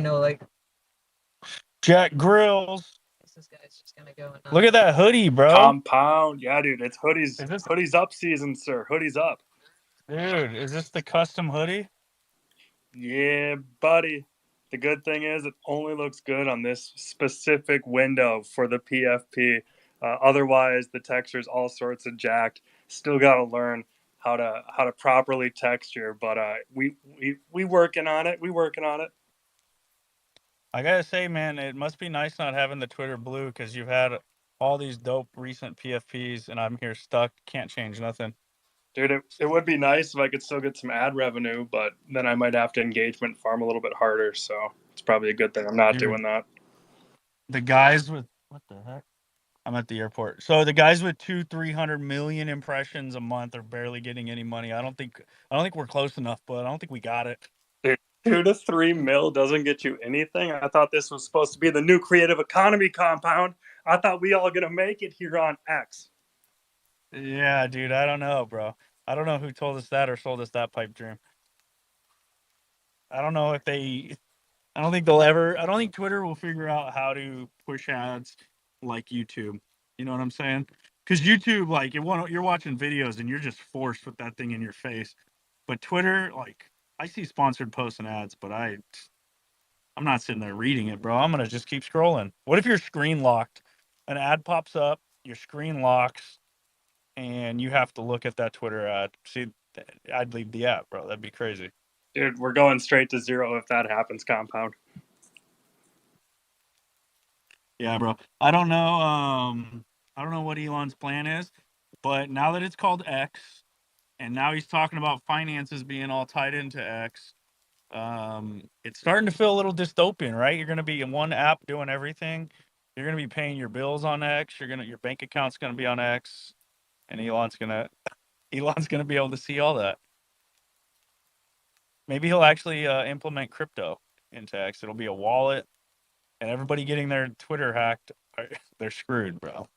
know, like Jack Grills. this guy's just gonna go and Look at that hoodie, bro. Compound. Yeah, dude. It's Is this, hoodies up season, sir. Hoodies up. dude? Is this the custom hoodie? Yeah, buddy. The good thing is it only looks good on this specific window for the PFP. Otherwise, the texture's all sorts of jacked. Still got to learn how to properly texture, but we working on it. We working on it. I gotta say, man, it must be nice not having the Twitter blue because you've had all these dope recent PFPs, and I'm here stuck. Can't change nothing. Dude, it would be nice if I could still get some ad revenue, but then I might have to engagement farm a little bit harder. So it's probably a good thing I'm not Dude, doing that. the guys with what the heck? I'm at the airport. So the guys with 300 million impressions a month are barely getting any money. I don't think we're close enough, but I don't think we got it. Dude, 2 to 3 mil doesn't get you anything. I thought this was supposed to be the new creative economy compound. I thought we all gonna make it here on X. Yeah, dude, I don't know, bro. I don't know who told us that or sold us that pipe dream. I don't know if they. I don't think they'll ever. I don't think Twitter will figure out how to push ads like YouTube. You know what I'm saying? Because YouTube, like, you're watching videos and you're just forced with that thing in your face. But Twitter, like, I see sponsored posts and ads, but I'm not sitting there reading it, bro. I'm gonna just keep scrolling. What if you're screen locked? An ad pops up, your screen locks, and you have to look at that Twitter ad. See, I'd leave the app, bro. That'd be crazy. Dude, we're going straight to zero if that happens, compound. Yeah, bro. I don't know. I don't know what Elon's plan is, but now that it's called X, and now he's talking about finances being all tied into X, it's starting to feel a little dystopian, right? You're gonna be in one app doing everything. You're gonna be paying your bills on X. Your bank account's gonna be on X, and Elon's gonna be able to see all that. Maybe he'll actually implement crypto into X. It'll be a wallet, and everybody getting their Twitter hacked, they're screwed, bro.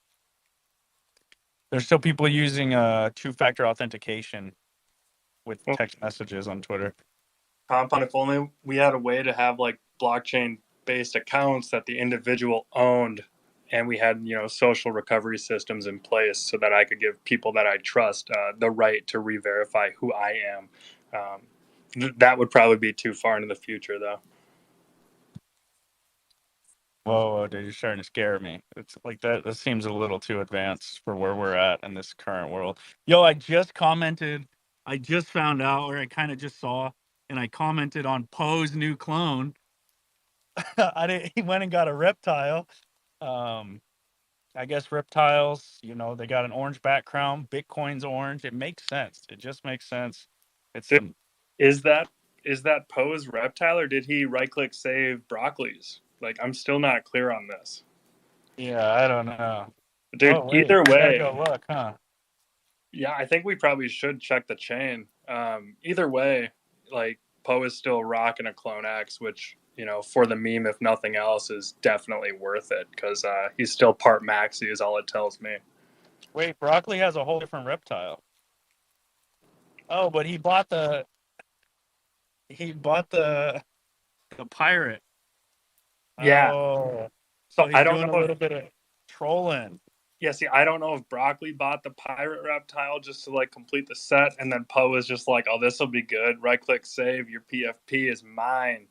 There's still people using two-factor authentication with Well, text messages on Twitter. compound, if only we had a way to have like blockchain based accounts that the individual owned and we had social recovery systems in place so that I could give people that I trust the right to re-verify who I am. That would probably be too far into the future though. Whoa, dude, you're starting to scare me. It's like that seems a little too advanced for where we're at in this current world. Yo, I just found out, or I kind of just saw, and I commented on Poe's new clone. He went and got a reptile. Um, I guess reptiles, they got an orange background. Bitcoin's orange. It makes sense. It just makes sense. It's some. Is that Poe's reptile, or did he right click save Broccoli's? Like, I'm still not clear on this. Yeah, I don't know. Dude, Oh wait, either I gotta way, go look, huh? yeah, I think we probably should check the chain. Either way, like, Poe is still rocking a CloneX, which, for the meme, if nothing else, is definitely worth it because he's still part maxi, is all it tells me. Wait, Broccoli has a whole different reptile. Oh, but he bought the pirate. Yeah. Oh, So so I he's don't doing a know if, little bit of trolling. yeah, see, I don't know if Broccoli bought the pirate reptile just to, like, complete the set, and then Poe is just like, oh, this will be good. Right click save, your PFP is mine.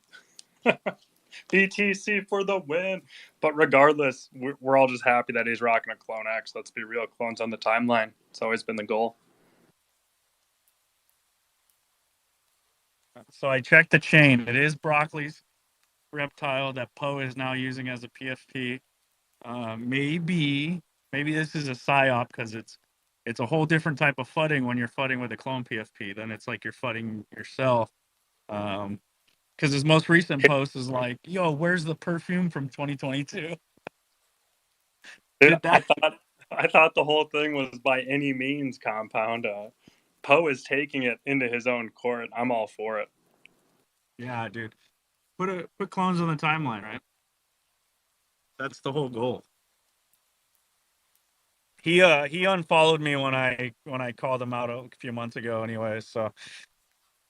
BTC for the win. But regardless, we're all just happy that he's rocking a CloneX. Let's be real, clones on the timeline. It's always been the goal. So I checked the chain. It is Broccoli's reptile that Poe is now using as a PFP. Maybe this is a psyop because it's a whole different type of fudding when you're fudding with a clone PFP. Then it's like you're fudding yourself. Because his most recent post is like, "Yo, where's the perfume from 2022?" Dude, Did that? I thought the whole thing was by any means compound. Poe is taking it into his own court. I'm all for it. Yeah, dude. Put clones on the timeline, right? That's the whole goal. He unfollowed me when I called him out a few months ago anyway, so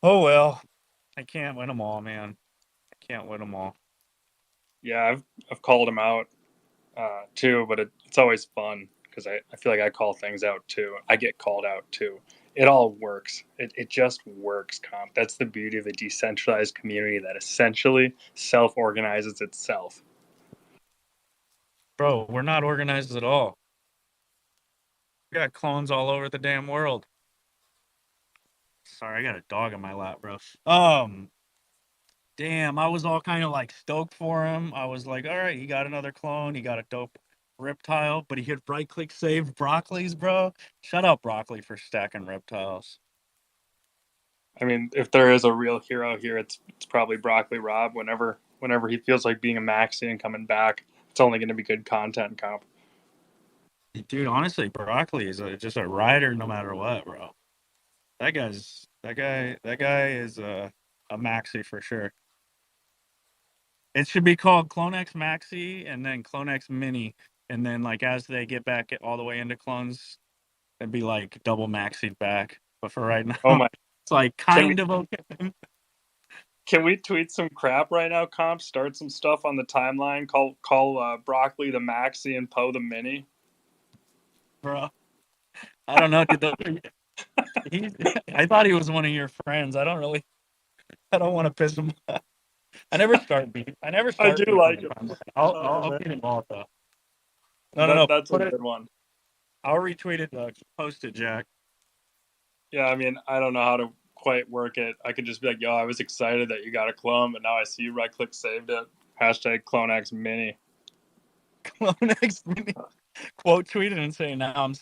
oh well. I can't win them all, man. I can't win them all. Yeah, I've called him out too, but it's always fun because I feel like I call things out too. I get called out too. It all works. It just works, comp. That's the beauty of a decentralized community that essentially self-organizes itself. Bro, we're not organized at all. We got clones all over the damn world. Sorry, I got a dog in my lap, bro. Damn, I was all kind of like stoked for him. I was like, all right, he got another clone. He got a dope reptile, but he hit right click save Broccoli's, bro. Shout out Broccoli for stacking reptiles. I mean, if there is a real hero here, it's probably Broccoli Rob. Whenever he feels like being a maxi and coming back, it's only going to be good content, comp. Dude, honestly, Broccoli is just a rider no matter what, bro. That guy is a maxi for sure. It should be called CloneX Maxi and then CloneX Mini, and then like as they get back all the way into clones, it'd be like double maxied back. But for right now, Oh my! it's like kind of okay. Can we tweet some crap right now, comp? Start some stuff on the timeline. Call Broccoli the Maxi and Poe the Mini. Bro, I don't know, dude. I thought he was one of your friends. I don't want to piss him off. I never start beef. I do like him. I'll beat him off though. No. That's a good one. I'll retweet it. Post it, Jack. Yeah, I mean, I don't know how to quite work it. I could just be like, yo, I was excited that you got a clone, but now I see you right click saved it. Hashtag CloneX Mini. CloneX Mini. Quote tweeted and saying now I'm,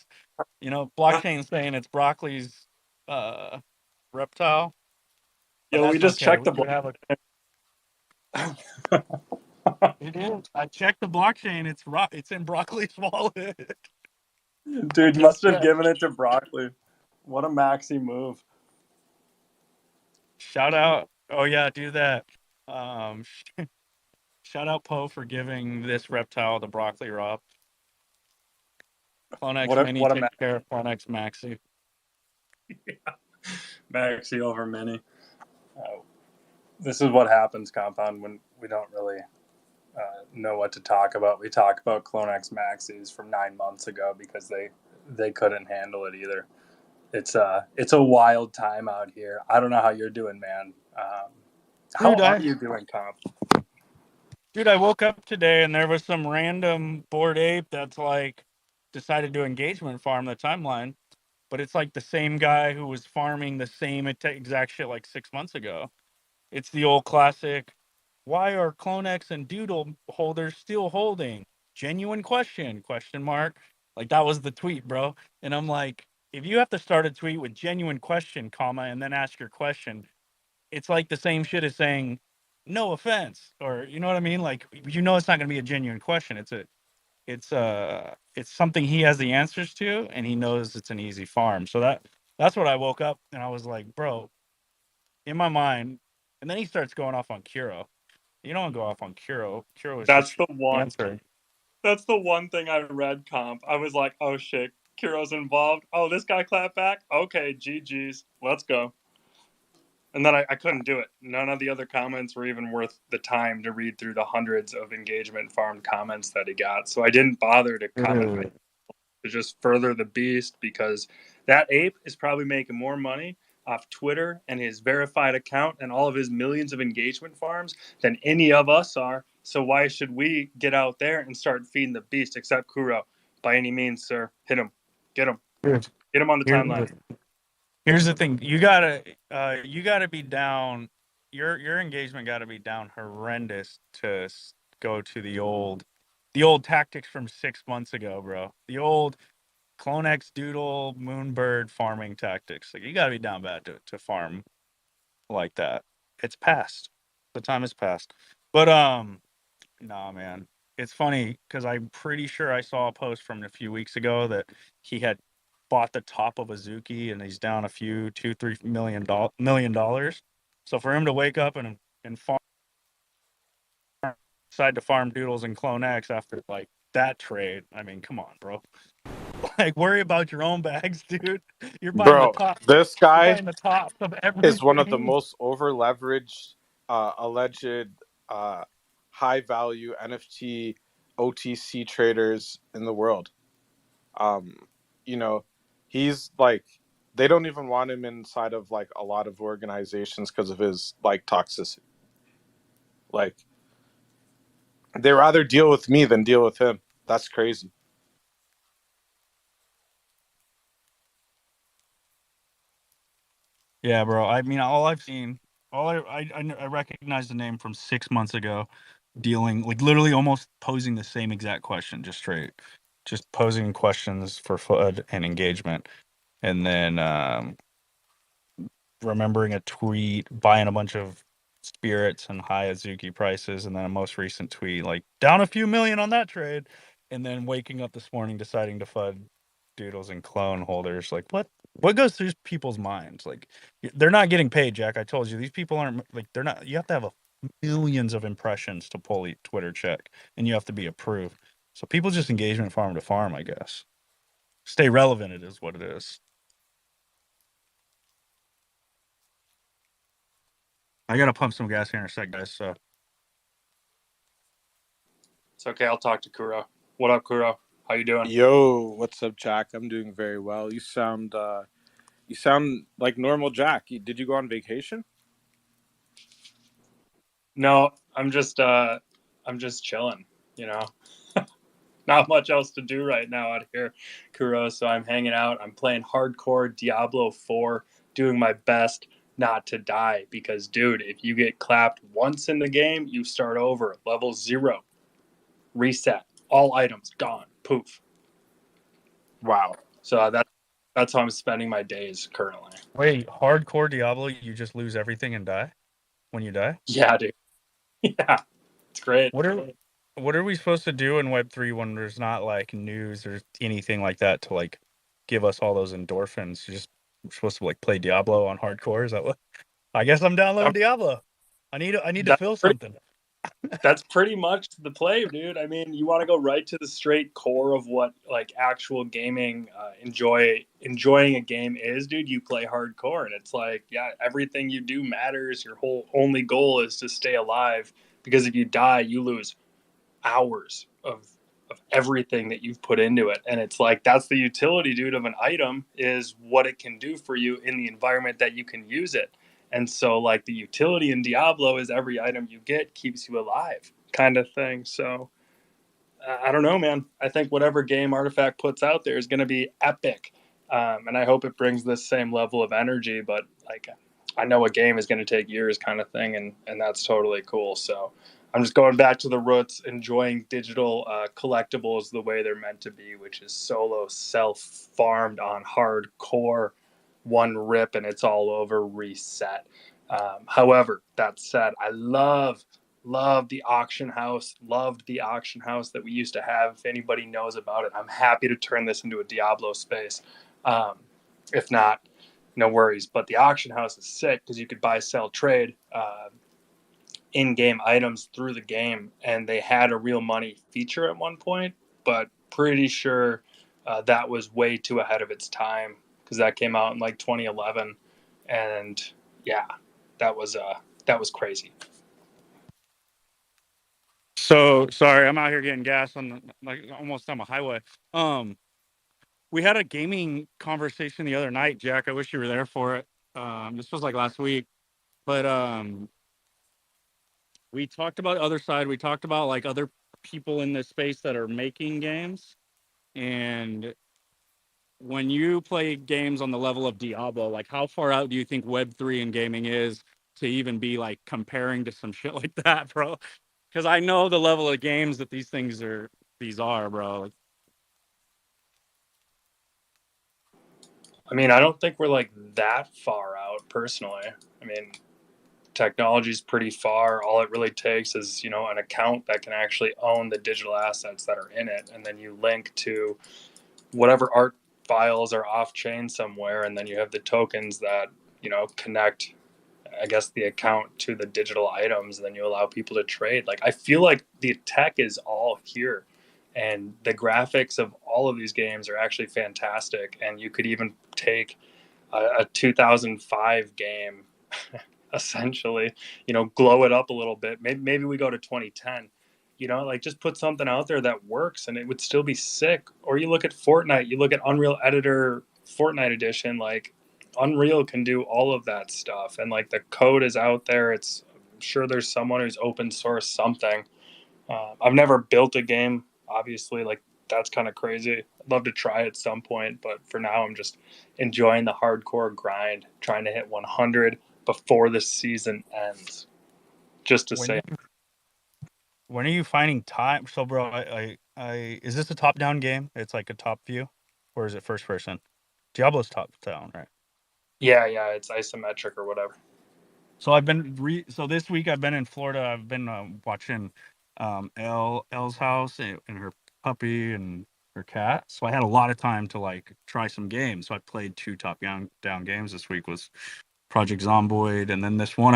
blockchain saying it's Broccoli's reptile. Yeah, we just checked the blockchain. It is. I checked the blockchain. It's in Broccoli's wallet. Dude, must have given it to Broccoli. What a maxi move. Shout out. Oh yeah, do that. Shout out Poe for giving this reptile to Broccoli Rob. CloneX Mini takes care of CloneX Maxi. Yeah. Maxi over Mini. This is what happens, Compound, when we don't really know what to talk about. We talk about CloneX Maxis from 9 months ago because they couldn't handle it either. It's a wild time out here. I don't know how you're doing, man. How are you doing, Comp? Dude, I woke up today and there was some random Bored Ape that's like decided to engagement farm the timeline, but it's like the same guy who was farming the same exact shit like 6 months ago. It's the old classic, why are CloneX and Doodle holders still holding? Genuine question mark. Like that was the tweet, bro. And I'm like, if you have to start a tweet with genuine question, comma, and then ask your question, it's like the same shit as saying, no offense, or you know what I mean? Like, it's not going to be a genuine question. It's something he has the answers to, and he knows it's an easy farm. So that's what I woke up and I was like, bro, in my mind. And then he starts going off on Kuro. You don't go off on Kuro. Kuro is That's the one. answer. That's the one thing I read, Comp. I was like, oh shit, Kuro's involved. Oh, this guy clapped back. Okay, GG's, let's go. And then I couldn't do it. None of the other comments were even worth the time to read through the hundreds of engagement farmed comments that he got. So I didn't bother to comment to just further the beast, because that ape is probably making more money off Twitter and his verified account and all of his millions of engagement farms than any of us are. So why should we get out there and start feeding the beast, except Kuro? By any means, sir. Hit him. Get him. Get him on the timeline. Here's the thing. You gotta be down. Your engagement gotta be down horrendous to go to the old tactics from 6 months ago, bro. The old CloneX Doodle Moonbird farming tactics. Like you gotta be down bad to farm like that. It's past. The time is past. But nah, man. It's funny because I'm pretty sure I saw a post from a few weeks ago that he had bought the top of Azuki and he's down a few $2-3 million dollars. So for him to wake up and farm, decide to farm Doodles and CloneX after like that trade, I mean, come on, bro. Like, worry about your own bags, dude. You're buying the top. This guy buying the top of everything. is one of the most over leveraged alleged high value NFT OTC traders in the world. You know, he's like, they don't even want him inside of like a lot of organizations because of his like toxicity. Like, they rather deal with me than deal with him. That's crazy. Yeah, bro. I mean, all I've seen, I recognize the name from 6 months ago, dealing like literally almost posing the same exact question, just straight, just posing questions for FUD and engagement, and then remembering a tweet, buying a bunch of spirits and high Azuki prices, and then a most recent tweet like down a few million on that trade, and then waking up this morning deciding to FUD doodles and clone holders. Like what goes through people's minds? Like they're not getting paid, Jack. I told you these people aren't like they're not. You have to have millions of impressions to pull a Twitter check, and you have to be approved. So people just engagement farm to farm, I guess. Stay relevant. It is what it is. I gotta pump some gas here in a sec, guys. So It's okay. I'll talk to Kuro. What up, Kuro? How you doing? Yo, what's up, Jack? I'm doing very well. You sound like normal Jack. Did you go on vacation? No, I'm just chilling. You know, not much else to do right now out here, Kuro. So I'm hanging out. I'm playing hardcore Diablo 4, doing my best not to die. Because, dude, if you get clapped once in the game, you start over. Level 0. Reset. All items gone. Poof. Wow. So that's how I'm spending my days currently. wait, hardcore Diablo, you just lose everything and die when you die? Yeah, dude. Yeah, it's great. What are we supposed to do in Web3 when there's not like news or anything like that to like give us all those endorphins? We're supposed to like play Diablo on hardcore? Is that what? I guess I'm downloading Diablo. I need to That's feel pretty, something. that's pretty much the play, dude. I mean, you want to go right to the straight core of what like actual gaming, enjoying a game is, dude. You play hardcore, and it's like, yeah, everything you do matters. Your whole only goal is to stay alive, because if you die, you lose hours of everything that you've put into it. And it's like, that's the utility, dude, of an item, is what it can do for you in the environment that you can use it. And so like the utility in Diablo is every item you get keeps you alive, kind of thing. So I don't know, man. I think whatever game Artifact puts out there is going to be epic. And I hope it brings this same level of energy, but like, I know a game is going to take years, kind of thing. And that's totally cool. So I'm just going back to the roots, enjoying digital collectibles the way they're meant to be, which is solo, self-farmed on hardcore, one rip, and it's all over, reset. However, that said, I loved the auction house, loved the auction house that we used to have. If anybody knows about it, I'm happy to turn this into a Diablo space. If not, no worries. But the auction house is sick because you could buy, sell, trade in-game items through the game, and they had a real money feature at one point, but pretty sure that was way too ahead of its time, because that came out in like 2011, and yeah, that was crazy. So sorry, I'm out here getting gas on like almost on a highway. We had a gaming conversation the other night, Jack. I wish you were there for it. This was like last week, but we talked about other side. We talked about like other people in this space that are making games, and when you play games on the level of Diablo, like how far out do you think Web3 in gaming is to even be like comparing to some shit like that, bro? Because I know the level of games that these are, bro. I mean, I don't think we're like that far out personally. I mean, technology is pretty far. All it really takes is, an account that can actually own the digital assets that are in it. And then you link to whatever art files are off chain somewhere. And then you have the tokens that, connect, I guess, the account to the digital items. And then you allow people to trade. Like, I feel like the tech is all here. And the graphics of all of these games are actually fantastic. And you could even take a 2005 game, essentially, glow it up a little bit. Maybe we go to 2010, like just put something out there that works and it would still be sick. Or you look at Fortnite, you look at Unreal Editor Fortnite edition, like Unreal can do all of that stuff. And like the code is out there. I'm sure there's someone who's open source something. I've never built a game, obviously, like that's kind of crazy. I'd love to try it at some point, but for now, I'm just enjoying the hardcore grind, trying to hit 100 before the season ends. Just to say, when are you finding time? So, bro, I is this a top-down game? It's like a top view, or is it first person? Diablo's top-down, right? yeah, it's isometric or whatever. So so this week I've been in Florida. I've been watching Elle's house and her puppy and her cat. So I had a lot of time to like try some games. So I played 2 top-down games this week. Was Project Zomboid, and then this one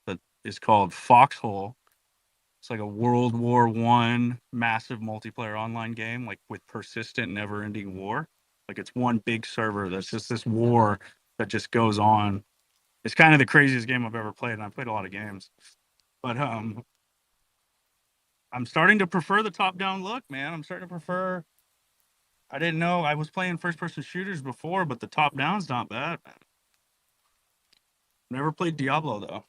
that is called Foxhole. It's like a World War I massive multiplayer online game, like with persistent, never-ending war. Like it's one big server that's just this war that just goes on. It's kind of the craziest game I've ever played, and I've played a lot of games. But I'm starting to prefer the top-down look, man. I'm starting to prefer. I didn't know I was playing first-person shooters before, but the top-down's not bad, man. Never played Diablo though.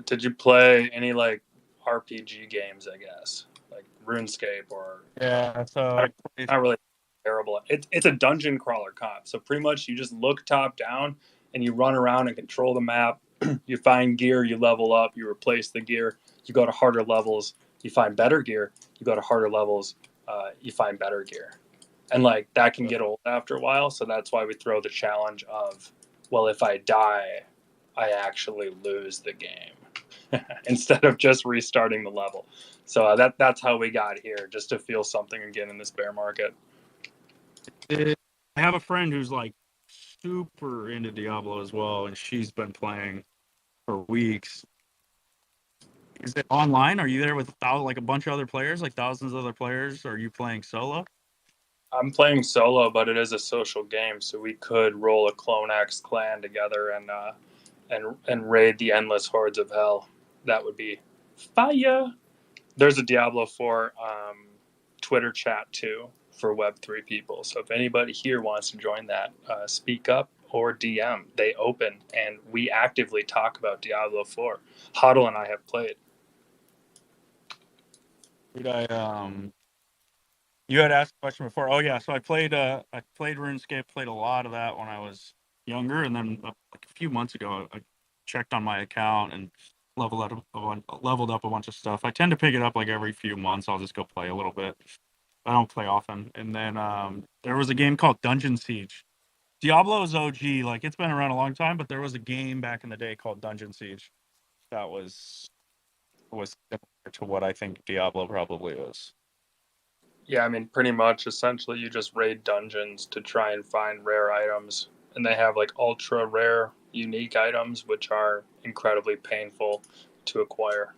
Did you play any like RPG games? I guess like RuneScape or Yeah, so not really terrible. It's a dungeon crawler comp. So pretty much you just look top down and you run around and control the map. You find gear, you level up, you replace the gear, you go to harder levels, you find better gear, you go to harder levels, you find better gear. And like that can get old after a while. So that's why we throw the challenge of, well, if I die, I actually lose the game instead of just restarting the level. So that's how we got here, just to feel something again in this bear market. I have a friend who's like super into Diablo as well, and she's been playing for weeks. Is it online? Are you there with like a bunch of other players, like thousands of other players? Or are you playing solo? I'm playing solo, but it is a social game, so we could roll a CloneX clan together and raid the endless hordes of hell. That would be fire. There's a Diablo 4 Twitter chat too for Web3 people. So if anybody here wants to join that, speak up or DM. They open and we actively talk about Diablo 4. Huddle and I have played. Dude, you had asked a question before. Oh yeah, so I played RuneScape, played a lot of that when I was younger, and then like a few months ago I checked on my account and leveled up a bunch of stuff. I tend to pick it up like every few months. I'll just go play a little bit. I don't play often. And then there was a game called Dungeon Siege. Diablo's OG, like it's been around a long time, but there was a game back in the day called Dungeon Siege that was similar to what I think Diablo probably is. Yeah, I mean, pretty much essentially you just raid dungeons to try and find rare items. And they have like ultra rare, unique items, which are incredibly painful to acquire.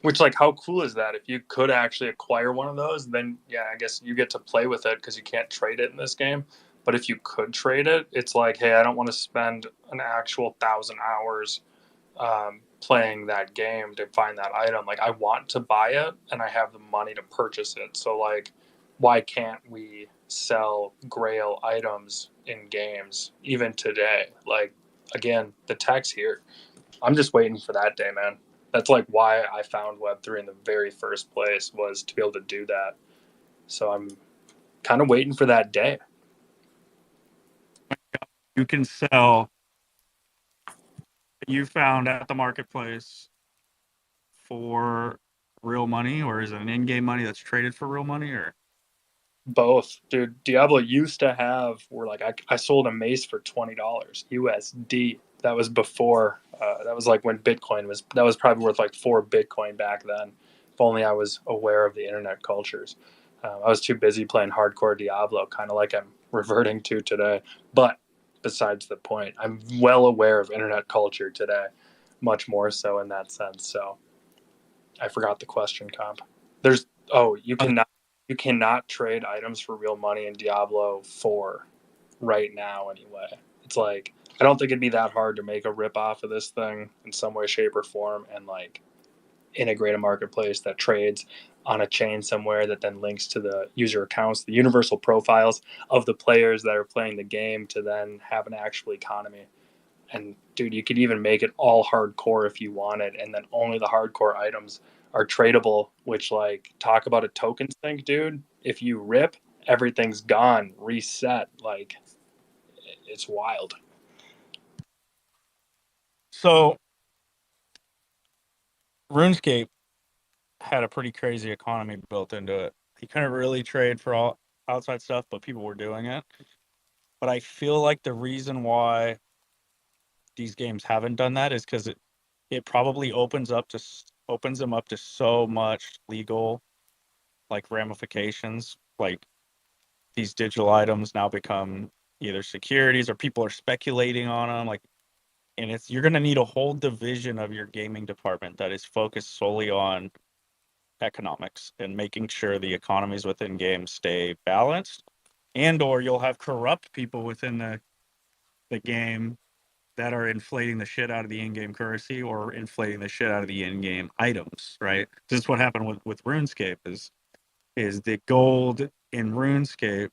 Which, like, how cool is that? If you could actually acquire one of those, then yeah, I guess you get to play with it because you can't trade it in this game. But if you could trade it, it's like, hey, I don't want to spend an actual 1,000 hours playing that game to find that item. Like, I want to buy it and I have the money to purchase it. So, like, why can't we sell Grail items in games even today? Like, again, the tech's here. I'm just waiting for that day, man. That's like why I found Web3 in the very first place, was to be able to do that. So I'm kind of waiting for that day. You can sell you found at the marketplace for real money, or is it an in-game money that's traded for real money, or Both, dude. Diablo used to have, where like I sold a mace for $20 USD. That was before. That was like when Bitcoin was. That was probably worth like 4 Bitcoin back then. If only I was aware of the internet cultures. I was too busy playing hardcore Diablo, kind of like I'm reverting to today. But besides the point, I'm well aware of internet culture today, much more so in that sense. So I forgot the question, comp. You cannot trade items for real money in Diablo 4. right now anyway. It's like, I don't think it'd be that hard to make a rip off of this thing in some way, shape, or form, and like integrate a marketplace that trades on a chain somewhere that then links to the user accounts, the universal profiles of the players that are playing the game, to then have an actual economy. And dude, you could even make it all hardcore if you wanted, and then only the hardcore items are tradable, which, like, talk about a token sink, dude. If you rip, everything's gone, reset. Like, it's wild. So RuneScape had a pretty crazy economy built into it. You couldn't really trade for all outside stuff, but people were doing it. But I feel like the reason why these games haven't done that is because it probably opens them up to so much legal, like, ramifications. Like, these digital items now become either securities or people are speculating on them. Like, and you're going to need a whole division of your gaming department that is focused solely on economics and making sure the economies within games stay balanced, and or you'll have corrupt people within the game that are inflating the shit out of the in-game currency or inflating the shit out of the in-game items, right? This is what happened with RuneScape is the gold in RuneScape.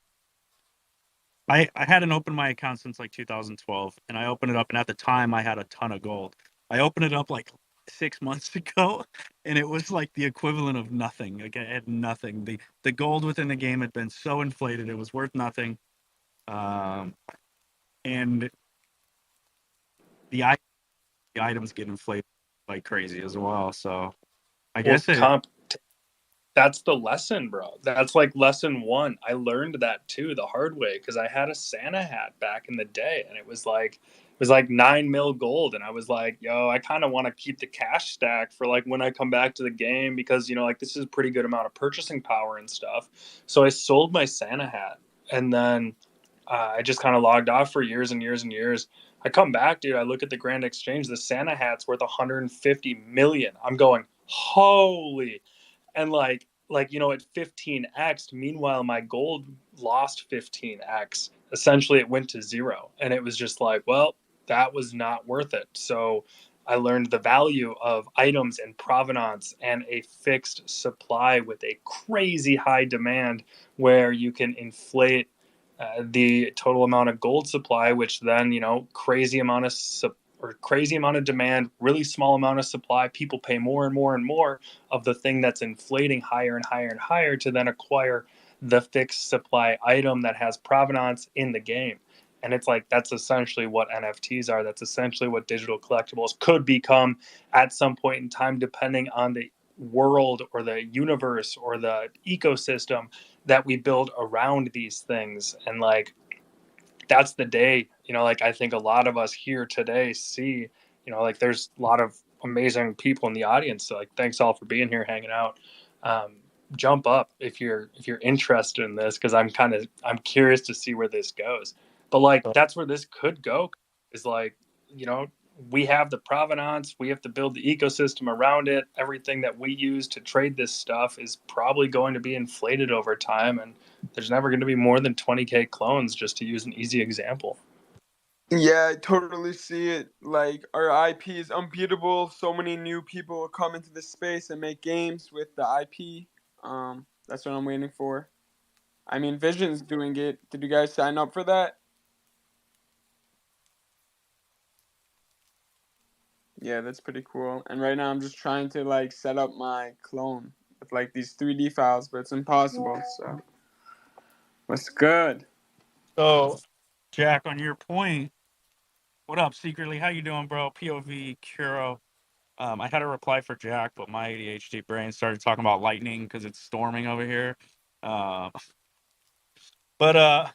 I hadn't opened my account since like 2012, and I opened it up, and at the time I had a ton of gold. I opened it up like 6 months ago, and it was like the equivalent of nothing. Like, I had nothing. The gold within the game had been so inflated, it was worth nothing. And the items get inflated like crazy as well. So I Well, guess it. That's the lesson, bro. That's like lesson one. I learned that too the hard way, because I had a Santa hat back in the day, and it was like 9 mil gold, and I was like, yo, I kind of want to keep the cash stack for like when I come back to the game, because like this is a pretty good amount of purchasing power and stuff. So I sold my Santa hat, and then I just kind of logged off for years and years and years. I come back, dude. I look at the Grand Exchange. The Santa hat's worth 150 million. I'm going, holy. And at 15x, meanwhile my gold lost 15x. Essentially it went to zero, and it was just like, well, that was not worth it. So I learned the value of items and provenance and a fixed supply with a crazy high demand, where you can inflate the total amount of gold supply, which then, crazy amount of demand, really small amount of supply. People pay more and more and more of the thing that's inflating higher and higher and higher to then acquire the fixed supply item that has provenance in the game. And it's like, that's essentially what NFTs are. That's essentially what digital collectibles could become at some point in time, depending on the world or the universe or the ecosystem that we build around these things. And like, that's the day, like, I think a lot of us here today see, like, there's a lot of amazing people in the audience. So, like, thanks all for being here, hanging out. Jump up if you're interested in this, because I'm curious to see where this goes. But like, that's where this could go, is like, you know we have the provenance, we have to build the ecosystem around it. Everything that we use to trade this stuff is probably going to be inflated over time, and there's never going to be more than 20k clones, just to use an easy example. Yeah, I totally see it. Like, our IP is unbeatable. So many new people will come into this space and make games with the IP. That's what I'm waiting for. I mean, Vision's doing it. Did you guys sign up for that? Yeah, that's pretty cool. And right now I'm just trying to like set up my clone with like these 3D files, but it's impossible. So, what's good? So, Jack, on your point, what up, secretly? How you doing, bro? POV Curo. I had a reply for Jack, but my ADHD brain started talking about lightning because it's storming over here. Uh, but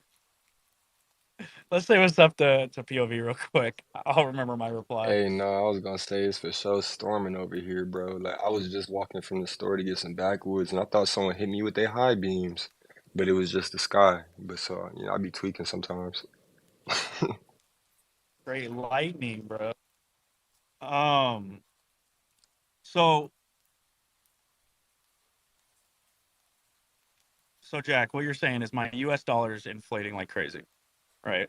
let's say what's up to POV real quick. I'll remember my reply. Hey, no, I was gonna say it's for sure storming over here, bro. Like I was just walking from the store to get some backwoods, and I thought someone hit me with their high beams, but it was just the sky. But so, I be tweaking sometimes. Great lightning, bro. So Jack, what you're saying is my U.S. dollar is inflating like crazy. right?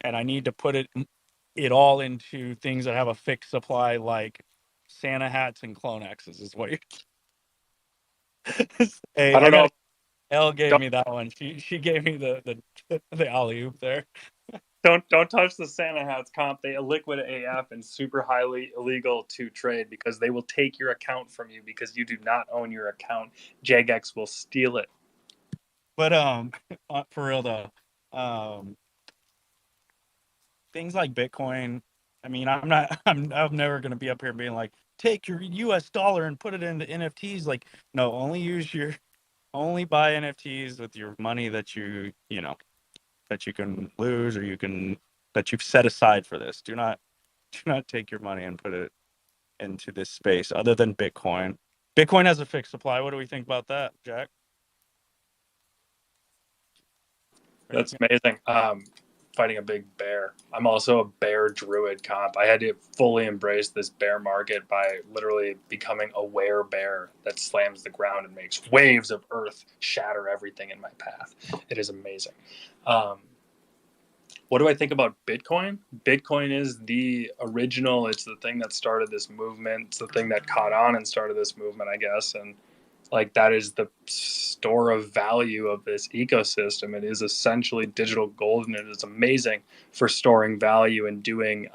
And I need to put it all into things that have a fixed supply, like Santa hats and CloneXs is what you're. Hey, I don't know. Elle gave Don't me that one. She gave me the alley oop there. don't touch the Santa hats comp. They are liquid AF and super highly illegal to trade because they will take your account from you because you do not own your account. Jagex will steal it. But for real though, things like Bitcoin. I mean, I'm never gonna be up here being like, take your US dollar and put it into NFTs. Like, no, only buy NFTs with your money that that you can lose, or that you've set aside for this. Do not take your money and put it into this space other than Bitcoin. Bitcoin has a fixed supply. What do we think about that, Jack? That's amazing. Fighting a big bear. I'm also a bear druid comp. I had to fully embrace this bear market by literally becoming a were bear that slams the ground and makes waves of earth shatter everything in my path. It is amazing. What do I think about Bitcoin? Bitcoin is the original. It's the thing that started this movement. It's the thing that caught on and started this movement, I guess. And like that is the store of value of this ecosystem. It is essentially digital gold, and it is amazing for storing value and doing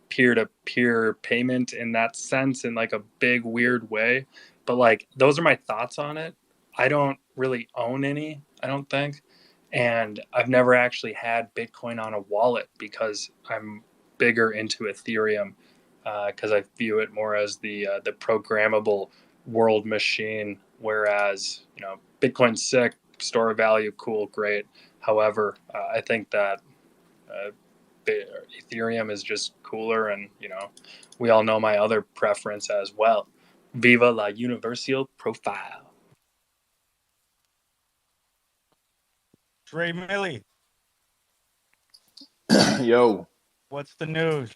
peer-to-peer payment in that sense, in like a big weird way. But like those are my thoughts on it. I don't really own any, I don't think, and I've never actually had Bitcoin on a wallet because I'm bigger into Ethereum, because I view it more as the programmable world machine. Whereas Bitcoin's sick, store of value, cool, great. However, I think that uh, Ethereum is just cooler, and we all know my other preference as well. Viva la universal profile. Dre Millie, Yo, what's the news?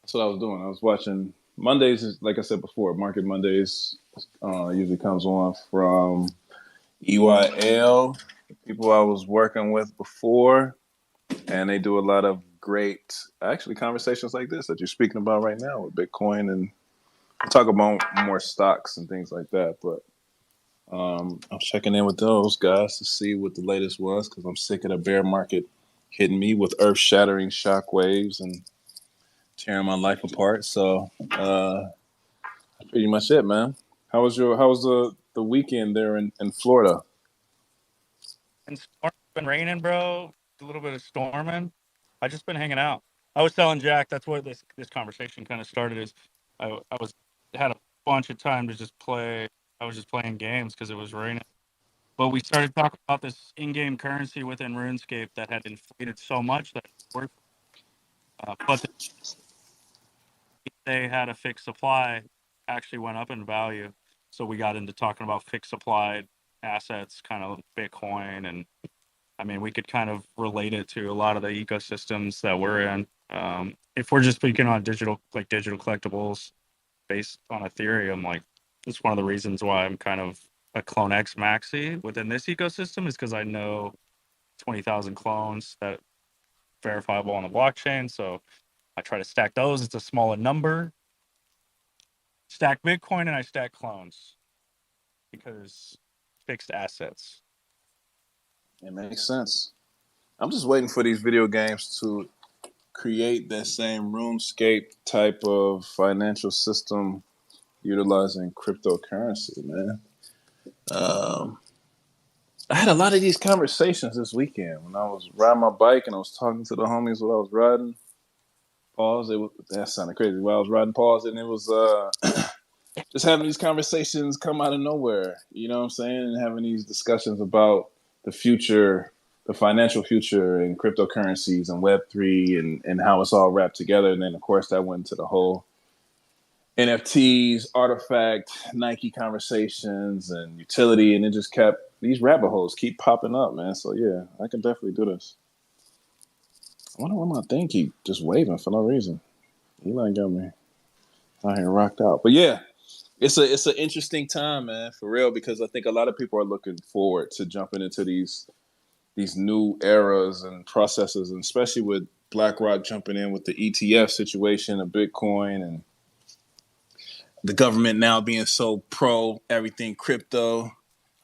that's what I was doing. I was watching Mondays, like I said before, Market Mondays usually comes on from EYL, the people I was working with before, and they do a lot of great, actually, conversations like this that you're speaking about right now with Bitcoin, and we'll talk about more stocks and things like that. But I'm checking in with those guys to see what the latest was because I'm sick of the bear market hitting me with earth-shattering shockwaves and tearing my life apart. So that's pretty much it, man. How was the weekend there in Florida? And storm's been raining, bro. A little bit of storming. I just been hanging out. I was telling Jack that's what this conversation kind of started. Is I had a bunch of time to just play. I was just playing games because it was raining. But we started talking about this in-game currency within RuneScape that had inflated so much that it worked. But they had a fixed supply, actually went up in value. So we got into talking about fixed supply assets, kind of Bitcoin, and I mean, we could kind of relate it to a lot of the ecosystems that we're in. If we're just speaking on digital collectibles based on Ethereum, like it's one of the reasons why I'm kind of a CloneX maxi within this ecosystem is because I know 20,000 clones that verifiable on the blockchain. So I try to stack those. It's a smaller number. Stack Bitcoin and I stack clones because fixed assets. It makes sense. I'm just waiting for these video games to create that same RuneScape type of financial system utilizing cryptocurrency, man. I had a lot of these conversations this weekend when I was riding my bike and I was talking to the homies while I was riding. Pause. That sounded crazy. While I was riding, pause, and it was just having these conversations come out of nowhere. You know what I'm saying? And having these discussions about the future, the financial future, and cryptocurrencies and Web3 and how it's all wrapped together. And then, of course, that went into the whole NFTs, artifact, Nike conversations, and utility. And it just kept, these rabbit holes keep popping up, man. So, yeah, I can definitely do this. I wonder why my thing keep just waving for no reason. Eli got me out here rocked out. But, yeah. it's an interesting time, man, for real, because I think a lot of people are looking forward to jumping into these new eras and processes, and especially with BlackRock jumping in with the ETF situation of Bitcoin and the government now being so pro everything crypto. A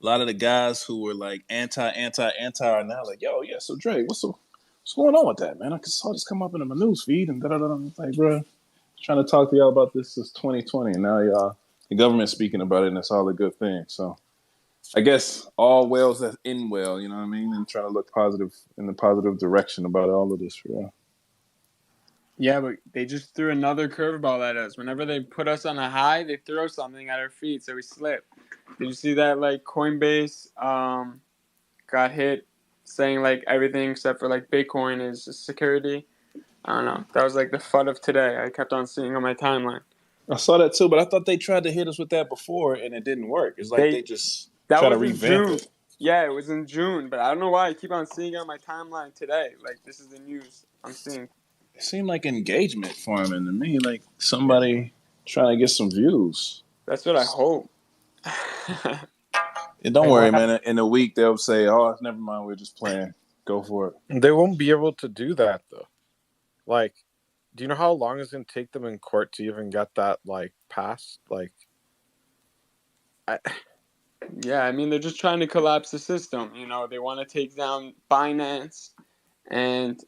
lot of the guys who were like anti are now like, yo, yeah, so Dre, what's going on with that, man? I saw this come up in my news feed and da-da-da. I'm like, bro, trying to talk to y'all about this since 2020, and now the government's speaking about it, and it's all a good thing. So I guess all whales that end well, you know what I mean? And trying to look positive in the positive direction about all of this, for real. Yeah, but they just threw another curveball at us. Whenever they put us on a high, they throw something at our feet, so we slip. Did you see that? Like Coinbase got hit, saying like everything except for like Bitcoin is security. I don't know. That was like the FUD of today. I kept on seeing on my timeline. I saw that too, but I thought they tried to hit us with that before, and it didn't work. It's like they just try to revamp it. Yeah, it was in June, but I don't know why I keep on seeing it on my timeline today. Like, this is the news I'm seeing. It seemed like engagement farming to me, like somebody trying to get some views. That's what I hope. And don't worry, man. In a week, they'll say, oh, never mind, we're just playing. Go for it. They won't be able to do that, though. Like, do you know how long it's going to take them in court to even get that, like, passed? Like, yeah, I mean, they're just trying to collapse the system. You know, they want to take down Binance, and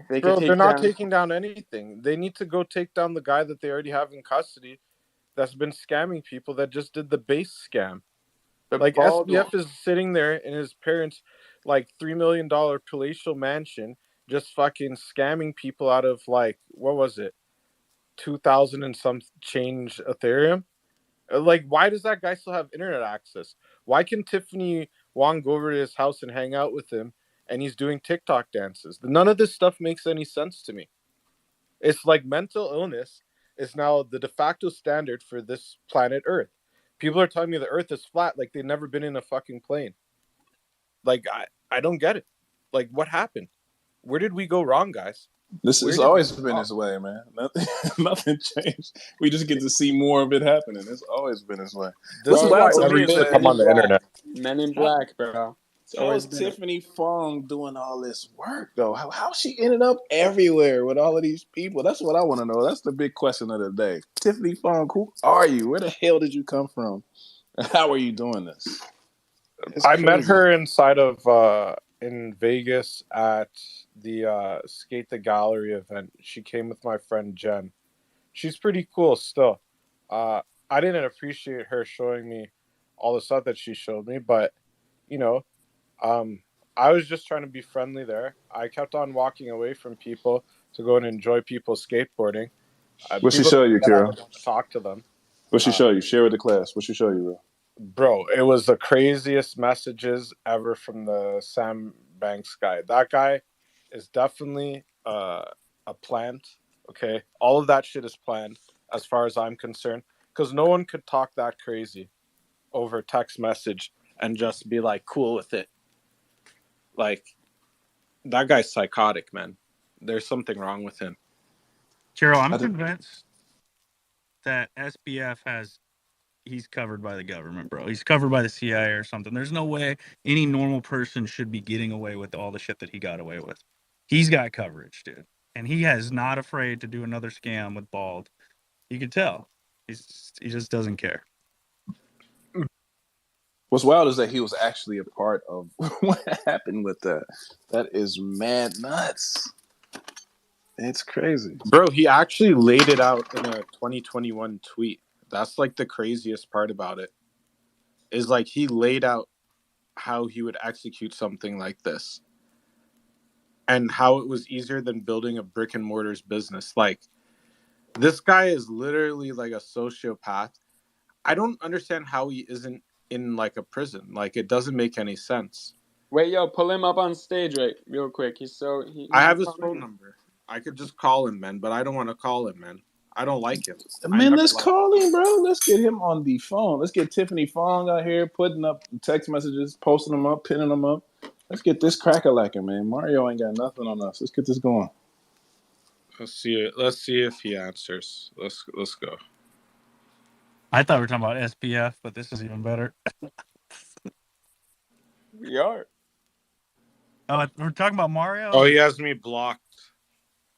they're not taking down anything. They need to go take down the guy that they already have in custody that's been scamming people that just did the base scam. Like, SBF is sitting there in his parents' like $3 million palatial mansion, just fucking scamming people out of like, what was it, 2,000 and some change Ethereum. Like, why does that guy still have internet access? Why can Tiffany Wong go over to his house and hang out with him and he's doing TikTok dances? None of this stuff makes any sense to me. It's like mental illness is now the de facto standard for this planet Earth. People are telling me the Earth is flat like they've never been in a fucking plane. Like, I don't get it. Like, what happened? Where did we go wrong, guys? This has always been this way, man. Nothing changed. We just get to see more of it happening. It's always been this way. This is why everything should come on the internet. Men in Black, bro. How is Tiffany Fong doing all this work, though? How she ended up everywhere with all of these people? That's what I want to know. That's the big question of the day. Tiffany Fong, who are you? Where the hell did you come from? How are you doing this? I met her inside of in Vegas at the Skate the Gallery event. She came with my friend Jen. She's pretty cool still. I didn't appreciate her showing me all the stuff that she showed me, but you know, I was just trying to be friendly there. I kept on walking away from people to go and enjoy people's skateboarding. What she show you, Kira? Talk to them. What she show you? Share with the class. What she show you, bro? It was the craziest messages ever from the Sam Banks guy. That guy is definitely a plant. Okay, all of that shit is planned as far as I'm concerned, because no one could talk that crazy over text message and just be like cool with it. Like, that guy's psychotic, man. There's something wrong with him. Carol, I'm convinced that SBF he's covered by the government, bro. He's covered by the CIA or something. There's no way any normal person should be getting away with all the shit that he got away with. He's got coverage, dude. And he is not afraid to do another scam with Bald. You can tell. He just doesn't care. What's wild is that he was actually a part of what happened with that. That is mad nuts. It's crazy. Bro, he actually laid it out in a 2021 tweet. That's like the craziest part about it. Is like he laid out how he would execute something like this. And how it was easier than building a brick and mortars business. Like, this guy is literally like a sociopath. I don't understand how he isn't in like a prison. Like, it doesn't make any sense. Wait, yo, pull him up on stage real quick. I have his phone number. I could just call him, man, but I don't want to call him, man. I don't like him. Man, let's call him, bro. Let's get him on the phone. Let's get Tiffany Fong out here putting up text messages, posting them up, pinning them up. Let's get this crack-a-lacking, man. Mario ain't got nothing on us. Let's get this going. Let's see it. Let's see if he answers. Let's go. I thought we were talking about SPF, but this is even better. We are. Oh, we're talking about Mario? Oh, he has me blocked.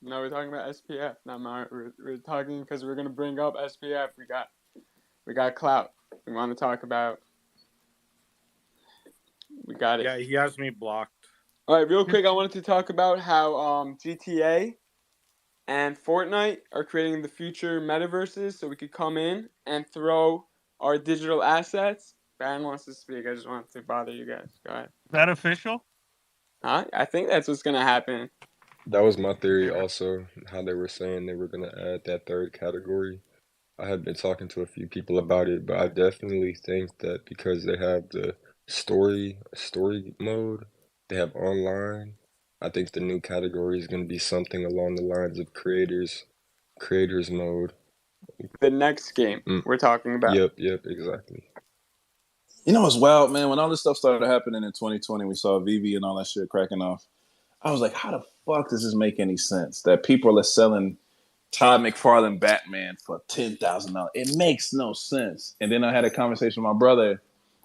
No, we're talking about SPF, not Mario. We're talking because we're gonna bring up SPF. We got clout. We want to talk about. We got it. Yeah, he has me blocked. All right, real quick, I wanted to talk about how GTA and Fortnite are creating the future metaverses, so we could come in and throw our digital assets. Baron wants to speak. I just wanted to bother you guys. Go ahead. Is that official? Huh? I think that's what's gonna happen. That was my theory also, how they were saying they were gonna add that third category. I had been talking to a few people about it, but I definitely think that because they have the story mode, they have online, I think the new category is gonna be something along the lines of creators mode. The next game we're talking about. Yep, exactly. You know what's wild, man? When all this stuff started happening in 2020, we saw VV and all that shit cracking off. I was like, how the fuck does this make any sense? That people are selling Todd McFarlane Batman for $10,000. It makes no sense. And then I had a conversation with my brother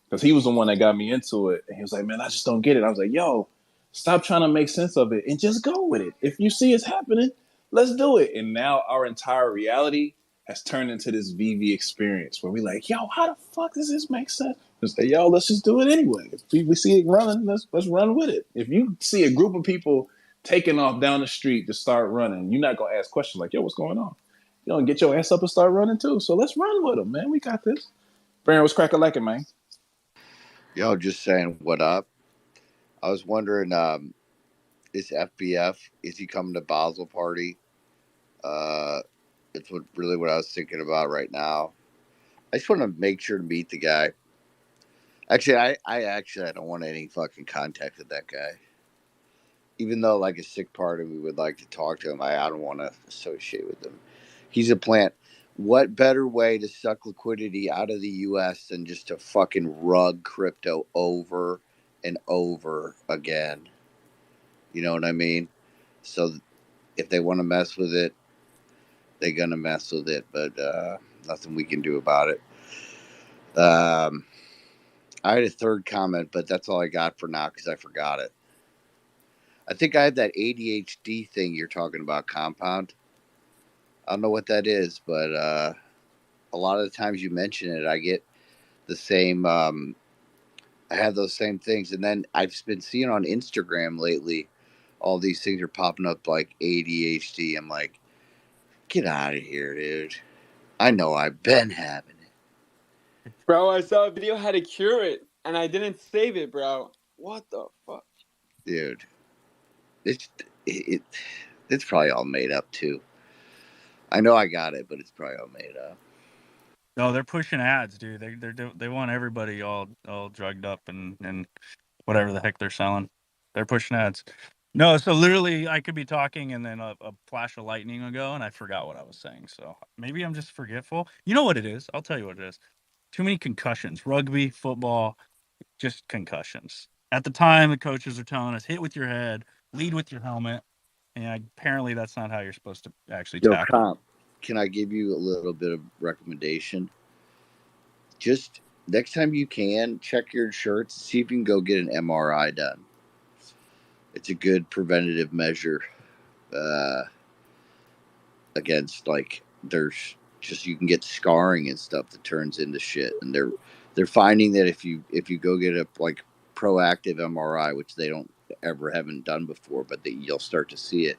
because he was the one that got me into it. And he was like, man, I just don't get it. I was like, yo, stop trying to make sense of it and just go with it. If you see it's happening, let's do it. And now our entire reality has turned into this VV experience where we like, yo, how the fuck does this make sense? Just say, yo, let's just do it anyway. If we see it running, let's run with it. If you see a group of people taking off down the street to start running, you're not gonna ask questions like, yo, what's going on? You're gonna get your ass up and start running too. So let's run with them, man. We got this. Baron, what's cracking like it, man? Yo, just saying what up. I was wondering, is FBF, is he coming to Basel party? It's what I was thinking about right now. I just want to make sure to meet the guy. Actually, I don't want any fucking contact with that guy. Even though, like, a sick part of me would like to talk to him, I don't want to associate with him. He's a plant. What better way to suck liquidity out of the U.S. than just to fucking rug crypto over and over again? You know what I mean? So if they want to mess with it, they're going to mess with it, but nothing we can do about it. I had a third comment, but that's all I got for now because I forgot it. I think I have that ADHD thing you're talking about, Compound. I don't know what that is, but a lot of the times you mention it, I get the same. I have those same things, and then I've been seeing on Instagram lately, all these things are popping up like ADHD. I'm like, get out of here, dude. I know I've been having it. Bro, I saw a video how to cure it, and I didn't save it, bro. What the fuck? Dude, it's probably all made up too. I know I got it, but it's probably all made up. No, they're pushing ads, dude. They want everybody all drugged up and whatever the heck they're selling. They're pushing ads. No, so literally, I could be talking and then a flash of lightning will go, and I forgot what I was saying. So maybe I'm just forgetful. You know what it is? I'll tell you what it is. Too many concussions. Rugby, football, just concussions. At the time, the coaches are telling us, hit with your head, lead with your helmet. And apparently that's not how you're supposed to actually tackle. Comp, can I give you a little bit of recommendation? Just next time you can, check your insurance, see if you can go get an MRI done. It's a good preventative measure against, like, there's just, you can get scarring and stuff that turns into shit, and they're finding that if you go get a like proactive MRI, which they haven't done before, but that you'll start to see it,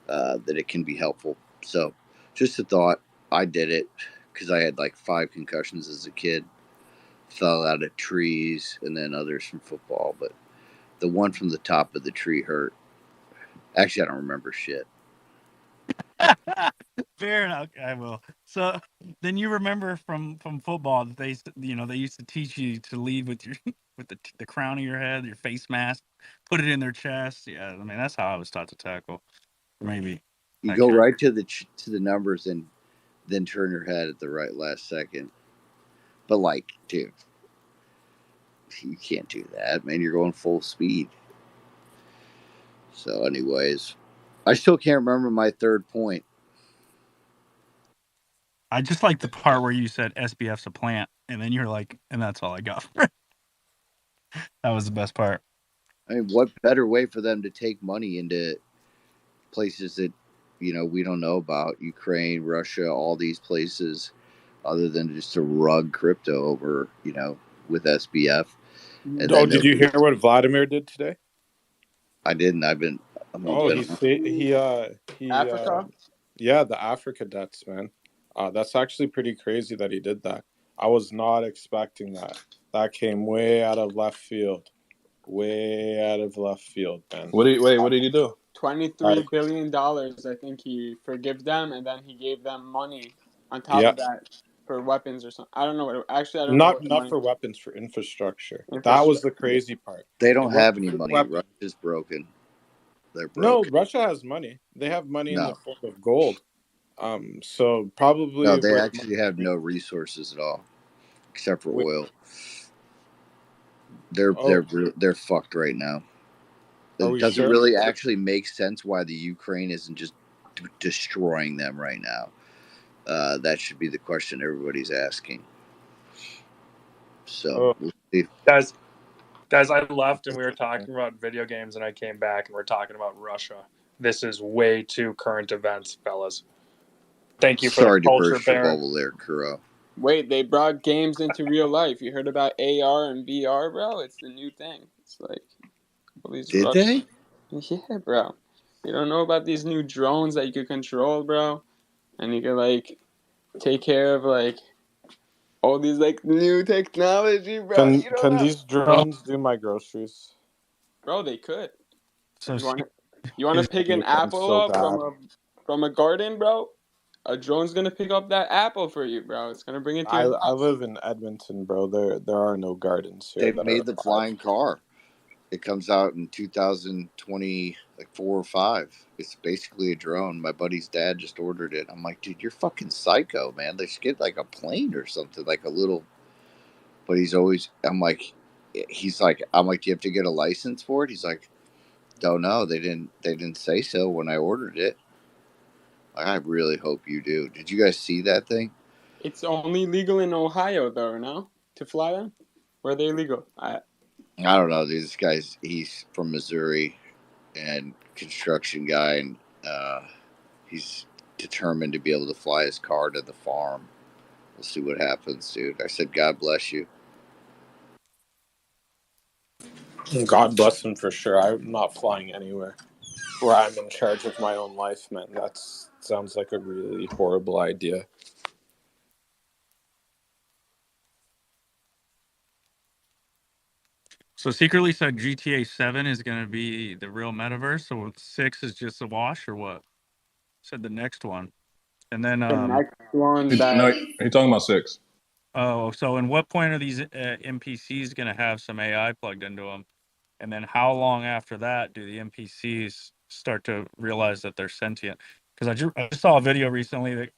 that it can be helpful. So just a thought. I did it because I had like 5 concussions as a kid, fell out of trees, and then others from football, but the one from the top of the tree hurt. Actually, I don't remember shit. Fair enough. I will. So then you remember from football that they used to teach you to lead with your with the crown of your head, your face mask, put it in their chest. Yeah, I mean that's how I was taught to tackle. Maybe you go right to the numbers and then turn your head at the right last second. But like, dude, you can't do that, man. You're going full speed. So, anyways, I still can't remember my third point. I just like the part where you said SBF's a plant, and then you're like, and that's all I got. That was the best part. I mean, what better way for them to take money into places that we don't know about? Ukraine, Russia, all these places, other than just to rug crypto over, with SBF. And then did you hear what Vladimir did today? I didn't. I'm Africa. Yeah, the Africa debts, man. That's actually pretty crazy that he did that. I was not expecting that. That came way out of left field. Way out of left field, man. What did he do? $23 billion, I think he forgave them, and then he gave them money on top of that for weapons or something. I don't know what. Actually, I don't know. Not for weapons, for infrastructure. That was the crazy part. They don't have any money. Russia's broken. They're broken. No, Russia has money. They have money in the form of gold. So probably no. They actually have no resources at all, except for oil. They're fucked right now. Does it really actually make sense why the Ukraine isn't just destroying them right now? That should be the question everybody's asking. So, we'll see. Guys, I left and we were talking about video games, and I came back and we're talking about Russia. This is way too current events, fellas. Thank you for Sorry the culture, to burst your Baron. bubble there, Kuro. Wait, they brought games into real life. You heard about AR and VR, bro? It's the new thing. It's like all these. Did they? Yeah, bro. You don't know about these new drones that you could control, bro, and you can like take care of like all these like new technology, bro. Can these drones do my groceries? Bro, they could. So you want to pick an apple up from a garden, bro? A drone's gonna pick up that apple for you, bro. It's gonna bring it to your house. I live in Edmonton, bro. There are no gardens here. They've made the flying car. It comes out in 2020, like 4 or 5. It's basically a drone. My buddy's dad just ordered it. I'm like, dude, you're fucking psycho, man. They should get like a plane or something, like a little. But he's like, I'm like, do you have to get a license for it? He's like, don't know. They didn't say so when I ordered it. I really hope you do. Did you guys see that thing? It's only legal in Ohio, though, no? To fly them? Where are they legal? I don't know. This guy's, he's from Missouri and construction guy, and he's determined to be able to fly his car to the farm. We'll see what happens, dude. I said, God bless you. God bless him for sure. I'm not flying anywhere where I'm in charge of my own life, man. That sounds like a really horrible idea. So secretly said GTA 7 is going to be the real metaverse. So 6 is just a wash or what? Said the next one. And then the next one he's talking about 6. Oh, so in what point are these NPCs going to have some AI plugged into them? And then how long after that do the NPCs start to realize that they're sentient? Because I just saw a video recently that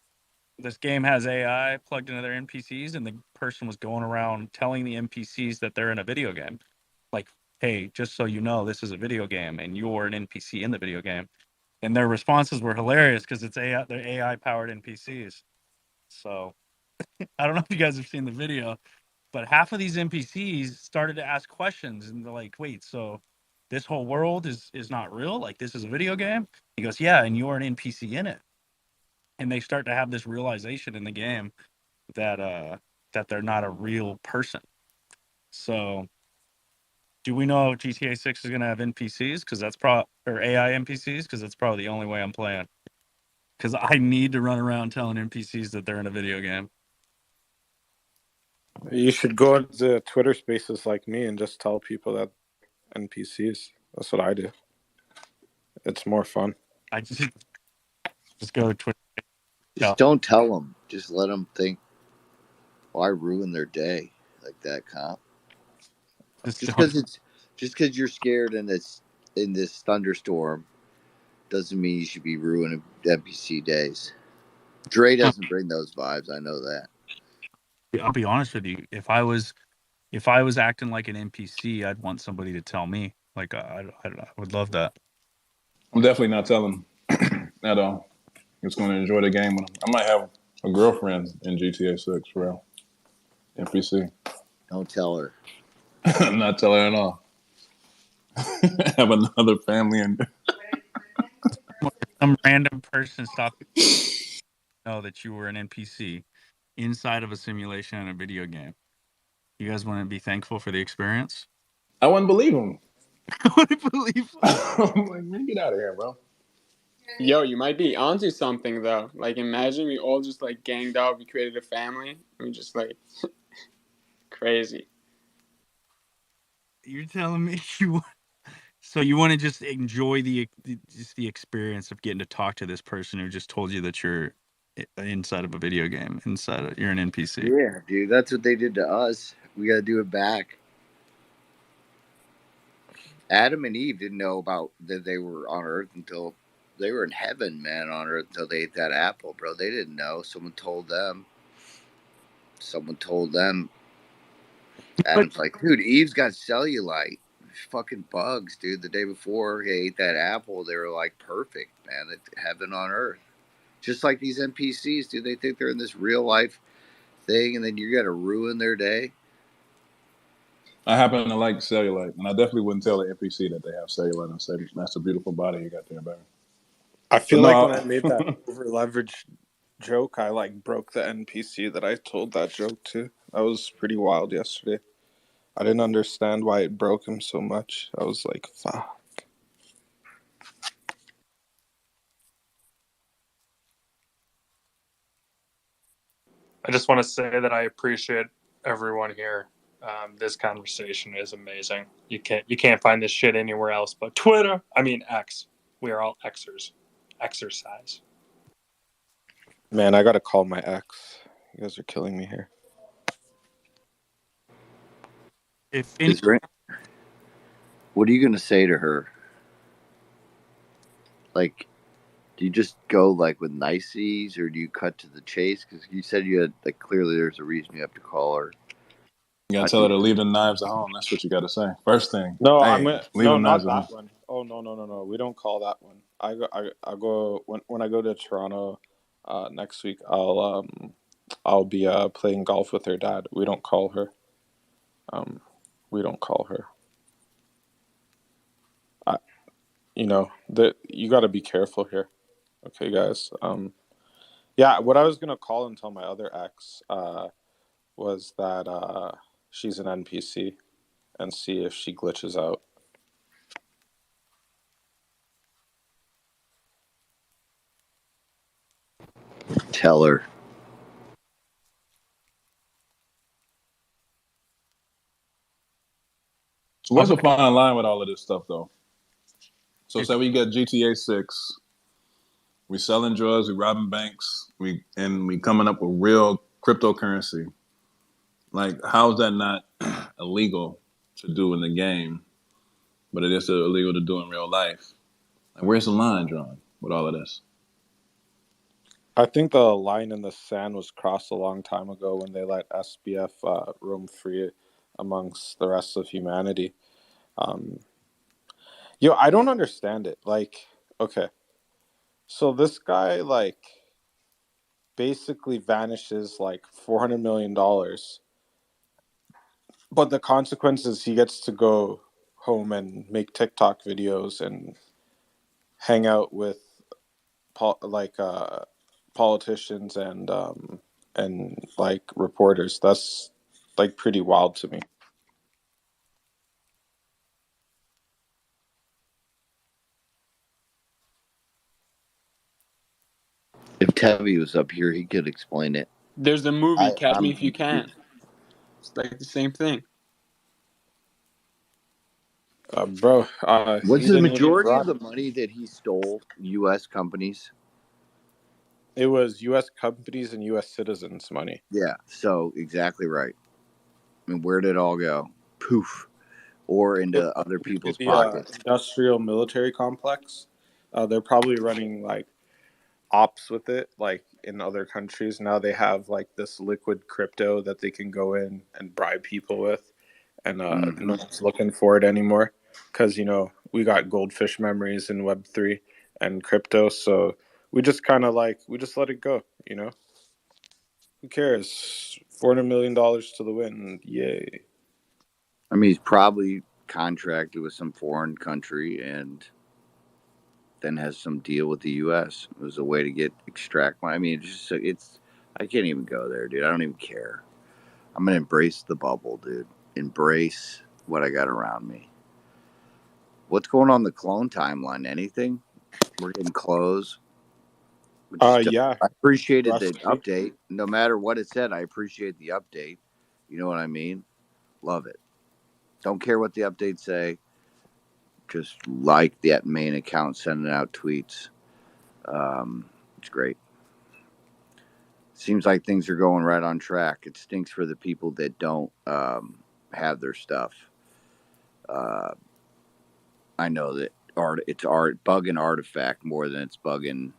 this game has AI plugged into their NPCs, and the person was going around telling the NPCs that they're in a video game. Like, hey, just so you know, this is a video game, and you're an NPC in the video game. And their responses were hilarious because they're AI-powered NPCs. So I don't know if you guys have seen the video, but half of these NPCs started to ask questions, and they're like, wait, so this whole world is not real? Like, this is a video game? He goes, yeah, and you're an NPC in it. And they start to have this realization in the game that they're not a real person. So do we know GTA 6 is going to have NPCs? Because that's or AI NPCs? Because that's probably the only way I'm playing. Because I need to run around telling NPCs that they're in a video game. You should go into Twitter spaces like me and just tell people that NPCs. That's what I do. It's more fun. I just go to Twitter. Just don't tell them. Just let them think, I ruined their day like that, comp. Just because you're scared in this thunderstorm doesn't mean you should be ruining NPC days. Dre doesn't bring those vibes. I know that. I'll be honest with you. If I was acting like an NPC, I'd want somebody to tell me. Like I would love that. I'm definitely not telling at all. Just going to enjoy the game with him. I might have A girlfriend in GTA 6, for real. NPC. Don't tell her. I'm not telling her at all. Have another family and Some random person stopped know that you were an NPC inside of a simulation in a video game. You guys want to be thankful for the experience? I wouldn't believe him. I wouldn't believe. I'm like, man, get out of here, bro. Yo, you might be onto something though. Like, imagine we all just like ganged up, we created a family, and we just like crazy. You're telling me you. So you want to just enjoy the experience of getting to talk to this person who just told you that you're inside of a video game, you're an NPC. Yeah, dude, that's what they did to us. We got to do it back. Adam and Eve didn't know about that they were on Earth until they were in heaven, man, on Earth until they ate that apple, bro. They didn't know. Someone told them. Adam's like, dude, Eve's got cellulite. Fucking bugs, dude. The day before he ate that apple, they were like perfect, man. It's heaven on Earth. Just like these NPCs, dude. They think they're in this real life thing, and then you got to ruin their day. I happen to like cellulite, and I definitely wouldn't tell the NPC that they have cellulite and say, that's a beautiful body you got there, baby. I feel But like no, when I made that over leveraged joke, I like broke the NPC that I told that joke to. That was pretty wild yesterday. I didn't understand why it broke him so much. I was like, fuck. I just want to say that I appreciate everyone here. This conversation is amazing. You can't find this shit anywhere else but Twitter. I mean X. We are all Xers. Exercise. Man, I gotta call my ex. You guys are killing me here. What are you gonna say to her? Like, do you just go like with niceties, or do you cut to the chase? Because you said you had like clearly there's a reason you have to call her. you gotta tell her to leave the knives at home. That's what you gotta say. First thing. No, hey, I'm gonna. leave No, them not knives at that home. one. Oh no. We don't call that one. I go when I go to Toronto next week. I'll be playing golf with her dad. We don't call her. We don't call her. You got to be careful here. Okay, guys. Yeah, what I was gonna call and tell my other ex was that she's an NPC and see if she glitches out. Tell her. So what's the fine line with all of this stuff, though? So say we get GTA 6, we selling drugs, we robbing banks, we coming up with real cryptocurrency. Like, how is that not illegal to do in the game, but it is illegal to do in real life? Like, where's the line drawn with all of this? I think the line in the sand was crossed a long time ago when they let SBF roam free amongst the rest of humanity. I don't understand it. Like, okay, so this guy like basically vanishes like $400 million, but the consequence is he gets to go home and make TikTok videos and hang out with politicians and like reporters. That's like pretty wild to me. If Tevi was up here, he could explain it. There's a movie, Catch Me If You Can. It's like the same thing. Bro, what's the majority of the money that he stole? U.S. companies. It was U.S. companies and U.S. citizens' money. Yeah, so exactly right. I mean, where did it all go? Poof. Or into other people's pockets. Industrial military complex. They're probably running like ops with it, like in other countries. Now they have like this liquid crypto that they can go in and bribe people with, and no one's looking for it anymore because we got goldfish memories in Web3 and crypto, so we just kind of we just let it go. Who cares? $400 million to the win. Yay. I mean, he's probably contracted with some foreign country and then has some deal with the U.S. It was a way to extract money. I mean, I can't even go there, dude. I don't even care. I'm gonna embrace the bubble, dude. Embrace what I got around me. What's going on the clone timeline? Anything? We're getting close. Yeah. I appreciated the Rusty. update. No matter what it said, I appreciate the update. You know what I mean? Love it. Don't care what the updates say. Just like that main account sending out tweets. It's great. Seems like things are going right on track. It stinks for the people that don't have their stuff. I know that it's bugging Artifact more than it's bugging.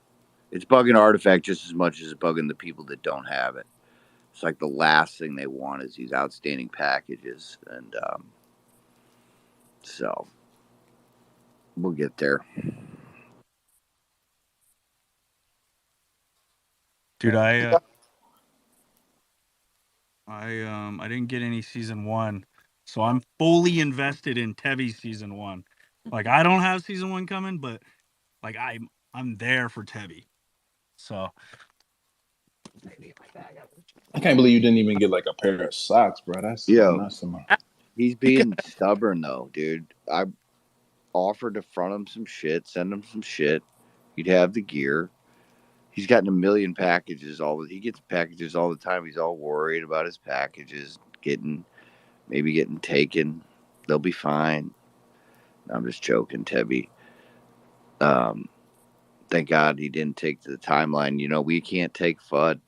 It's bugging Artifact just as much as it's bugging the people that don't have it. It's like the last thing they want is these outstanding packages, and so we'll get there. Dude, I didn't get any season 1, so I'm fully invested in Tevi's season 1. Like, I don't have season 1 coming, but like I'm there for Tevi. So I can't believe you didn't even get like a pair of socks, bro. That's nuts to me. He's being stubborn though, dude. I offered to front him some shit, send him some shit. He'd have the gear. He's gotten a million packages. He gets packages all the time. He's all worried about his packages getting taken. They'll be fine. I'm just joking, Tebby. Thank God he didn't take to the timeline. You know, we can't take FUD.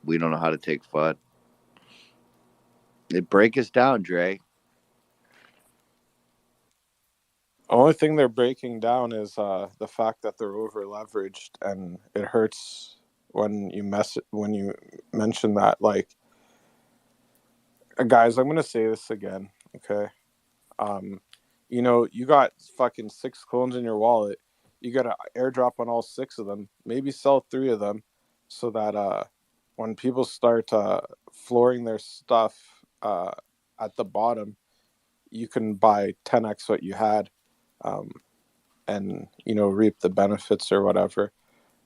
We don't know how to take FUD. It break us down, Dre. Only thing they're breaking down is the fact that they're over leveraged, and it hurts when you mention that. Like, guys, I'm gonna say this again, okay? You know, you got fucking 6 clones in your wallet. You got to airdrop on all 6 of them. Maybe sell 3 of them, so that when people start flooring their stuff at the bottom, you can buy 10x what you had. And reap the benefits or whatever,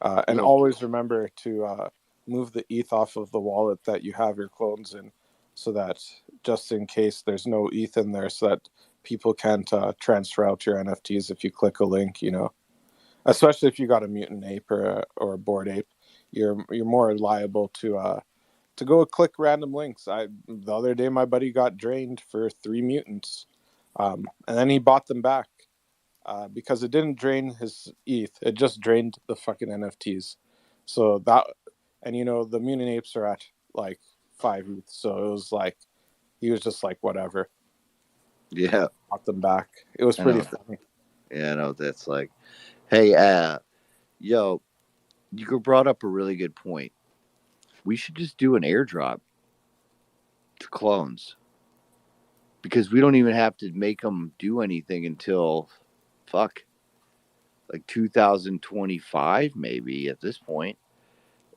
and always remember to move the ETH off of the wallet that you have your clones in, so that just in case there's no ETH in there, so that people can't transfer out your NFTs if you click a link. Especially if you got a mutant ape or a bored ape, you're more liable to go click random links. The other day my buddy got drained for 3 mutants, and then he bought them back. Because it didn't drain his ETH, it just drained the fucking NFTs. So that, and the mutant apes are at like 5 ETH, so it was like he was just like whatever. Yeah, bought them back. It was pretty funny. Yeah, I know that's like, hey, yo, you brought up a really good point. We should just do an airdrop to clones, because we don't even have to make them do anything until like 2025 maybe at this point,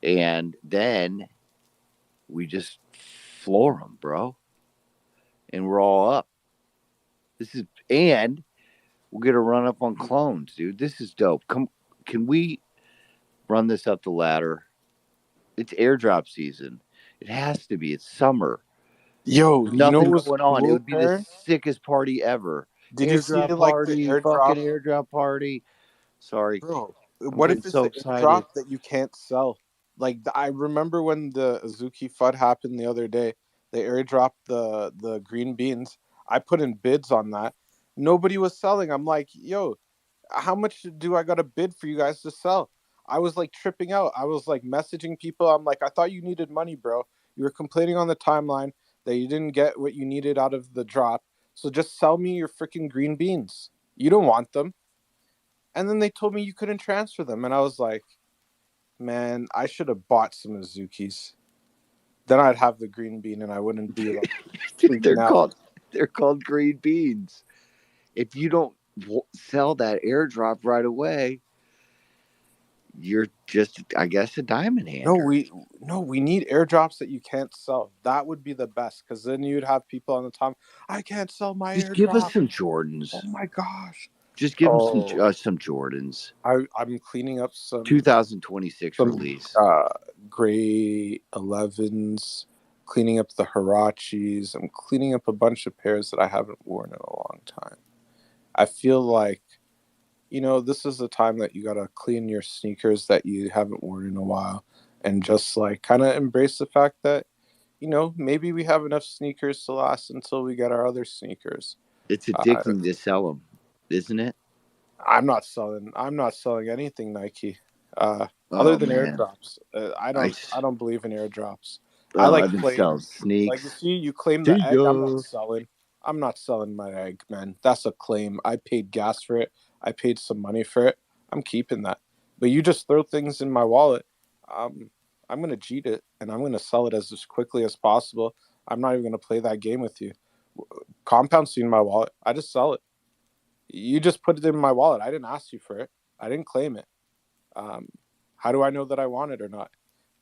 and then we just floor them, bro, and we're all up. And we'll get a run up on clones, dude. This is dope. Can we run this up the ladder? It's airdrop season. It has to be. It's summer. Yo, Nothing going on. It would be the sickest party ever. Did you see like the fucking airdrop party? Sorry, bro. What if it's so excited. Airdrop that you can't sell? Like, I remember when the Azuki FUD happened the other day. They airdropped the green beans. I put in bids on that. Nobody was selling. I'm like, yo, how much do I got to bid for you guys to sell? I was like tripping out. I was like messaging people. I'm like, I thought you needed money, bro. You were complaining on the timeline that you didn't get what you needed out of the drop. So just sell me your freaking green beans. You don't want them. And then they told me you couldn't transfer them. And I was like, man, I should have bought some Azukis. Then I'd have the green bean and I wouldn't be like they're called green beans. If you don't sell that airdrop right away, you're just, I guess, a diamond hander. We need airdrops that you can't sell. That would be the best, because then you'd have people on the top. I can't sell my Just airdrop. give us some Jordans. Oh my gosh! Just give them some Jordans. I'm cleaning up some 2026 release. gray 11s. Cleaning up the Hirachis. I'm cleaning up a bunch of pairs that I haven't worn in a long time. I feel like, this is the time that you gotta clean your sneakers that you haven't worn in a while, and just like kind of embrace the fact that, maybe we have enough sneakers to last until we get our other sneakers. It's addicting to sell them, isn't it? I'm not selling anything Nike, other than airdrops. I don't believe in airdrops. I like selling sneaks. Like, you see, you claim the egg. I'm not selling my egg, man. That's a claim. I paid gas for it. I paid some money for it. I'm keeping that. But you just throw things in my wallet. I'm gonna cheat it, and I'm gonna sell it as quickly as possible. I'm not even gonna play that game with you. Compound seed in my wallet. I just sell it. You just put it in my wallet. I didn't ask you for it. I didn't claim it. How do I know that I want it or not?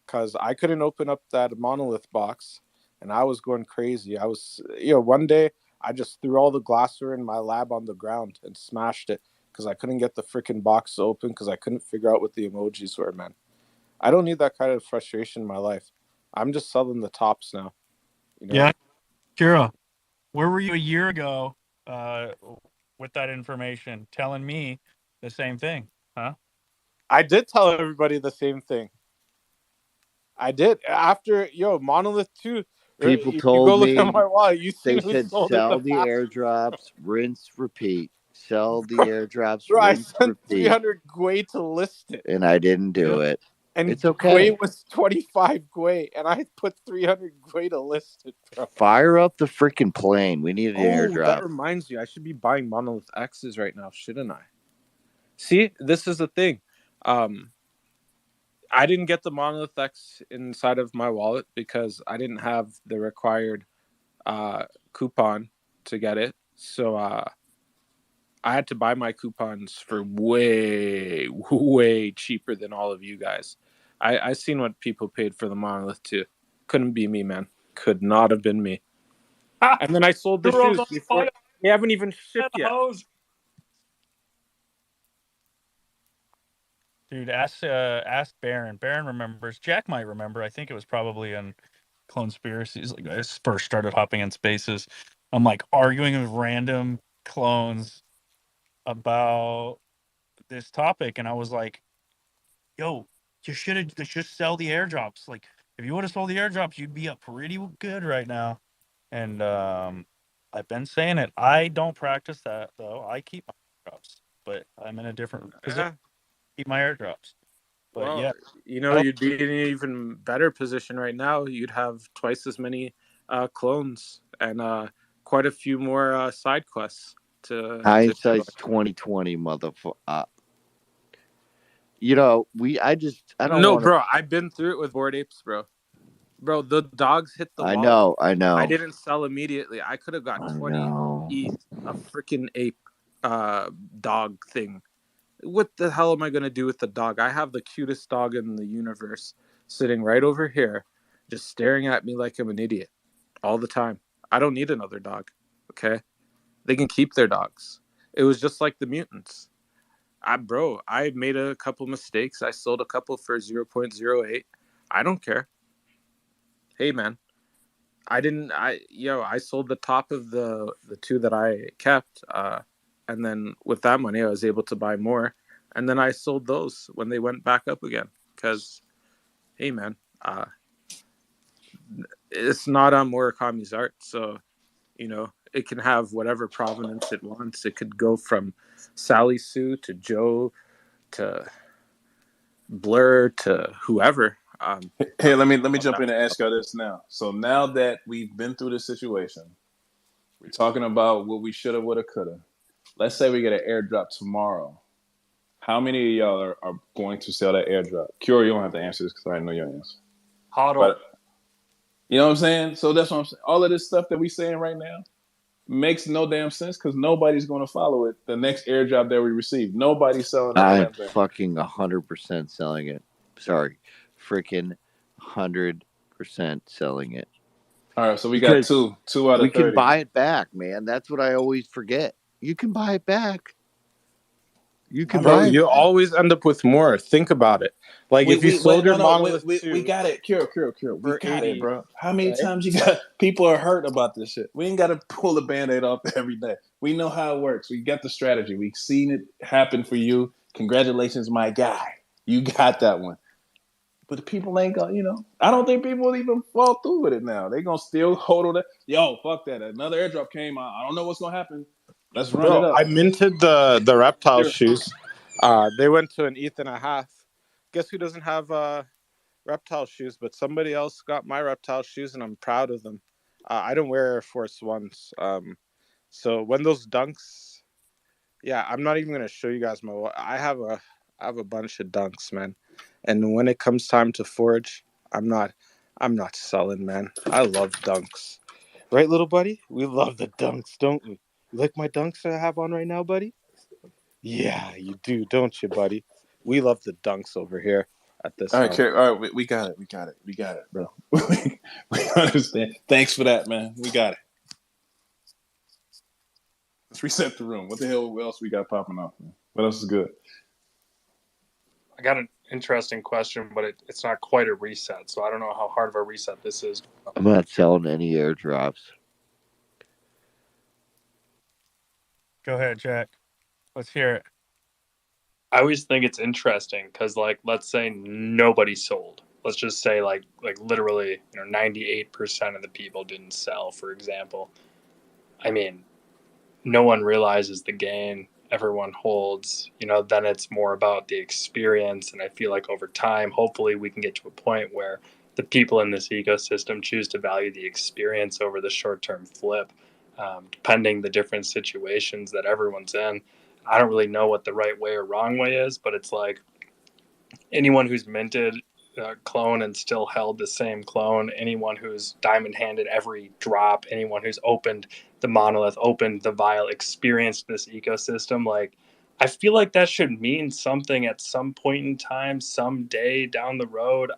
Because I couldn't open up that monolith box, and I was going crazy. I was, one day I just threw all the glassware in my lab on the ground and smashed it because I couldn't get the freaking box open because I couldn't figure out what the emojis were, man. I don't need that kind of frustration in my life. I'm just selling the tops now. Yeah, Kira, where were you a year ago with that information, telling me the same thing, huh? I did tell everybody the same thing. I did. After, Monolith 2, people you told go me, look at my wallet, they said sell the airdrops, rinse, repeat. Sell the airdrops, bro, rinse, I sent repeat. 300 Gwei to list it. And I didn't do it. And it's okay. Gwei was 25 Gwei, and I put 300 Gwei to list it, bro. Fire up the freaking plane. We need an airdrop. That reminds me. I should be buying Monolith X's right now, shouldn't I? See, this is the thing. I didn't get the Monolith X inside of my wallet because I didn't have the required coupon to get it. So I had to buy my coupons for way, way cheaper than all of you guys. I seen what people paid for the Monolith 2. Couldn't be me, man. Could not have been me. And then I sold the shoes before. They haven't even shipped yet. Dude, ask Baron. Baron remembers. Jack might remember. I think it was probably in Clonespiracies. Like, I first started hopping in spaces. I'm like arguing with random clones about this topic, and I was like, "Yo, you should just sell the airdrops. Like, if you would have sold the airdrops, you'd be up pretty good right now." And I've been saying it. I don't practice that though. I keep my airdrops, but I'm in a different position. Keep my airdrops. But well, yeah, you'd be in an even better position right now. You'd have twice as many clones and quite a few more side quests to. Hindsight's 2020, motherfucker. I don't. No, bro. I've been through it with Bored Apes, bro. Bro, the dogs hit the wall. I know. I didn't sell immediately. I could have got 20 ETH, a freaking ape dog thing. What the hell am I going to do with the dog? I have the cutest dog in the universe sitting right over here, just staring at me like I'm an idiot all the time. I don't need another dog, okay? They can keep their dogs. It was just like the mutants. I made a couple mistakes. I sold a couple for 0.08. I don't care. Hey, man. I sold the top of the two that I kept, and then with that money, I was able to buy more. And then I sold those when they went back up again. Because, hey, man, it's not on Murakami's art. So, it can have whatever provenance it wants. It could go from Sally Sue to Joe to Blur to whoever. Hey, let me jump in and ask y'all this now. So now that we've been through this situation, we're talking about what we should have, would have, could have. Let's say we get an airdrop tomorrow. How many of y'all are going to sell that airdrop? Cure, you don't have to answer this because I already know your answer. Hodl. But, you know what I'm saying? So that's what I'm saying. All of this stuff that we're saying right now, makes no damn sense because nobody's going to follow it. The next airdrop that we receive, nobody's selling that I'm damn thing. fucking 100% selling it. Sorry, freaking 100% selling it. All right, so we got Because two out we of can 30. buy it back, man. That's what I always forget. You can buy it back. You can Bro, buy it you back. always end up with more. Think about it. Like if you sold your monolith we two got it. Cure. We for got it, 80, bro. How many right? times you got people are hurt about this shit? We ain't got to pull the band-aid off every day. We know how it works. We got the strategy. We've seen it happen for you. Congratulations, my guy. You got that one. But the people ain't gonna, I don't think people will even fall through with it now. They gonna still hold on to, yo, fuck that. Another airdrop came out. I don't know what's gonna happen. Let's run it Bro, up. I minted the reptile Here. shoes. They went to an ETH. Guess who doesn't have reptile shoes? But somebody else got my reptile shoes, and I'm proud of them. I don't wear Air Force Ones. So when those dunks, yeah, I'm not even gonna show you guys my. I have a bunch of dunks, man. And when it comes time to forge, I'm not selling, man. I love dunks, right, little buddy? We love the dunks, don't we? You like my dunks that I have on right now, buddy? Yeah, you do, don't you, buddy? We love the dunks over here at this All right, house. Kerry. All right, we got it, bro. we understand. Thanks for that, man. We got it. Let's reset the room. What the hell else we got popping off, man? What else is good? I got an interesting question, but it's not quite a reset, so I don't know how hard of a reset this is. I'm not selling any airdrops. Go ahead, Jack. Let's hear it. I always think it's interesting because, like, let's say nobody sold. Let's just say, like literally, 98% of the people didn't sell, for example. I mean, no one realizes the gain. Everyone holds. Then it's more about the experience. And I feel like over time, hopefully, we can get to a point where the people in this ecosystem choose to value the experience over the short-term flip, depending the different situations that everyone's in. I don't really know what the right way or wrong way is, but it's like anyone who's minted a clone and still held the same clone, anyone who's diamond handed every drop, anyone who's opened the monolith, opened the vial, experienced this ecosystem, like, I feel like that should mean something at some point in time, someday down the road.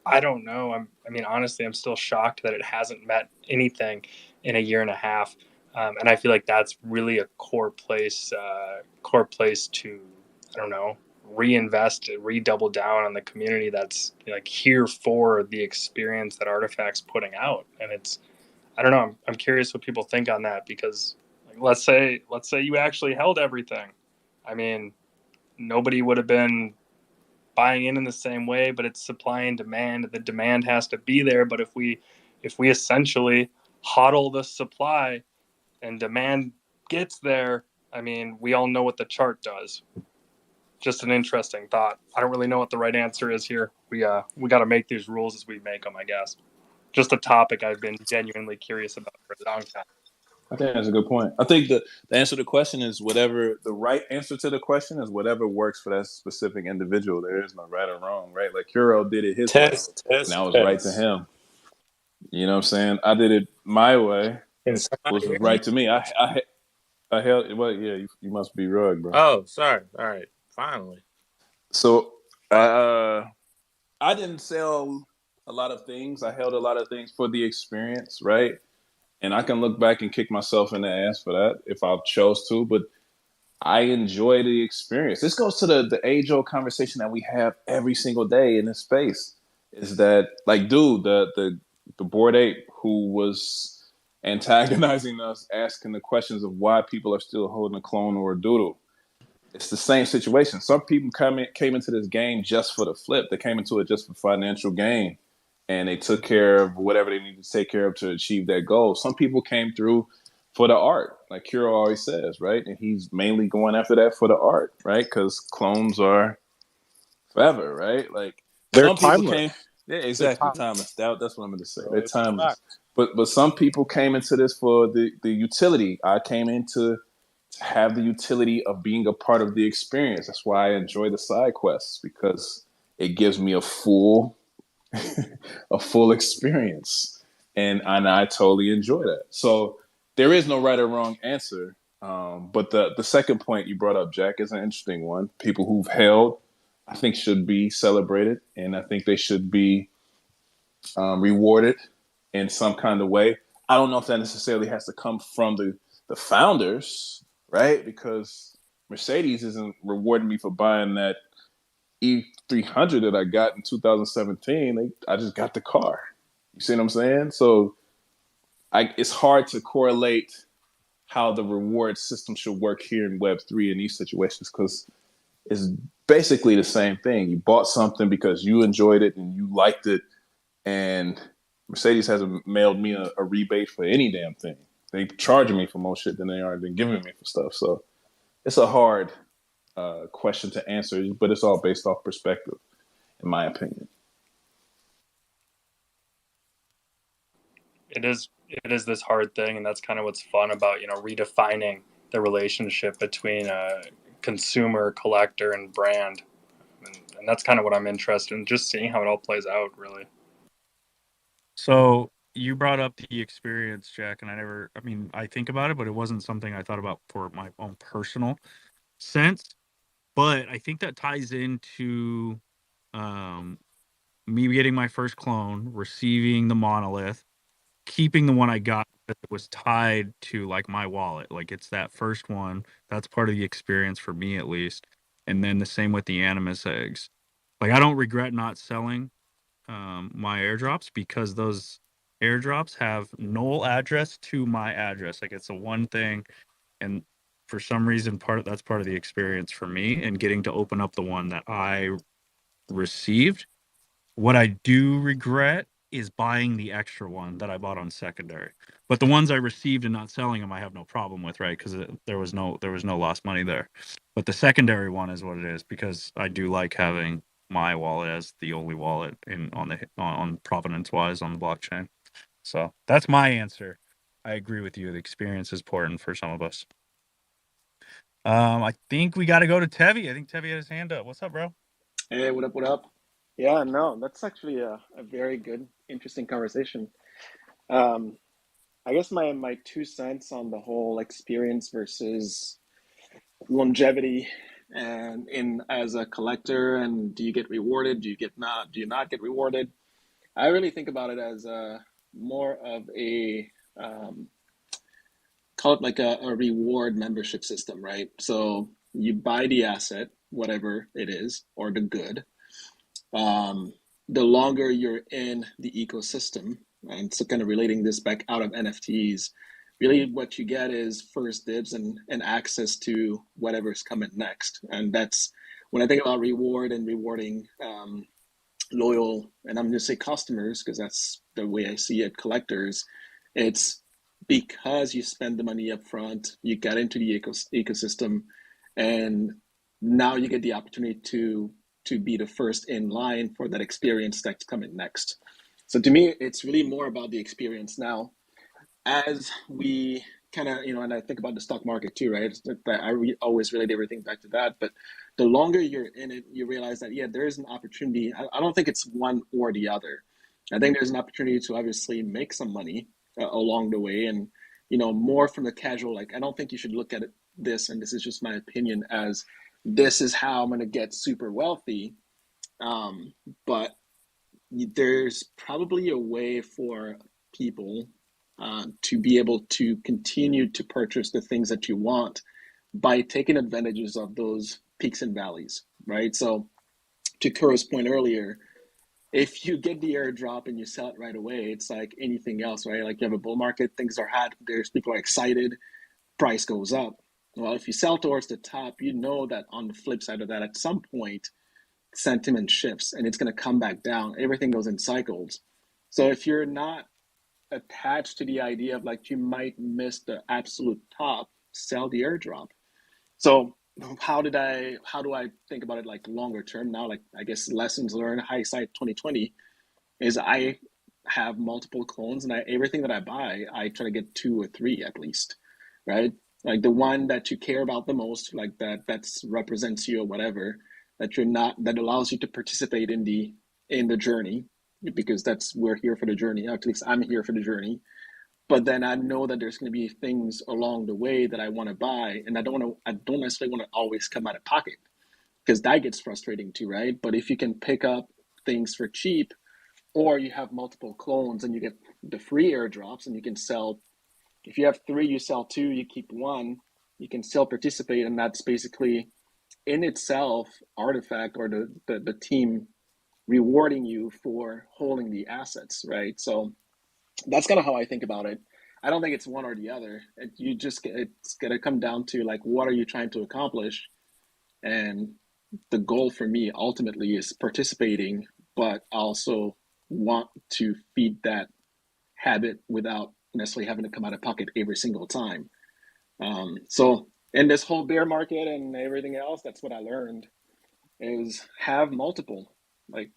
I don't know. Honestly, I'm still shocked that it hasn't met anything in a year and a half. And I feel like that's really a core place to, I don't know, reinvest, redouble down on the community that's like here for the experience that Artifact's putting out. And I don't know. I'm curious what people think on that because, like, let's say you actually held everything. I mean, nobody would have been buying in the same way, but it's supply and demand. The demand has to be there. But if we essentially hodl the supply and demand gets there, we all know what the chart does. Just an interesting thought. I don't really know what the right answer is here. We got to make these rules as we make them, I guess. Just a topic I've been genuinely curious about for a long time. I think that's a good point. I think the answer to the question is whatever the right answer to the question is, whatever works for that specific individual. There is no right or wrong, right? Like Kuro did it his way, and that was right to him. You know what I'm saying? I did it my way. It was right to me. I held. Well, yeah, you must be Rug, bro. Oh, sorry. All right, finally. So I didn't sell a lot of things. I held a lot of things for the experience, right? And I can look back and kick myself in the ass for that if I chose to, but I enjoy the experience. This goes to the age-old conversation that we have every single day in this space. Is that, like, dude, the Bored Ape who was antagonizing us, asking the questions of why people are still holding a clone or a doodle. It's the same situation. Some people came into this game just for the flip. They came into it just for financial gain. And they took care of whatever they needed to take care of to achieve that goal. Some people came through for the art, like Kiro always says, right? And he's mainly going after that for the art, right? Because clones are forever, right? Like They're some timeless. people came, yeah, exactly, timeless. That's what I'm going to say. They're timeless. But some people came into this for the utility. I came into to have the utility of being a part of the experience. That's why I enjoy the side quests, because it gives me a full experience, and I totally enjoy that. So there is no right or wrong answer. But the second point you brought up, Jack, is an interesting one. People who've held, I think, should be celebrated, and I think they should be rewarded in some kind of way. I don't know if that necessarily has to come from the founders, right? Because Mercedes isn't rewarding me for buying that E300 that I got in 2017. I just got the car. You see what I'm saying? So it's hard to correlate how the reward system should work here in Web3 in these situations, because it's basically the same thing. You bought something because you enjoyed it and you liked it, and Mercedes hasn't mailed me a rebate for any damn thing. They charging me for more shit than they are than giving me for stuff. So it's a hard question to answer, but it's all based off perspective, in my opinion. It is this hard thing, and that's kind of what's fun about redefining the relationship between a consumer, collector, and brand, and that's kind of what I'm interested in, just seeing how it all plays out, really. So you brought up the experience, Jack, and I think about it, but it wasn't something I thought about for my own personal sense. But I think that ties into me getting my first clone, receiving the monolith, keeping the one I got that was tied to like my wallet. Like it's that first one. That's part of the experience for me at least. And then the same with the Animus eggs. Like I don't regret not selling my airdrops, because those airdrops have null address to my address. Like it's a one thing, and for some reason that's part of the experience for me, and getting to open up the one that I received. What I do regret is buying the extra one that I bought on secondary. But the ones I received and not selling them, I have no problem with, right? Because there was no lost money there. But the secondary one is what it is, because I do like having my wallet as the only wallet on provenance wise on the blockchain. So that's my answer. I agree with you. The experience is important for some of us. I think we got to go to Tevi. I think Tevi had his hand up. What's up, bro? Hey, what up, what up? Yeah, no, that's actually a very good, interesting conversation. I guess my 2 cents on the whole experience versus longevity and in as a collector, and do you get rewarded? Do you not get rewarded? I really think about it as more of a call it like a reward membership system, right? So you buy the asset, whatever it is, or the good. The longer you're in the ecosystem, and so kind of relating this back out of NFTs, really what you get is first dibs and access to whatever's coming next. And that's when I think about reward and rewarding loyal, and I'm going to say customers, because that's the way I see it, collectors. It's because you spend the money up front, you get into the ecosystem, and now you get the opportunity to be the first in line for that experience that's coming next. So to me, it's really more about the experience now. As we kind of, and I think about the stock market too, right? Always relate everything back to that. But the longer you're in it, you realize that, yeah, there is an opportunity. I don't think it's one or the other. I think there's an opportunity to obviously make some money along the way. And, more from the casual, like, I don't think you should look at this, and this is just my opinion, as this is how I'm going to get super wealthy. But there's probably a way for people to be able to continue to purchase the things that you want by taking advantages of those peaks and valleys, right? So to Kuro's point earlier, if you get the airdrop and you sell it right away, it's like anything else, right? Like you have a bull market, things are hot, people are excited, price goes up. Well, if you sell towards the top, you know that on the flip side of that, at some point, sentiment shifts and it's going to come back down. Everything goes in cycles. So if you're not attached to the idea of like you might miss the absolute top, sell the airdrop. So how do I think about it like longer term now? Like I guess lessons learned, hindsight 2020 is I have multiple clones, and everything that I buy, I try to get 2 or 3 at least, right? Like the one that you care about the most, like that's represents you or whatever, that allows you to participate in the journey, because we're here for the journey. At least I'm here for the journey. but then I know that there's going to be things along the way that I want to buy, and I don't necessarily want to always come out of pocket, because that gets frustrating too, right? But if you can pick up things for cheap, or you have multiple clones and you get the free airdrops, and you can sell, if you have 3, you sell 2, you keep 1, you can still participate, and that's basically in itself Artifact or the team rewarding you for holding the assets, right? So that's kind of how I think about it. I don't think it's one or the other. It's gonna come down to like, what are you trying to accomplish? And the goal for me ultimately is participating, but also want to feed that habit without necessarily having to come out of pocket every single time. So in this whole bear market and everything else, that's what I learned is have multiple, like,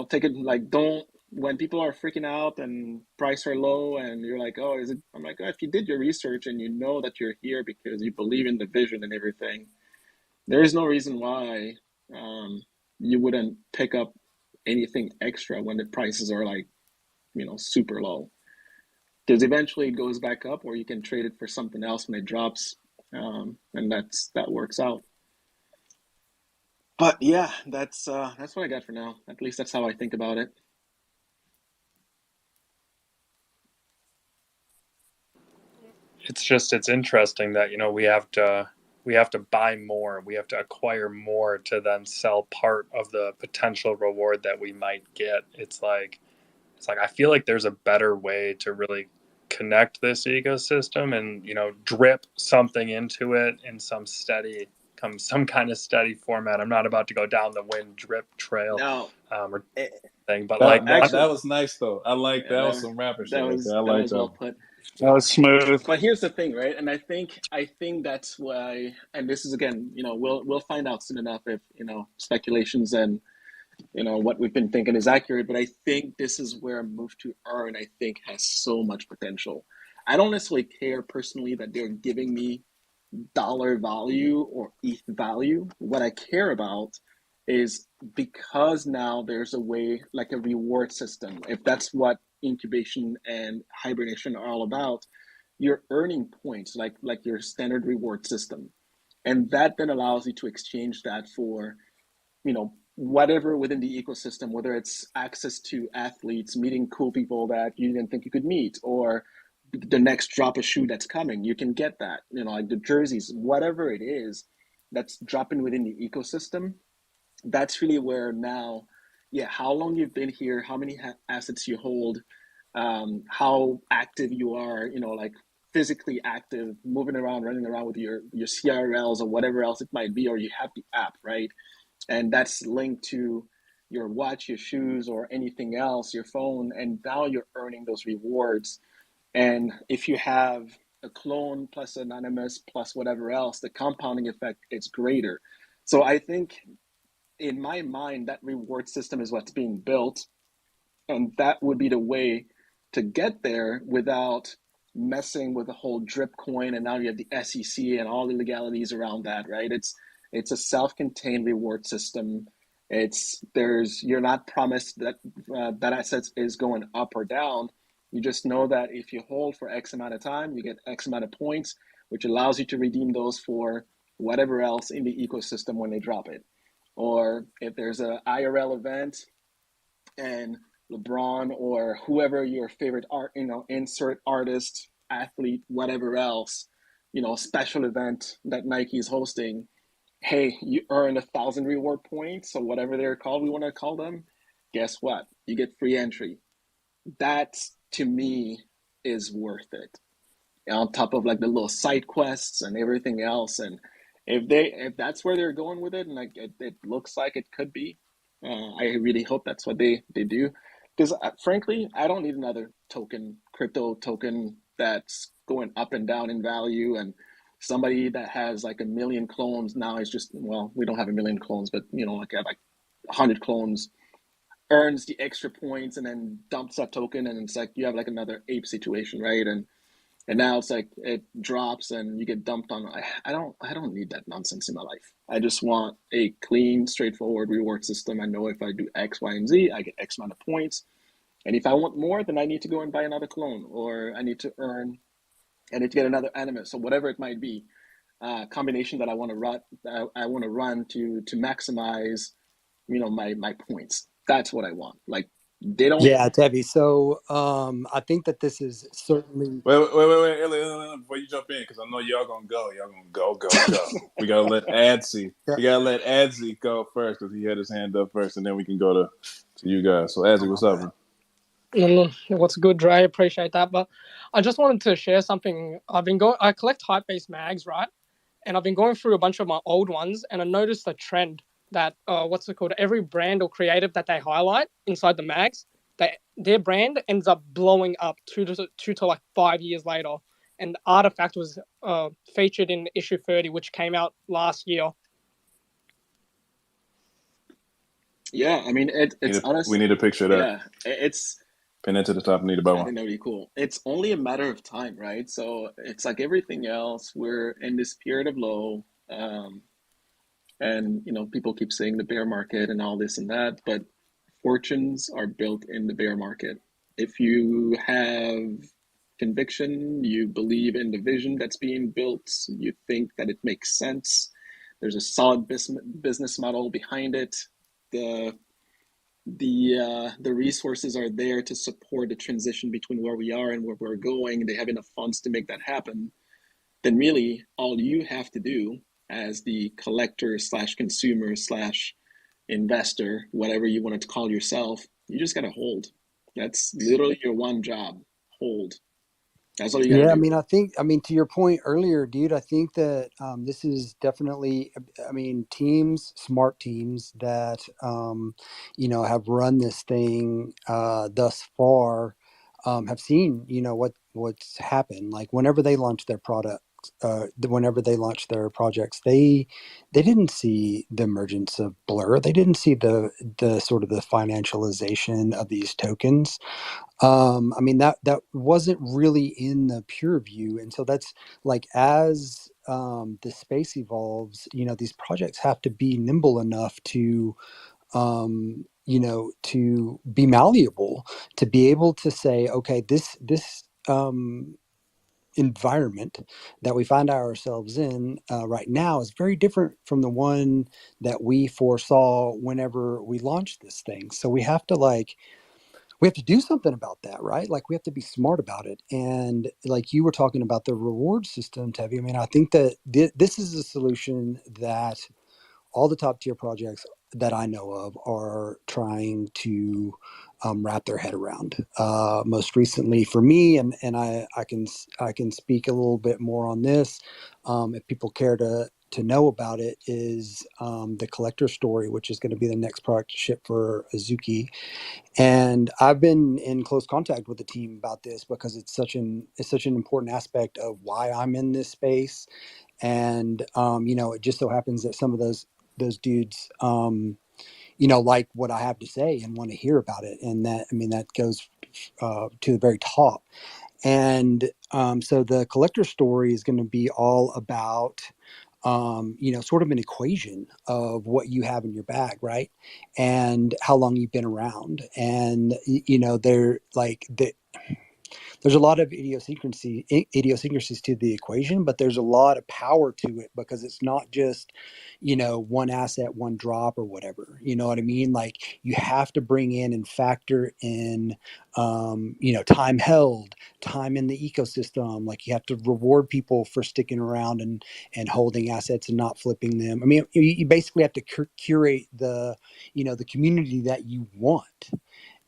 take it, like, don't, when people are freaking out and prices are low and you're like, oh, is it, I'm like, oh, if you did your research and you know that you're here because you believe in the vision and everything, there is no reason why you wouldn't pick up anything extra when the prices are like, super low, because eventually it goes back up, or you can trade it for something else when it drops, and that works out. But yeah, that's what I got for now. At least that's how I think about it. It's interesting that we have to buy more, we have to acquire more to then sell part of the potential reward that we might get. It's like I feel like there's a better way to really connect this ecosystem and drip something into it in some kind of steady format. I'm not about to go down the wind drip trail Now, or thing, but That like that actually, that was nice though. I like yeah, that was some rapper shit right there. I that like was that well one. put. That was smooth. But here's the thing, right? And I think that's why, and this is again, we'll find out soon enough if speculations and what we've been thinking is accurate. But I think this is where Move to Earn, I think, has so much potential. I don't necessarily care personally that they're giving me dollar value or ETH value. What I care about is, because now there's a way, like a reward system, if that's what incubation and hibernation are all about, you're earning points like your standard reward system. And that then allows you to exchange that for, whatever within the ecosystem, whether it's access to athletes, meeting cool people that you didn't think you could meet, or the next drop of shoe that's coming, you can get that, like the jerseys, whatever it is that's dropping within the ecosystem. That's really where now, yeah, how long you've been here, how many assets you hold, how active you are, like physically active, moving around, running around with your CRLs or whatever else it might be, or you have the app, right? And that's linked to your watch, your shoes, or anything else, your phone, and now you're earning those rewards. And if you have a clone plus anonymous plus whatever else, the compounding effect is greater. So I think, in my mind, that reward system is what's being built, and that would be the way to get there without messing with the whole drip coin. And now you have the SEC and all the legalities around that, right? It's a self-contained reward system. You're not promised that that assets is going up or down. You just know that if you hold for X amount of time, you get X amount of points, which allows you to redeem those for whatever else in the ecosystem when they drop it. Or if there's an IRL event and LeBron or whoever your favorite insert artist, athlete, whatever else, special event that Nike is hosting, hey, you earn 1,000 reward points or whatever they're called, we want to call them. Guess what? You get free entry. That, to me, is worth it. On top of like the little side quests and everything else. And if that's where they're going with it, and like it looks like it could be, I really hope that's what they do. Because frankly, I don't need another crypto token that's going up and down in value. And somebody that has like 1 million clones now is just, well, we don't have 1 million clones, but like I have like 100 clones, earns the extra points and then dumps that token, and it's like you have like another ape situation, right? And now it's like it drops and you get dumped on. I don't need that nonsense in my life. I just want a clean, straightforward reward system. I know if I do X, Y, and Z, I get X amount of points. And if I want more, then I need to go and buy another clone, or I need to get another animus, or whatever it might be. Combination that I want to run to maximize, my points. That's what I want. Like, they don't. Yeah, Debbie. So I think that this is certainly. Wait, Elliot, before you jump in, because I know y'all gonna go. We gotta let Adsy. Yeah. We gotta let Adsy go first because he had his hand up first, and then we can go to you guys. So Adsy, what's up, man? What's good, Dre? I appreciate that. But I just wanted to share something. I collect hype-based mags, right? And I've been going through a bunch of my old ones, and I noticed a trend that every brand or creative that they highlight inside the mags, their brand ends up blowing up two to like 5 years later. And Artifact was featured in issue 30, which came out last year. Yeah, I mean, it's honestly. We need a picture of that. Yeah, it's. Pin it to the top. Need to buy I one. think that would be cool. It's only a matter of time, right? So it's like everything else. We're in this period of low, and people keep saying the bear market and all this and that, but fortunes are built in the bear market. If you have conviction, you believe in the vision that's being built, you think that it makes sense, there's a solid business model behind it, the resources are there to support the transition between where we are and where we're going, they have enough funds to make that happen, then really all you have to do as the collector slash consumer slash investor, whatever you want to call yourself, you just got to hold. That's literally your one job. Hold. That's all you got to Yeah, do. I mean, to your point earlier, dude, I think that this is definitely, teams, smart teams that, have run this thing thus far, have seen, what's happened. Like whenever they launch their products, whenever they launch their projects, they didn't see the emergence of Blur. They didn't see the sort of the financialization of these tokens. That wasn't really in the pure view, and so that's like as the space evolves, these projects have to be nimble enough to to be malleable, to be able to say, okay, this environment that we find ourselves in right now is very different from the one that we foresaw whenever we launched this thing. So we have to do something about that, right? Like we have to be smart about it. And like you were talking about the reward system, Tevi, I think that this is a solution that all the top tier projects that I know of are trying to wrap their head around. Most recently for me, and I can speak a little bit more on this if people care to know about it, is the collector story, which is going to be the next product to ship for Azuki. And I've been in close contact with the team about this because it's such an important aspect of why I'm in this space. And it just so happens that some of those dudes like what I have to say and want to hear about it, and that goes to the very top. And so the collector story is going to be all about sort of an equation of what you have in your bag, right? And how long you've been around. And, there's a lot of idiosyncrasies to the equation, but there's a lot of power to it because it's not just, one asset, one drop or whatever. You know what I mean? Like you have to bring in and factor in, time held, time in the ecosystem. Like you have to reward people for sticking around and holding assets and not flipping them. You basically have to curate the community that you want.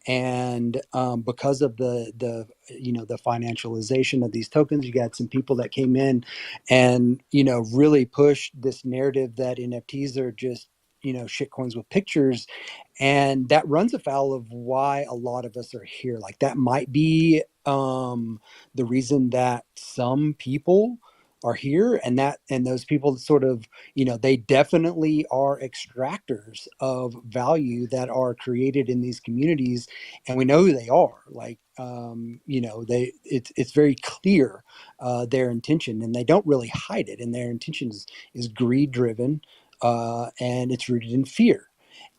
And because of the financialization of these tokens, you got some people that came in and really pushed this narrative that NFTs are just shit coins with pictures, and that runs afoul of why a lot of us are here. Like that might be the reason that some people are here, and those people sort of they definitely are extractors of value that are created in these communities, and we know who they are. Like it's very clear their intention, and they don't really hide it, and their intention is greed driven, and it's rooted in fear.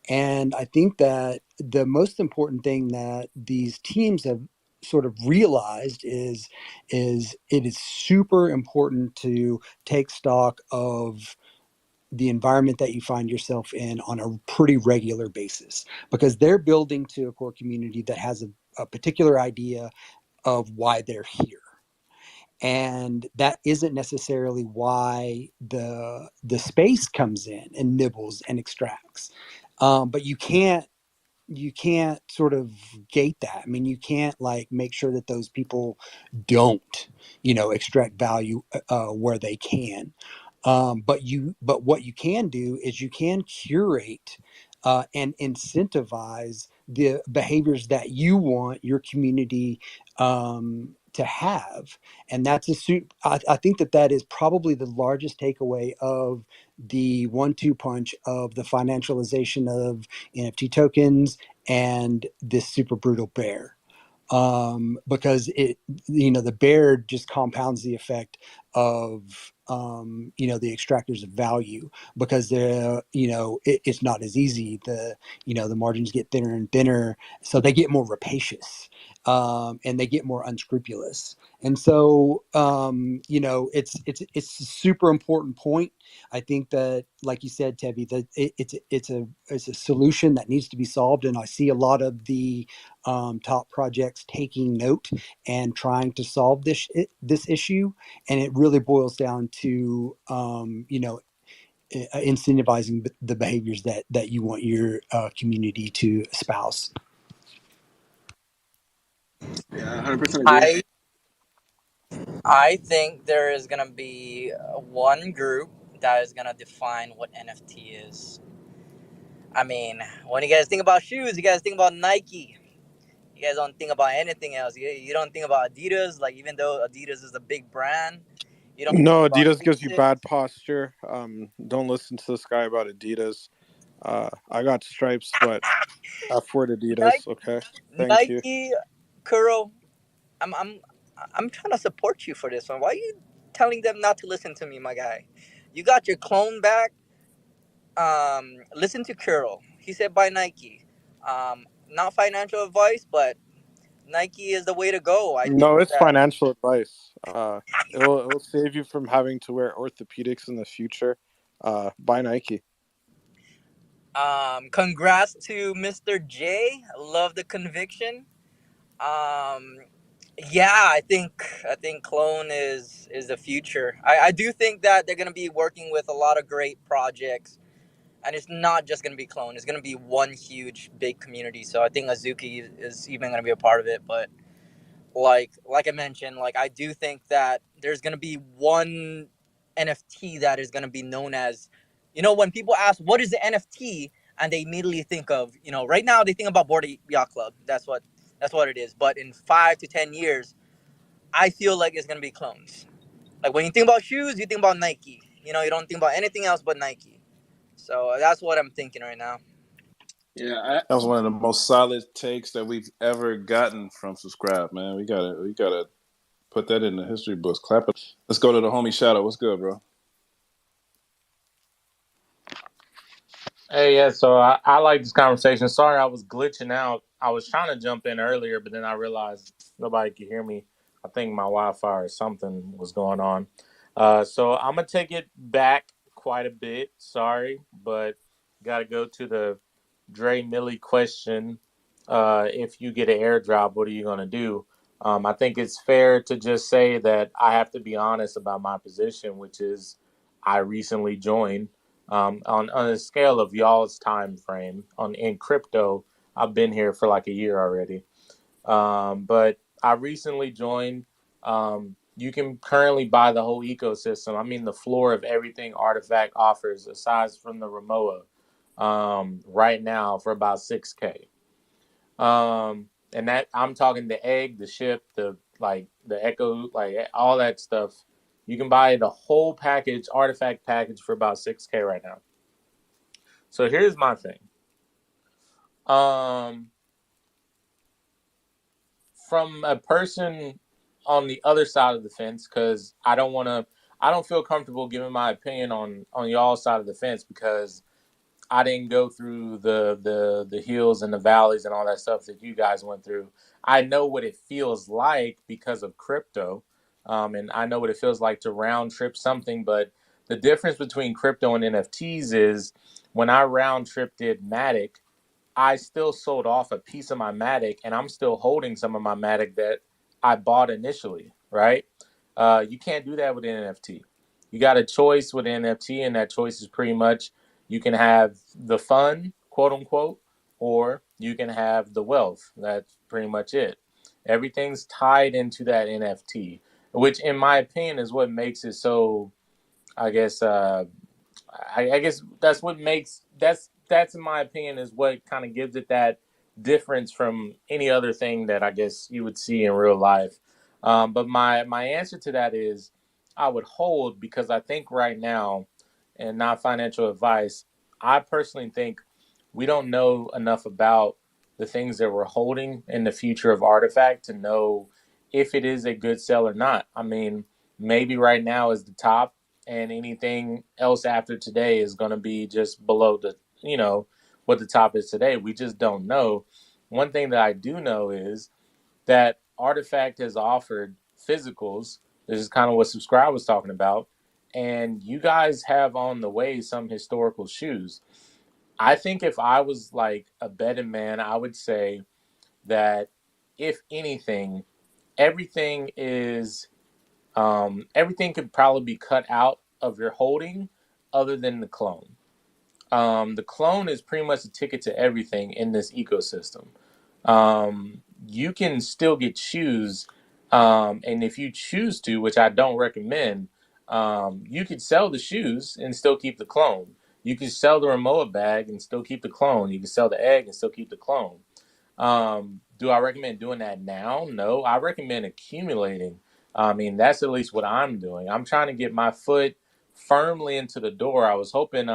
And I think that the most important thing that these teams have sort of realized is it is super important to take stock of the environment that you find yourself in on a pretty regular basis, because they're building to a core community that has a particular idea of why they're here, and that isn't necessarily why the space comes in and nibbles and extracts. But you can't sort of gate that. I mean, you can't like make sure that those people don't, extract value where they can. But what you can do is you can curate and incentivize the behaviors that you want your community to have, and that's I think that is probably the largest takeaway of the one-two punch of the financialization of NFT tokens and this super brutal bear, because the bear just compounds the effect of the extractors of value, because it's not as easy. The margins get thinner and thinner, so they get more rapacious, and they get more unscrupulous. And so it's a super important point. I think that, like you said, Tevi, that it's a solution that needs to be solved, and I see a lot of the top projects taking note and trying to solve this issue. And it really boils down to incentivizing the behaviors that you want your community to espouse. Yeah, 100% agree. I think there is gonna be one group that is gonna define what NFT is. I mean, when you guys think about shoes, you guys think about Nike. You guys don't think about anything else. You don't think about Adidas. Like, even though Adidas is a big brand, you don't think No, about Adidas gives you Asics. bad posture. Don't listen to this guy about Adidas. I got stripes, but F-word Adidas. Nike, Okay, thank you. Nike, Kuro. I'm I'm I'm trying to support you for this one. Why are you telling them not to listen to me, my guy? You got your clone back. Listen to Kuro. He said buy Nike. Not financial advice, but Nike is the way to go. I think No, it's that financial advice. It'll save you from having to wear orthopedics in the future. Buy Nike. congrats to Mr. J. Love the conviction. Um, yeah, I think Clone is the future. I do think that they're gonna be working with a lot of great projects, and it's not just gonna be Clone. It's gonna be one huge big community. So I think Azuki is even gonna be a part of it. But like I mentioned, like, I do think that there's gonna be one NFT that is gonna be known as, when people ask what is the NFT, and they immediately think of, right now they think about Bored Yacht Club. That's what it is. But in 5 to 10 years, I feel like it's gonna be clones. Like, when you think about shoes, you think about Nike. You don't think about anything else but Nike. So that's what I'm thinking right now. Yeah, That was one of the most solid takes that we've ever gotten from Subscribe, man. We gotta put that in the history books. Clap it. Let's go to the homie Shadow. What's good, bro? Hey, yeah, so I like this conversation. Sorry, I was glitching out. I was trying to jump in earlier, but then I realized nobody could hear me. I think my Wi-Fi or something was going on. So I'm gonna take it back quite a bit. Sorry, but got to go to the Dre Millie question. If you get an airdrop, what are you gonna do? I think it's fair to just say that I have to be honest about my position, which is I recently joined. On a scale of y'all's time frame in crypto, I've been here for like a year already. But I recently joined. You can currently buy the whole ecosystem. I mean, the floor of everything Artifact offers, aside from the Remoa, right now for about 6K. And that I'm talking the egg, the ship, the echo, like all that stuff. You can buy the whole package, Artifact package, for about 6K right now. So here's my thing. From a person on the other side of the fence, because I don't feel comfortable giving my opinion on y'all's side of the fence, because I didn't go through the hills and the valleys and all that stuff that you guys went through. I know what it feels like because of crypto, and I know what it feels like to round trip something. But the difference between crypto and NFTs is when I round tripped it Matic, I still sold off a piece of my Matic, and I'm still holding some of my Matic that I bought initially, right? You can't do that with an NFT. You got a choice with an NFT, and that choice is pretty much you can have the fun, quote unquote, or you can have the wealth. That's pretty much it. Everything's tied into that NFT, which, in my opinion, is what makes it so, I guess, I guess that's what makes that's in my opinion is what kind of gives it that difference from any other thing that I guess you would see in real life. But my answer to that is I would hold because I think right now, and not financial advice, I personally think we don't know enough about the things that we're holding in the future of Artifact to know if it is a good sell or not. I mean, maybe right now is the top and anything else after today is going to be just below the what the top is today. We just don't know. One thing that I do know is that Artifact has offered physicals. This is kind of what Subscribe was talking about, and you guys have on the way some historical shoes. I think if I was like a betting man, I would say that if anything, everything is everything could probably be cut out of your holding other than the clone. The clone is pretty much a ticket to everything in this ecosystem. You can still get shoes, and if you choose to, which I don't recommend, you could sell the shoes and still keep the clone. You can sell the remote bag and still keep the clone. You can sell the egg and still keep the clone. Do I recommend doing that now? No, I recommend accumulating. I mean, that's at least what I'm doing. I'm trying to get my foot firmly into the door. I was hoping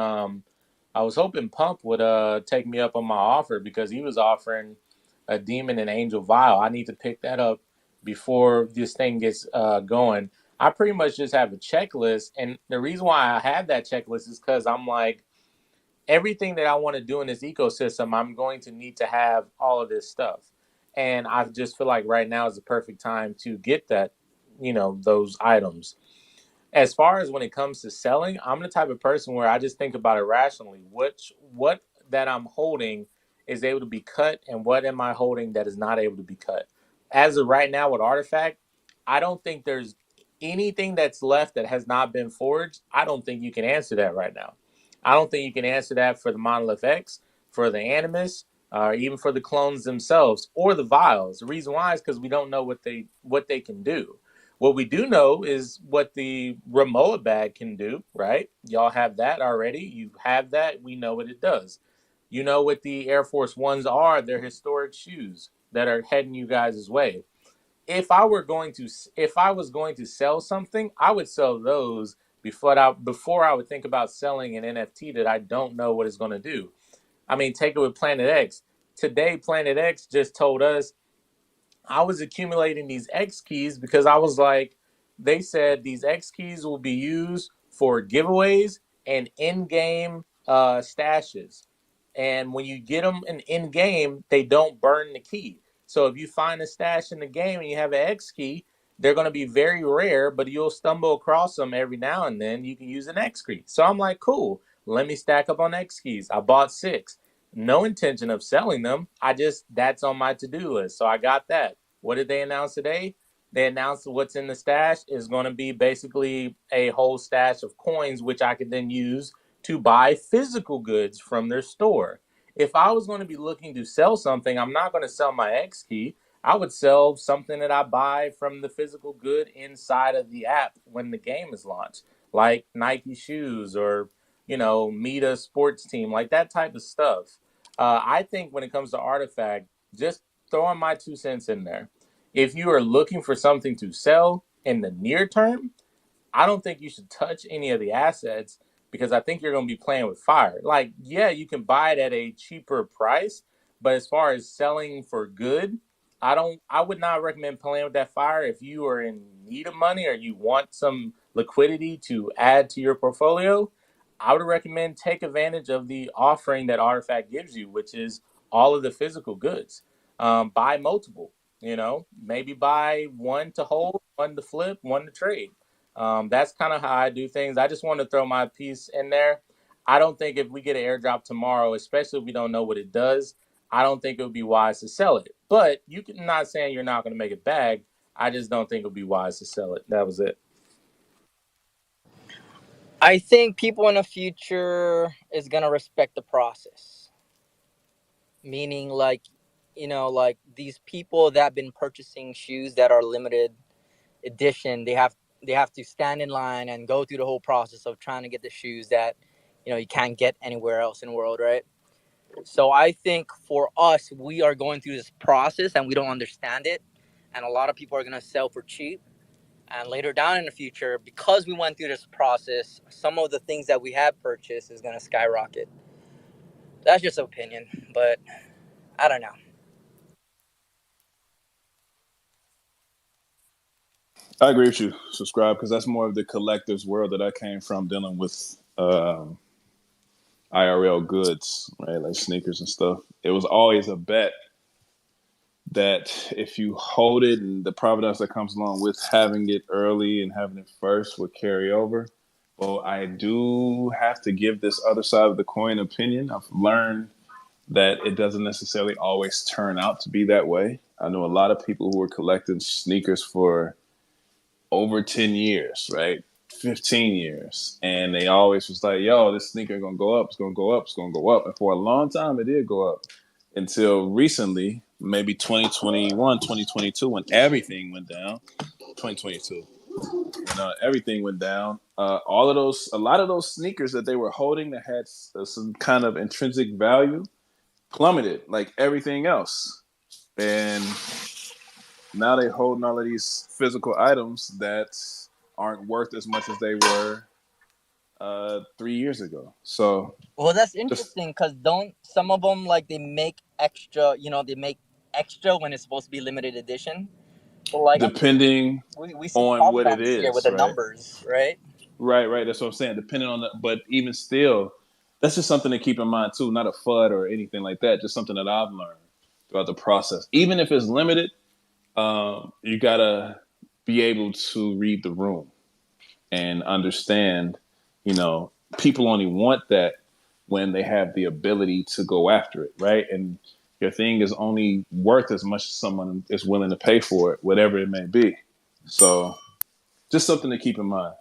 Pump would take me up on my offer because he was offering a Demon and Angel Vial. I need to pick that up before this thing gets going. I pretty much just have a checklist, and the reason why I have that checklist is because I'm like, everything that I want to do in this ecosystem, I'm going to need to have all of this stuff. And I just feel like right now is the perfect time to get that, those items. As far as when it comes to selling, I'm the type of person where I just think about it rationally. What that I'm holding is able to be cut, and what am I holding that is not able to be cut? As of right now with Artifact, I don't think there's anything that's left that has not been forged. I don't think you can answer that right now. I don't think you can answer that for the Monolith X, for the Animus, even for the clones themselves, or the vials. The reason why is because we don't know what they can do. What we do know is what the Remoa bag can do, right? Y'all have that already. You have that. We know what it does. You know what the Air Force Ones are. They're historic shoes that are heading you guys' way. If I was going to sell something, I would sell those before I would think about selling an NFT that I don't know what it's going to do. I mean, take it with Planet X. Today, Planet X just told us I was accumulating these X keys because I was like, they said these X keys will be used for giveaways and in-game stashes. And when you get them in-game, they don't burn the key. So if you find a stash in the game and you have an X key, they're going to be very rare, but you'll stumble across them every now and then. You can use an X key. So I'm like, cool, let me stack up on X keys. I bought 6. No intention of selling them. That's on my to-do list. So I got that. What did they announce today? They announced what's in the stash is going to be basically a whole stash of coins, which I could then use to buy physical goods from their store. If I was going to be looking to sell something, I'm not going to sell my X key. I would sell something that I buy from the physical good inside of the app when the game is launched, like Nike shoes or, Meta sports team, like that type of stuff. I think when it comes to Artifact, just throwing my 2 cents in there. If you are looking for something to sell in the near term, I don't think you should touch any of the assets because I think you're going to be playing with fire. Like, yeah, you can buy it at a cheaper price, but as far as selling for good, I would not recommend playing with that fire if you are in need of money or you want some liquidity to add to your portfolio. I would recommend take advantage of the offering that Artifact gives you, which is all of the physical goods. Buy multiple, maybe buy one to hold, one to flip, one to trade. That's kind of how I do things. I just want to throw my piece in there. I don't think if we get an airdrop tomorrow, especially if we don't know what it does, I don't think it would be wise to sell it. But I'm not saying you're not going to make it back. I just don't think it would be wise to sell it. That was it. I think people in the future is gonna respect the process. Meaning, like, like these people that have been purchasing shoes that are limited edition, they have to stand in line and go through the whole process of trying to get the shoes that you can't get anywhere else in the world, right? So I think for us, we are going through this process and we don't understand it, and a lot of people are gonna sell for cheap. And later down in the future, because we went through this process, some of the things that we have purchased is gonna skyrocket. That's just opinion, but I don't know. I agree with you. Subscribe, because that's more of the collector's world that I came from, dealing with IRL goods, right? Like sneakers and stuff. It was always a bet that if you hold it, and the provenance that comes along with having it early and having it first would carry over. Well, I do have to give this other side of the coin opinion. I've learned that it doesn't necessarily always turn out to be that way. I know a lot of people who were collecting sneakers for over 10 years, right? 15 years. And they always was like, yo, this sneaker gonna go up, it's gonna go up, it's gonna go up. And for a long time it did go up. Until recently, maybe 2021, 2022, when everything went down. 2022. When everything went down. A lot of those sneakers that they were holding that had some kind of intrinsic value plummeted like everything else. And now they're holding all of these physical items that aren't worth as much as they were 3 years ago. So Well, that's just interesting because don't some of them, like, they make extra, they make extra when it's supposed to be limited edition. So, like, I mean, depending we see on what it polygons here with is, the right? numbers, right? Right. That's what I'm saying. Depending on but even still, that's just something to keep in mind too. Not a FUD or anything like that. Just something that I've learned throughout the process. Even if it's limited, you gotta be able to read the room and understand. People only want that when they have the ability to go after it, right? And your thing is only worth as much as someone is willing to pay for it, whatever it may be. So, just something to keep in mind.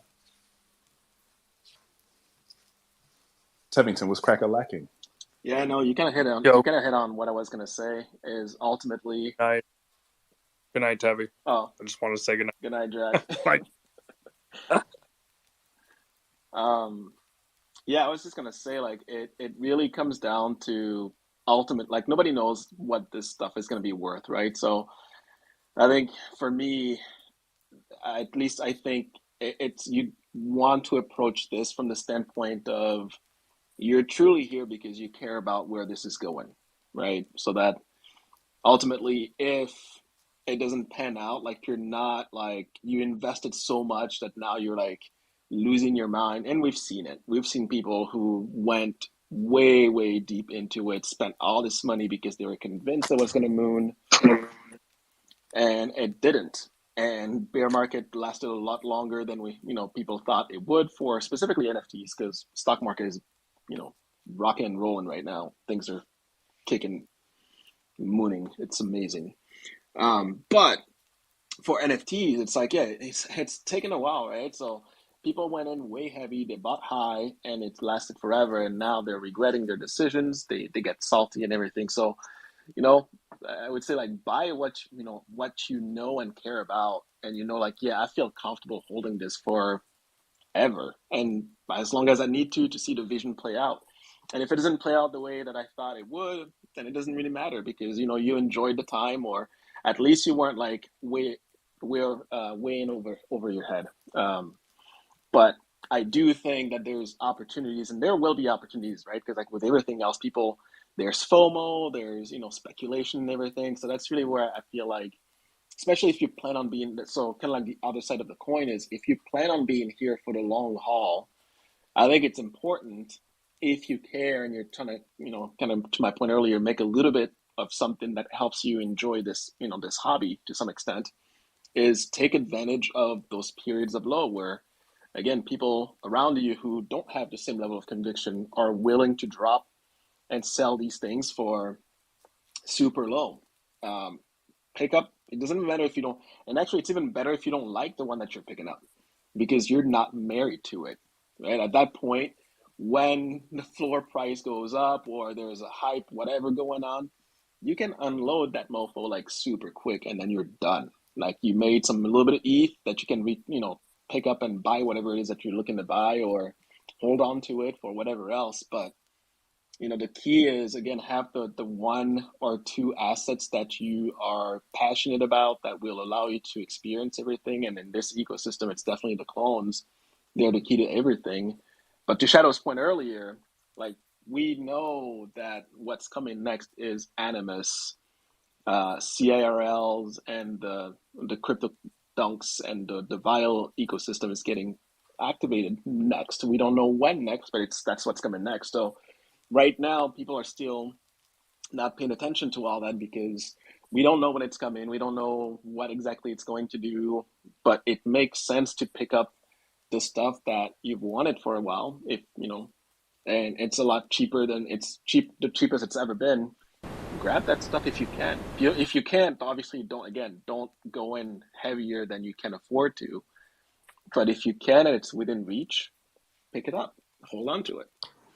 Tevington was cracker lacking. Yeah, no, you kind of hit on Yo, what I was gonna say. Is ultimately, good night, Tevi. oh, I just want to say good good night, Jack. night. Yeah, I was just gonna say, like, it really comes down to ultimate, like, nobody knows what this stuff is gonna be worth, right? So I think for me, at least I think it's you want to approach this from the standpoint of you're truly here because you care about where this is going, right? So that ultimately, if it doesn't pan out, like, you're not, like, you invested so much that now you're like losing your mind. And we've seen it. We've seen people who went way, way deep into it, spent all this money because they were convinced it was going to moon, and it didn't. And bear market lasted a lot longer than people thought it would for specifically NFTs, because stock market is, rocking and rolling right now. Things are kicking, mooning. It's amazing. But for NFTs, it's like, yeah, it's taken a while, right? So people went in way heavy, they bought high, and it lasted forever, and now they're regretting their decisions. They get salty and everything. So, you know, I would say, like, buy what you know and care about, and like, yeah, I feel comfortable holding this for ever, and as long as I need to see the vision play out. And if it doesn't play out the way that I thought it would, then it doesn't really matter, because you enjoyed the time, or at least you weren't like weighing over your head. But I do think that there's opportunities, and there will be opportunities, right? Because, like, with everything else, there's FOMO, there's speculation and everything. So that's really where I feel like, especially if you plan on being, so kind of like the other side of the coin is, if you plan on being here for the long haul, I think it's important if you care and you're trying to, kind of to my point earlier, make a little bit of something that helps you enjoy this, this hobby to some extent, is take advantage of those periods of low where, again, people around you who don't have the same level of conviction are willing to drop and sell these things for super low. Um, Pick up. It doesn't matter if you don't, and actually, it's even better if you don't like the one that you're picking up because you're not married to it, right? At that point, when the floor price goes up or there's a hype, whatever going on, you can unload that mofo like super quick, and then you're done. Like you made a little bit of ETH that you can pick up and buy whatever it is that you're looking to buy or hold on to it for whatever else. But the key is, again, have the one or two assets that you are passionate about that will allow you to experience everything. And in this ecosystem, it's definitely the clones. They're the key to everything. But to Shadow's point earlier, like we know that what's coming next is Animus, CIRLs, and the crypto dunks and the Vile ecosystem is getting activated next. We don't know when next, but that's what's coming next. So right now, people are still not paying attention to all that because we don't know when it's coming. We don't know what exactly it's going to do, but it makes sense to pick up the stuff that you've wanted for a while. If and it's a lot cheaper than the cheapest it's ever been. Grab that stuff if you can. If you can't, obviously don't go in heavier than you can afford to. But if you can and it's within reach, pick it up. Hold on to it.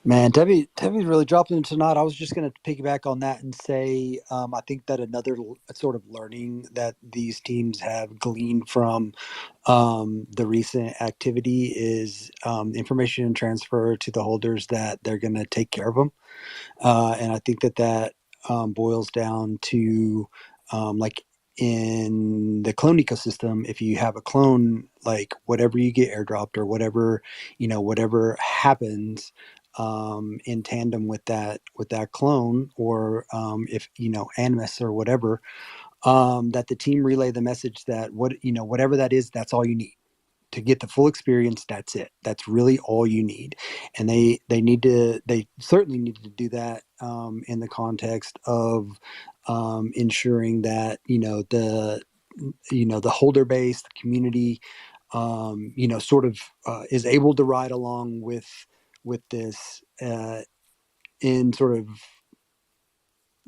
Man, Debbie really dropped into tonight. I was just going to piggyback on that and say, I think that another sort of learning that these teams have gleaned from the recent activity is information transfer to the holders that they're going to take care of them. And I think that boils down to like in the clone ecosystem, if you have a clone, like whatever you get airdropped or whatever happens in tandem with that clone, or if animus or whatever, that the team relay the message that whatever that is, that's all you need to get the full experience. That's it. That's really all you need. And they certainly need to do that in the context of ensuring that the holder base, the community, sort of is able to ride along with this in sort of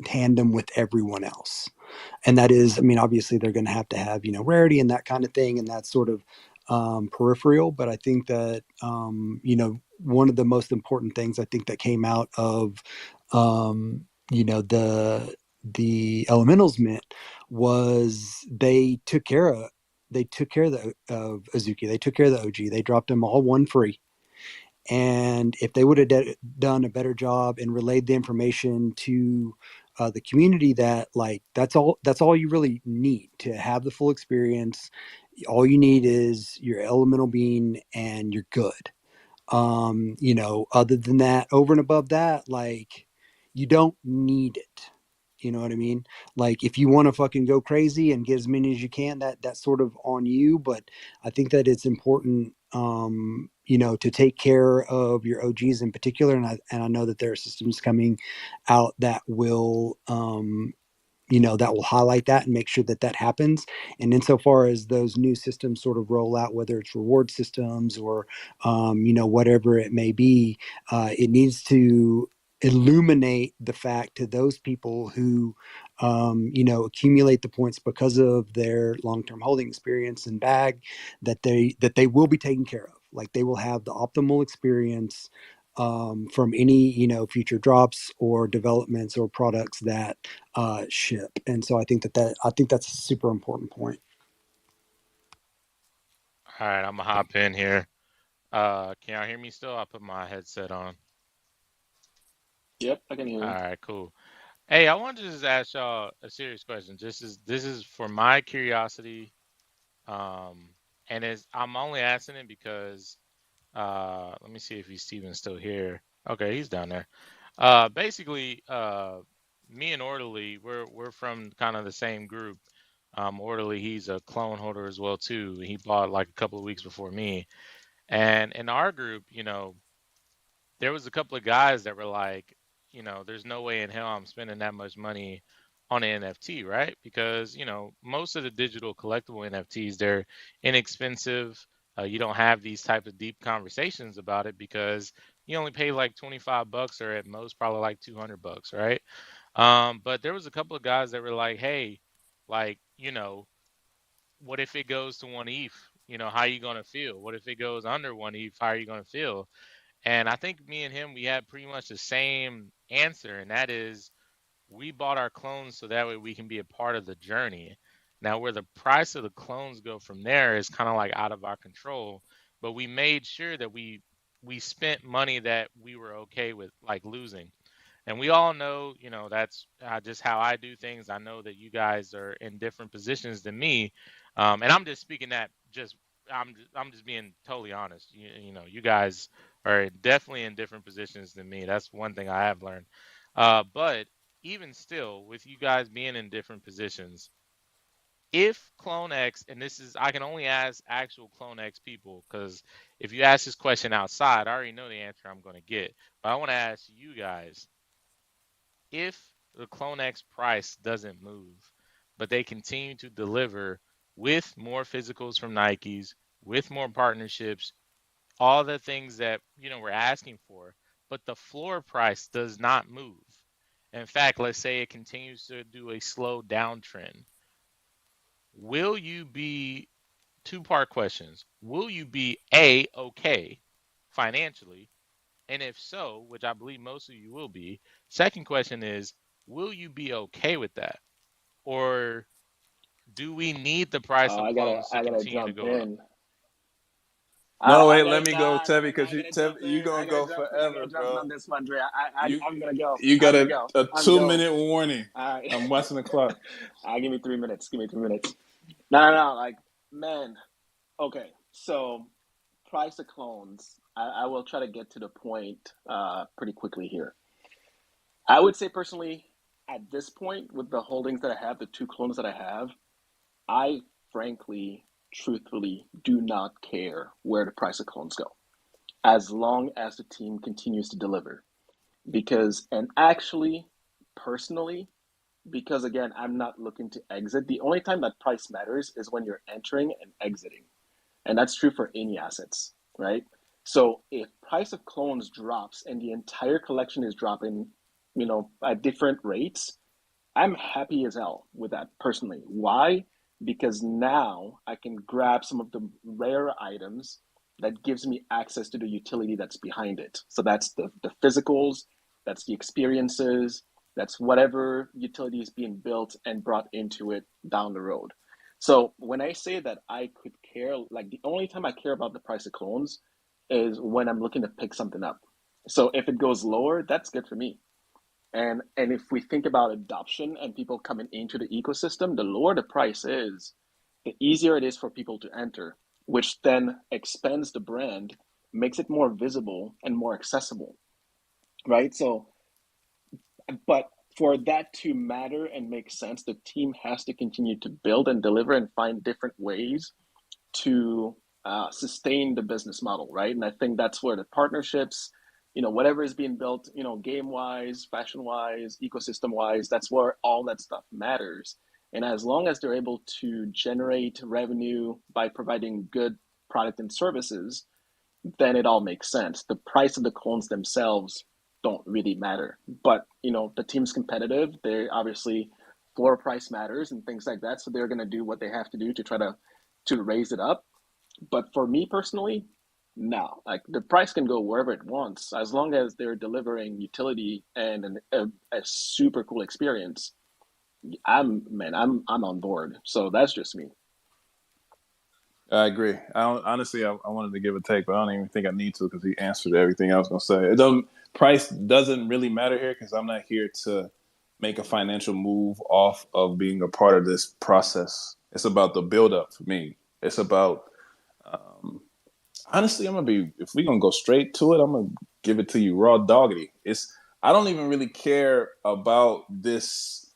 tandem with everyone else. And that is, I mean, obviously they're going to have rarity and that kind of thing, and that's sort of peripheral. But I think that one of the most important things I think that came out of the Elementals Mint was they took care of of Azuki. They took care of the OG. They dropped them all one free. And if they would have done a better job and relayed the information to the community, that like that's all you really need to have the full experience. All you need is your elemental being, and you're good. Other than that, over and above that, like you don't need it. You know what I mean? Like if you want to fucking go crazy and get as many as you can, that's sort of on you. But I think that it's important, to take care of your OGs in particular. And I know that there are systems coming out that will, that will highlight that and make sure that happens. And insofar as those new systems sort of roll out, whether it's reward systems or, whatever it may be, it needs to illuminate the fact to those people who, accumulate the points because of their long-term holding experience and bag, that they will be taken care of. Like they will have the optimal experience from any future drops or developments or products that ship. And so I think that's a super important point. All right, I'm gonna hop in here. Can y'all hear me still? I put my headset on. Yep, I can hear All you. right, cool. Hey, I wanted to just ask y'all a serious question. This is for my curiosity, um, and I'm only asking it because let me see if Steven's still here. Okay, he's down there. Basically, me and Orderly, we're from kind of the same group. Orderly, he's a clone holder as well too. He bought like a couple of weeks before me, and in our group, there was a couple of guys that were like, there's no way in hell I'm spending that much money on an NFT, right? Because, most of the digital collectible NFTs, they're inexpensive. You don't have these type of deep conversations about it because you only pay like $25 or at most probably like $200, right? But there was a couple of guys that were like, hey, like, what if it goes to one ETH? How are you gonna feel? What if it goes under one ETH? How are you gonna feel? And I think me and him, we had pretty much the same answer, and that is we bought our clones so that way we can be a part of the journey. Now, where the price of the clones go from there is kind of like out of our control, but we made sure that we spent money that we were okay with, like losing. And we all know, that's just how I do things. I know that you guys are in different positions than me, and I'm just speaking that just I'm just being totally honest. You guys are definitely in different positions than me. That's one thing I have learned. But even still, with you guys being in different positions, if CloneX, and this is, I can only ask actual CloneX people, because if you ask this question outside, I already know the answer I'm going to get. But I want to ask you guys, if the CloneX price doesn't move, but they continue to deliver with more physicals from Nikes, with more partnerships, all the things that we're asking for, but the floor price does not move. In fact, let's say it continues to do a slow downtrend. Will you be, two-part questions, will you be okay financially? And if so, which I believe most of you will be, second question is, will you be okay with that? Or do we need the price of I gotta clones to I gotta continue to jump go up? in. No, I wait, gotta let me go, nah, Tevy, nah, because I gotta Tevy, jump you in. gonna go I forever, gotta jump in bro. on this one, Dre. You I'm gonna go. you got I'm gonna go. a I'm going. 2 minute warning. All right. I'm watching the clock. Give me 3 minutes. Give me 3 minutes. No. Like, man. Okay. So, price of clones. I will try to get to the point pretty quickly here. I would say personally, at this point, with the holdings that I have, the two clones that I have, I frankly, truthfully, do not care where the price of clones go, as long as the team continues to deliver. Because, and actually, personally, because again, I'm not looking to exit. The only time that price matters is when you're entering and exiting. And that's true for any assets, right? So if price of clones drops and the entire collection is dropping, at different rates, I'm happy as hell with that personally. Why? Because now I can grab some of the rare items that gives me access to the utility that's behind it. So that's the physicals, that's the experiences, that's whatever utility is being built and brought into it down the road. So when I say that I could care, like the only time I care about the price of clones is when I'm looking to pick something up. So if it goes lower, that's good for me. And if we think about adoption and people coming into the ecosystem, the lower the price is, the easier it is for people to enter, which then expands the brand, makes it more visible and more accessible, right? So, but for that to matter and make sense, the team has to continue to build and deliver and find different ways to sustain the business model, right? And I think that's where the partnerships, whatever is being built, game wise, fashion wise, ecosystem wise, that's where all that stuff matters. And as long as they're able to generate revenue by providing good product and services, then it all makes sense. The price of the clones themselves don't really matter. But, the team's competitive. They obviously, floor price matters and things like that. So they're going to do what they have to do to try to raise it up. But for me personally, no. Like the price can go wherever it wants as long as they're delivering utility and a super cool experience. I'm on board. So that's just me. I agree. Honestly, I wanted to give a take, but I don't even think I need to because he answered everything I was going to say. It doesn't. Price doesn't really matter here because I'm not here to make a financial move off of being a part of this process. It's about the build up for me. It's about honestly, if we're gonna go straight to it, I'm gonna give it to you raw doggedy. I don't even really care about this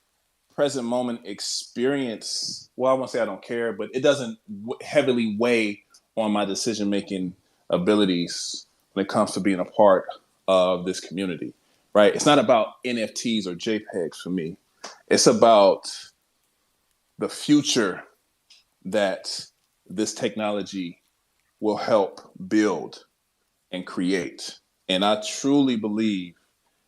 present moment experience. Well, I won't say I don't care, but it doesn't heavily weigh on my decision making abilities when it comes to being a part of this community, right? It's not about NFTs or JPEGs for me. It's about the future that this technology will help build and create. And I truly believe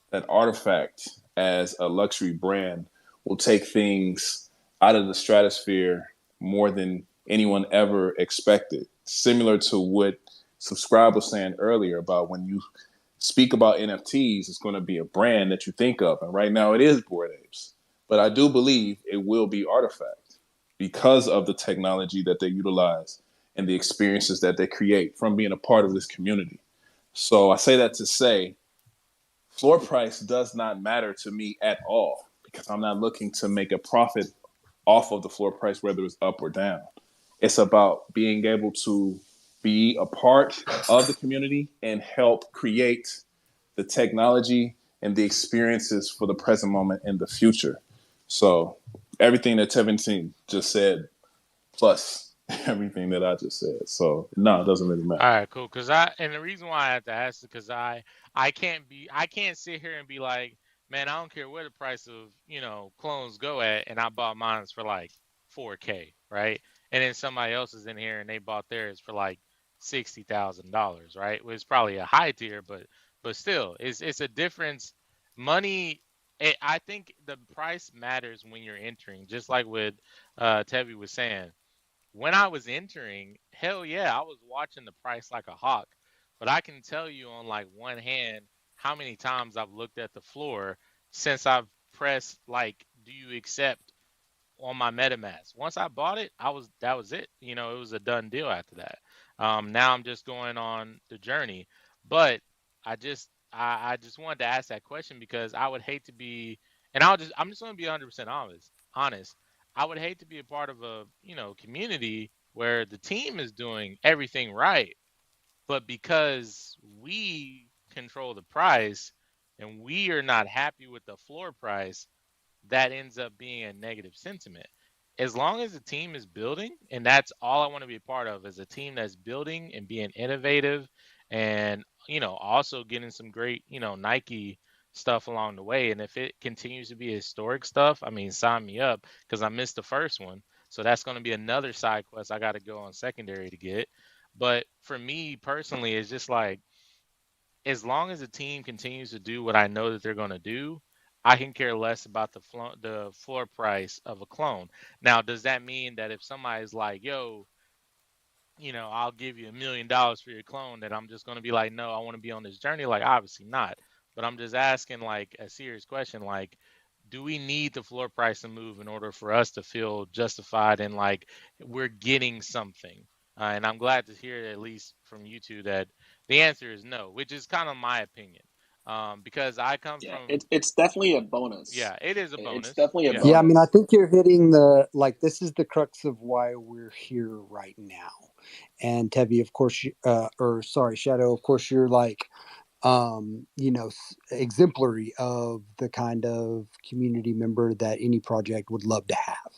that Artifact, as a luxury brand, will take things out of the stratosphere more than anyone ever expected. Similar to what Subscribe was saying earlier about when you speak about NFTs, it's going to be a brand that you think of. And right now it is Bored Apes. But I do believe it will be Artifact because of the technology that they utilize and the experiences that they create from being a part of this community. So I say that to say, floor price does not matter to me at all because I'm not looking to make a profit off of the floor price, whether it's up or down. It's about being able to be a part of the community and help create the technology and the experiences for the present moment and the future. So everything that Tevin just said, plus everything that I just said. So no, it doesn't really matter. All right, cool. And the reason why I have to ask is because I can't sit here and be like, man, I don't care where the price of clones go at, and I bought mine for like 4K, right? And then somebody else is in here and they bought theirs for like $60,000, right? Well, it's probably a high tier, but still, it's a difference. Money, I think the price matters when you're entering, just like what Tevi was saying. When I was entering, hell yeah, I was watching the price like a hawk. But I can tell you on like one hand how many times I've looked at the floor since I've pressed like, do you accept on my MetaMask. Once I bought it, that was it. It was a done deal after that. Now I'm just going on the journey. But I just wanted to ask that question because I would hate to be, and I'm just going to be 100% honest. I would hate to be a part of a community where the team is doing everything right, but because we control the price and we are not happy with the floor price, that ends up being a negative sentiment. As long as the team is building, and that's all I want to be a part of, is a team that's building and being innovative and, also getting some great, Nike stuff along the way. And if it continues to be historic stuff, I mean, sign me up because I missed the first one. So that's going to be another side quest I got to go on secondary to get. But for me personally, it's just like, as long as the team continues to do what I know that they're going to do, I can care less about the floor price of a clone. Now, does that mean that if somebody's like, "Yo, I'll give you $1 million for your clone," that I'm just going to be like, "No, I want to be on this journey"? Like, obviously not. But I'm just asking like a serious question, like, do we need the floor price to move in order for us to feel justified and like we're getting something? And I'm glad to hear at least from you two that the answer is no, which is kind of my opinion. Because I come Yeah, from, it's definitely a bonus. yeah, it is a It's bonus. definitely a Yeah. Yeah, I mean, I bonus. think you're hitting this is the crux of why we're here right now. And Tevi, of course, or sorry, Shadow, of course, you're like, exemplary of the kind of community member that any project would love to have.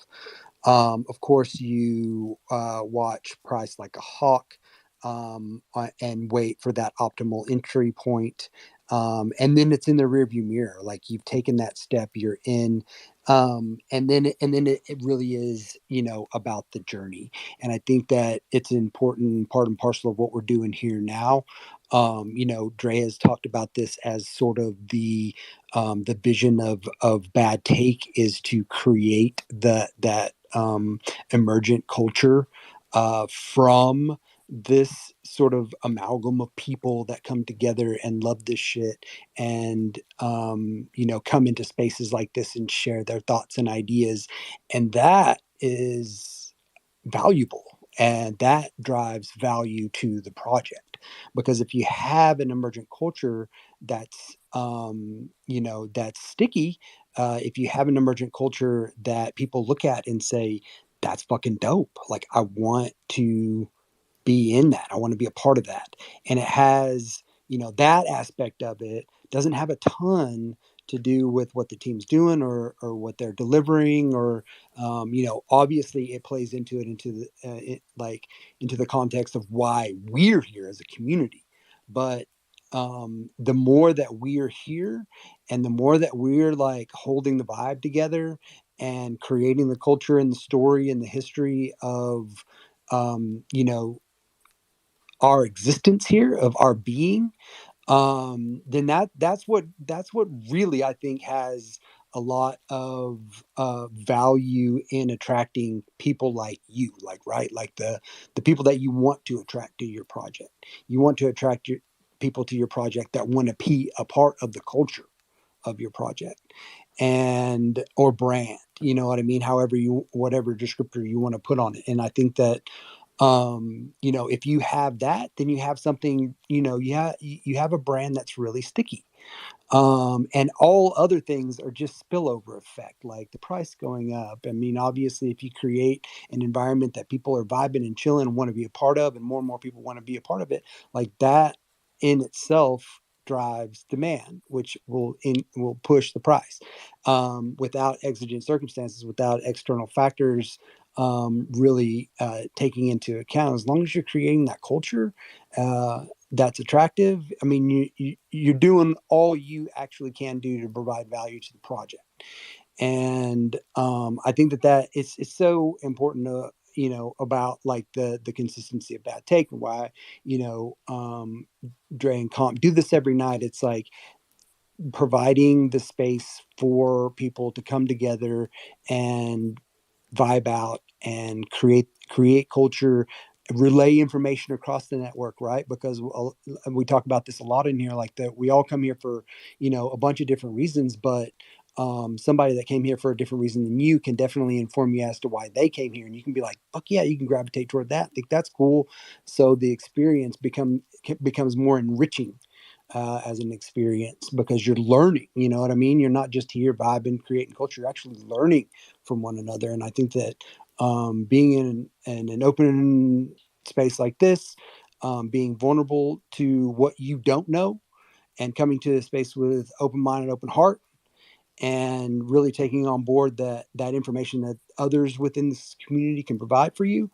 Of course, you watch price like a hawk and wait for that optimal entry point. And then it's in the rearview mirror. Like you've taken that step, you're in, and then it really is, about the journey. And I think that it's an important part and parcel of what we're doing here now. Dre has talked about this as sort of the vision of Bad Take is to create that emergent culture from this sort of amalgam of people that come together and love this shit and come into spaces like this and share their thoughts and ideas, and that is valuable and that drives value to the project. Because if you have an emergent culture that's that's sticky, if you have an emergent culture that people look at and say, that's fucking dope, like I want to be in that, I want to be a part of that, and it has, that aspect of it doesn't have a ton to do with what the team's doing or what they're delivering, or obviously it plays into it, into the context of why we're here as a community. But the more that we are here and the more that we're like holding the vibe together and creating the culture and the story and the history of, you know, our existence here, of our being, then that's what really I think has a lot of value in attracting people like you, like, right, like the people that you want to attract to your project. You want to attract your people to your project that want to be a part of the culture of your project and or brand, you know what I mean, however you, whatever descriptor you want to put on it. And I think that you know, if you have that, then you have something, you know, you have a brand that's really sticky. And all other things are just spillover effect, like the price going up. I mean, obviously, if you create an environment that people are vibing and chilling and want to be a part of, and more people want to be a part of it, like that in itself drives demand, which will push the price. Without exigent circumstances, without external factors really taking into account, as long as you're creating that culture that's attractive, I mean, you're doing all you actually can do to provide value to the project. And I think that it's so important to, you know, about like the consistency of Bad Take, and why, you know, Dre and Comp do this every night. It's like providing the space for people to come together and vibe out and create culture, relay information across the network, right? Because we talk about this a lot in here, like that we all come here for, you know, a bunch of different reasons, but somebody that came here for a different reason than you can definitely inform you as to why they came here, and you can be like, fuck yeah, you can gravitate toward that, think that's cool. So the experience becomes more enriching as an experience, because you're learning, you know what I mean? You're not just here vibing, creating culture, you're actually learning from one another. And I think that being in an open space like this, being vulnerable to what you don't know, and coming to the space with open mind and open heart, and really taking on board that information that others within this community can provide for you,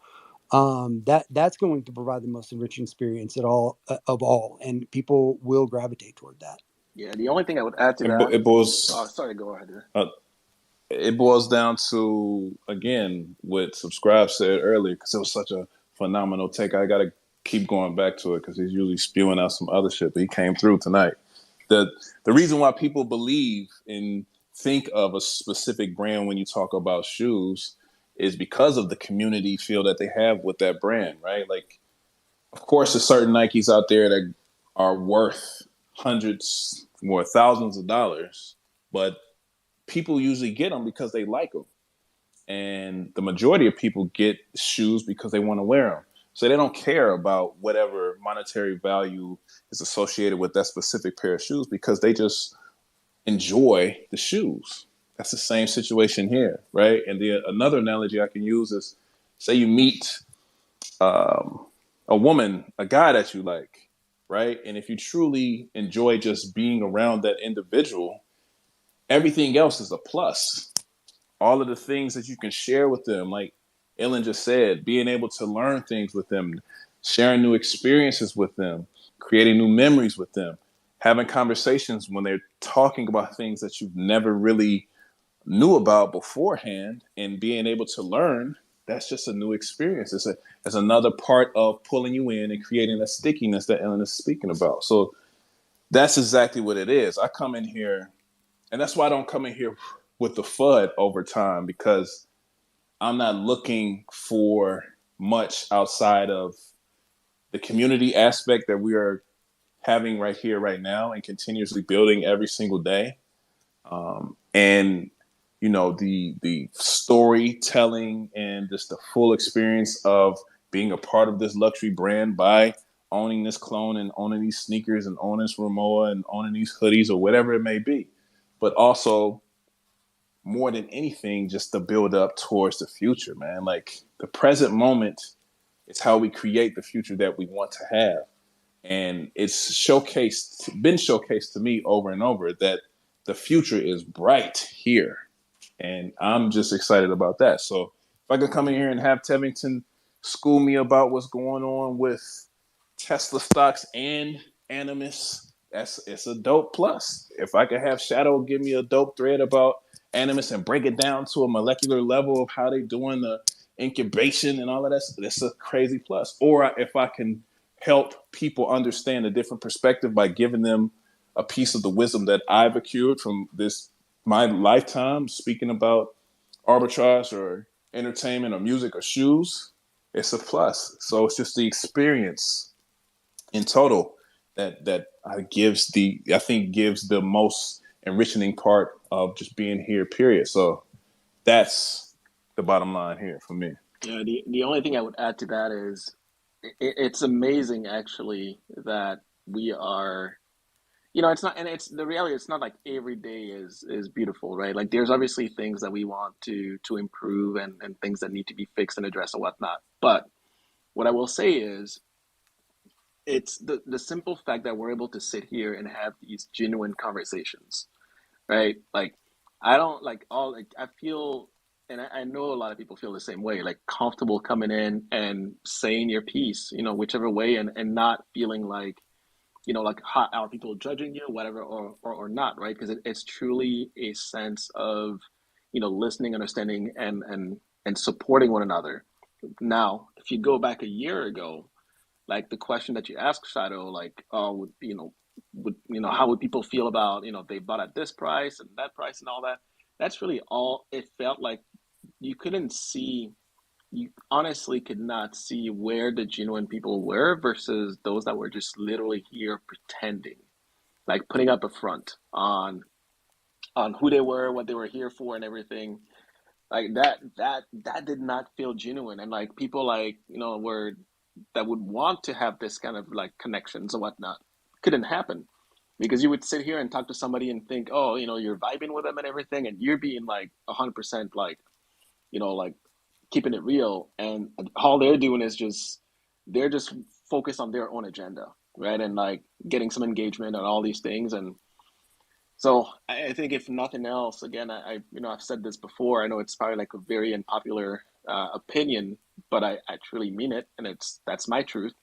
that's going to provide the most enriching experience at all of all, and people will gravitate toward that. Yeah, the only thing I would add to It, that. it boils. Oh, sorry, go ahead. It boils down to, again, what Subscribe said earlier, because it was such a phenomenal take. I got to keep going back to it because he's usually spewing out some other shit, but he came through tonight. The reason why people believe and think of a specific brand when you talk about shoes is because of the community feel that they have with that brand, right? Like, of course, there's certain Nikes out there that are worth hundreds or thousands of dollars, but people usually get them because they like them. And the majority of people get shoes because they want to wear them. So they don't care about whatever monetary value is associated with that specific pair of shoes, because they just enjoy the shoes. That's the same situation here, right? And another analogy I can use is, say you meet a woman, a guy that you like, right? And if you truly enjoy just being around that individual, everything else is a plus. All of the things that you can share with them, like Ellen just said, being able to learn things with them, sharing new experiences with them, creating new memories with them, having conversations when they're talking about things that you've never really knew about beforehand, and being able to learn, that's just a new experience. It's another part of pulling you in and creating that stickiness that Ellen is speaking about. So that's exactly what it is. I come in here, and that's why I don't come in here with the FUD over time, because I'm not looking for much outside of the community aspect that we are having right here, right now, and continuously building every single day. And you know, the storytelling and just the full experience of being a part of this luxury brand by owning this clone and owning these sneakers and owning this Ramoa and owning these hoodies or whatever it may be. But also, more than anything, just to build up towards the future, man. Like, the present moment is how we create the future that we want to have. And it's been showcased to me over and over that the future is bright here. And I'm just excited about that. So if I could come in here and have Tevington school me about what's going on with Tesla stocks and Animus it's a dope plus. If I could have Shadow give me a dope thread about Animus and break it down to a molecular level of how they doing the incubation and all of that, that's a crazy plus. Or if I can help people understand a different perspective by giving them a piece of the wisdom that I've accrued from this my lifetime, speaking about arbitrage or entertainment or music or shoes, it's a plus. So it's just the experience in total that gives the most enriching part of just being here, period. So that's the bottom line here for me. Yeah, the only thing I would add to that is it's amazing actually that we are, it's not, and it's the reality, it's not like every day is beautiful, right? Like there's obviously things that we want to improve and things that need to be fixed and addressed and whatnot. But what I will say is it's the simple fact that we're able to sit here and have these genuine conversations, right? Like I don't like all like I feel, and I know a lot of people feel the same way, like comfortable coming in and saying your piece, whichever way, and not feeling like, like how are people judging you, whatever, or not, right? Because it's truly a sense of, listening, understanding, and supporting one another. Now, if you go back a year ago, like the question that you asked Shadow, like, oh, how would people feel about, they bought at this price and that price and all that? That's really all it felt like. You couldn't see, you honestly could not see where the genuine people were versus those that were just literally here pretending, like putting up a front on who they were, what they were here for, and everything. Like that did not feel genuine, and like people like were that would want to have this kind of like connections and whatnot couldn't happen because you would sit here and talk to somebody and think, oh, you're vibing with them and everything, and you're being like 100% like like keeping it real, and all they're doing is they're just focused on their own agenda, right? And like getting some engagement and all these things. And so I think if nothing else, again, I've said this before. I know it's probably like a very unpopular opinion, but I truly mean it, and that's my truth.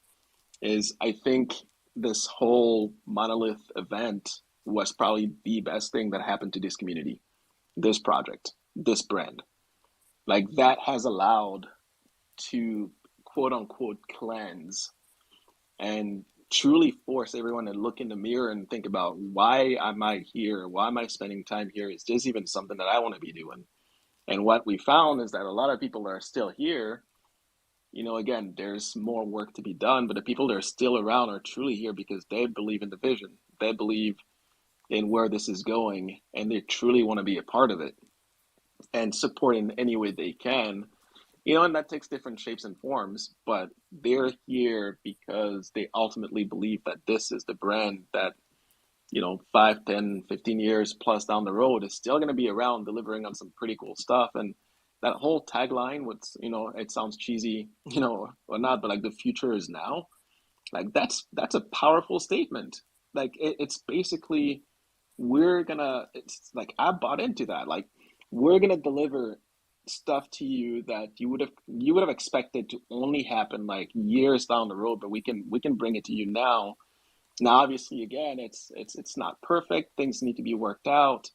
Is I think this whole monolith event was probably the best thing that happened to this community, this project, this brand. Like that has allowed to quote unquote cleanse and truly force everyone to look in the mirror and think about, why am I here? Why am I spending time here? Is this even something that I want to be doing? And what we found is that a lot of people that are still here, again, there's more work to be done, but the people that are still around are truly here because they believe in the vision. They believe in where this is going, and they truly want to be a part of it and support in any way they can. And that takes different shapes and forms, but they're here because they ultimately believe that this is the brand that, 5, 10, 15 years plus down the road is still going to be around delivering on some pretty cool stuff. And that whole tagline, what's, it sounds cheesy, or not, but like the future is now, like that's a powerful statement. Like it's basically, it's like, I bought into that. Like we're going to deliver stuff to you that you would have expected to only happen like years down the road, but we can bring it to you now. Now, obviously, again, it's not perfect. Things need to be worked out,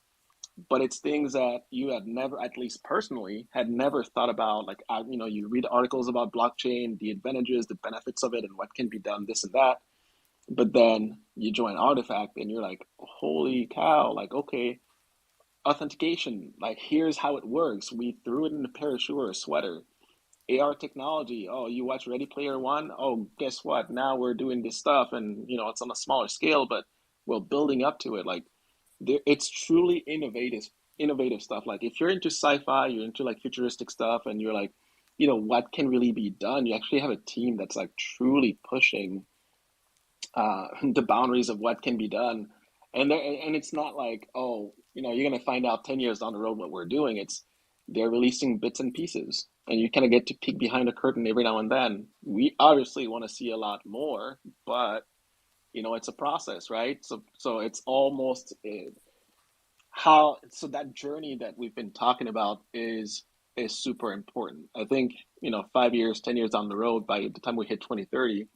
but it's things that you had never, at least personally, had never thought about. Like, you read articles about blockchain, the advantages, the benefits of it, and what can be done, this and that. But then you join Artifact, and you're like, holy cow! Like, okay, authentication. Like, here's how it works. We threw it in a parachute or a sweater. AR technology. Oh, you watch Ready Player One? Oh, guess what? Now we're doing this stuff, and it's on a smaller scale, but we're building up to it. Like, it's truly innovative stuff. Like, if you're into sci-fi, you're into like futuristic stuff, and you're like, what can really be done? You actually have a team that's like truly pushing the boundaries of what can be done, and it's not like, oh, you're gonna find out 10 years down the road what we're doing. It's they're releasing bits and pieces, and you kind of get to peek behind the curtain every now and then. We obviously want to see a lot more, but it's a process, right? So it's almost so that journey that we've been talking about is super important. I think 5 years, 10 years down the road, by the time we hit 2030,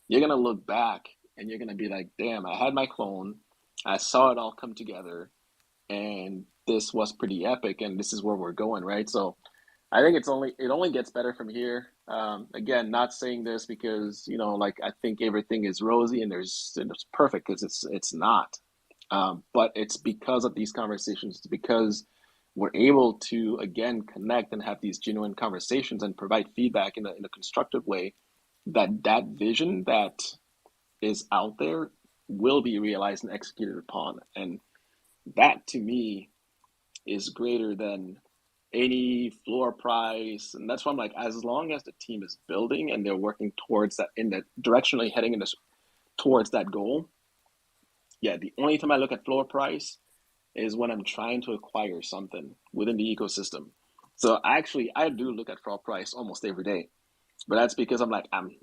you're gonna look back and you're gonna be like, damn, I had my clone, I saw it all come together, and this was pretty epic, and this is where we're going, right? So I think it only gets better from here. Again, not saying this because like I think everything is rosy and it's perfect, because it's not. But it's because of these conversations. It's because we're able to again connect and have these genuine conversations and provide feedback in a constructive way, that vision that is out there will be realized and executed upon, and that to me is greater than any floor price. And that's why I'm like, as long as the team is building and they're working towards that, in that directionally heading in this towards that goal. Yeah, the only time I look at floor price is when I'm trying to acquire something within the ecosystem. So I do look at floor price almost every day. But that's because I'm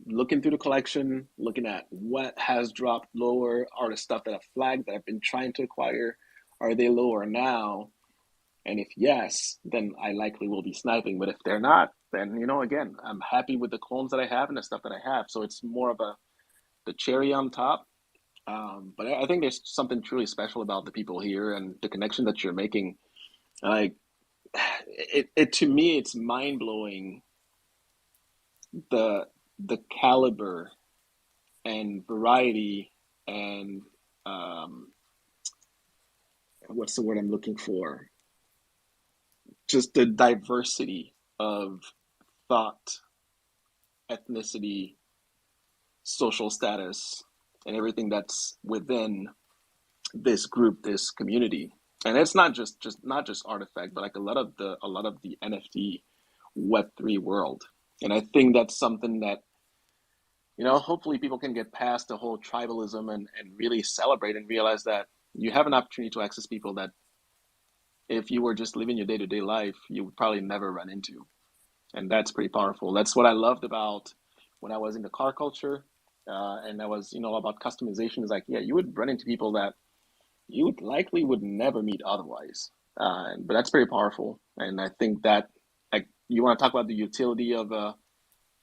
looking through the collection, looking at what has dropped lower, are the stuff that I've flagged that I've been trying to acquire, are they lower now? And if yes, then I likely will be sniping. But if they're not, then again, I'm happy with the clones that I have and the stuff that I have. So it's more of the cherry on top. But I think there's something truly special about the people here and the connection that you're making. Like it to me, it's mind blowing the caliber and variety and what's the word I'm looking for? Just the diversity of thought, ethnicity, social status, and everything that's within this group, this community. And it's not just Artifact, but like a lot of the NFT Web3 world. And I think that's something that hopefully people can get past the whole tribalism and really celebrate and realize that you have an opportunity to access people that if you were just living your day-to-day life, you would probably never run into. And that's pretty powerful. That's what I loved about when I was in the car culture, and I was, about customization. Is like, yeah, you would run into people that you would never meet otherwise. But that's pretty powerful, and I think that, like, you want to talk about the utility of an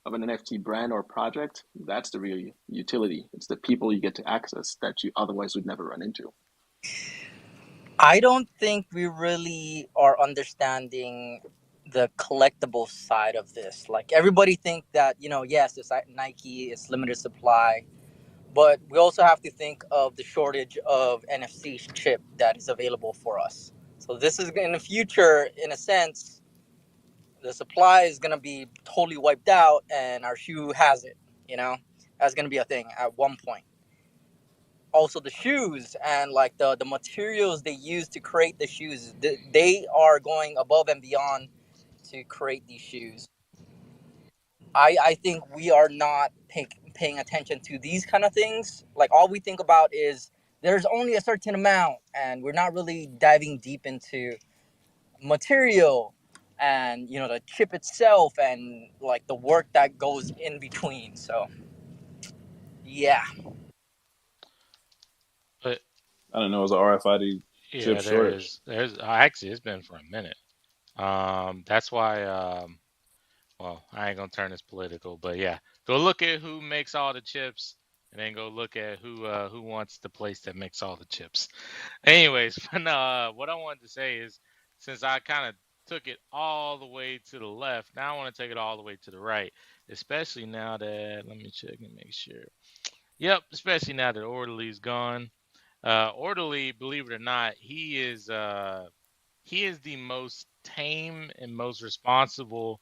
NFT brand or project. That's the real utility. It's the people you get to access that you otherwise would never run into. I don't think we really are understanding the collectible side of this. Like everybody think that, yes, it's like Nike, it's limited supply, but we also have to think of the shortage of NFC chip that is available for us. So this is in the future, in a sense, the supply is going to be totally wiped out and our shoe has it, That's going to be a thing at one point. Also the shoes and like the materials they use to create the shoes, they are going above and beyond to create these shoes. I think we are not paying attention to these kind of things. Like all we think about is there's only a certain amount and we're not really diving deep into material and the chip itself and like the work that goes in between. So yeah. But I don't know. It was an RFID chip yeah, shortage. there's actually it's been for a minute. That's why well, I ain't gonna turn this political, but yeah, go look at who makes all the chips, and then go look at who wants the place that makes all the chips. Anyways, but what I wanted to say is, since I kind of took it all the way to the left, now I want to take it all the way to the right, especially now that, let me check and make sure. Yep, especially now that Orderly's gone. Orderly, believe it or not, he is the most tame and most responsible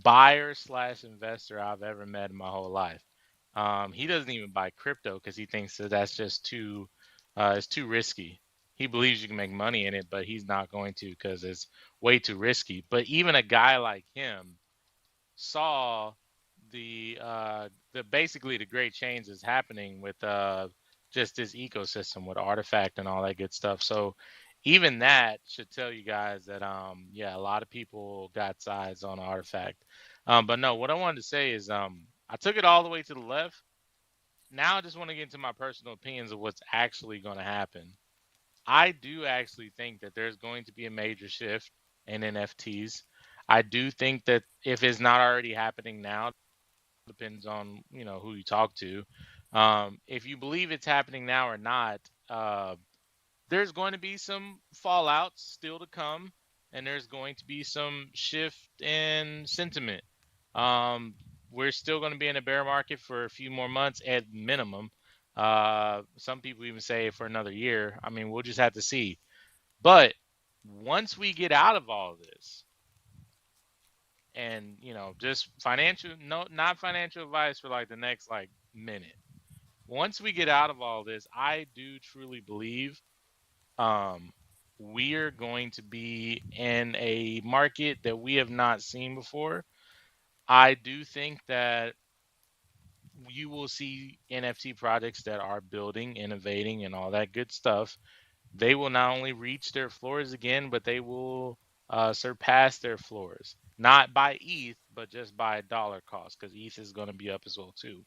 buyer slash investor I've ever met in my whole life. He doesn't even buy crypto because he thinks that that's just it's too risky. He believes you can make money in it, but he's not going to because it's way too risky. But even a guy like him saw the basically the great change is happening with just this ecosystem with Artifact and all that good stuff. So even that should tell you guys that yeah, a lot of people got sides on Artifact. But no, what I wanted to say is I took it all the way to the left. Now I just want to get into my personal opinions of what's actually going to happen. I do actually think that there's going to be a major shift in NFTs. I do think that if it's not already happening now, depends on who you talk to. If you believe it's happening now or not, there's going to be some fallout still to come, and there's going to be some shift in sentiment. We're still going to be in a bear market for a few more months at minimum. Some people even say for another year. I mean, we'll just have to see. But once we get out of all this, and just financial, no, not financial advice for like the next like minute. Once we get out of all this, I do truly believe um, we're going to be in a market that we have not seen before. I do think that you will see NFT projects that are building, innovating, and all that good stuff. They will not only reach their floors again, but they will surpass their floors. Not by ETH, but just by dollar cost, because ETH is going to be up as well too.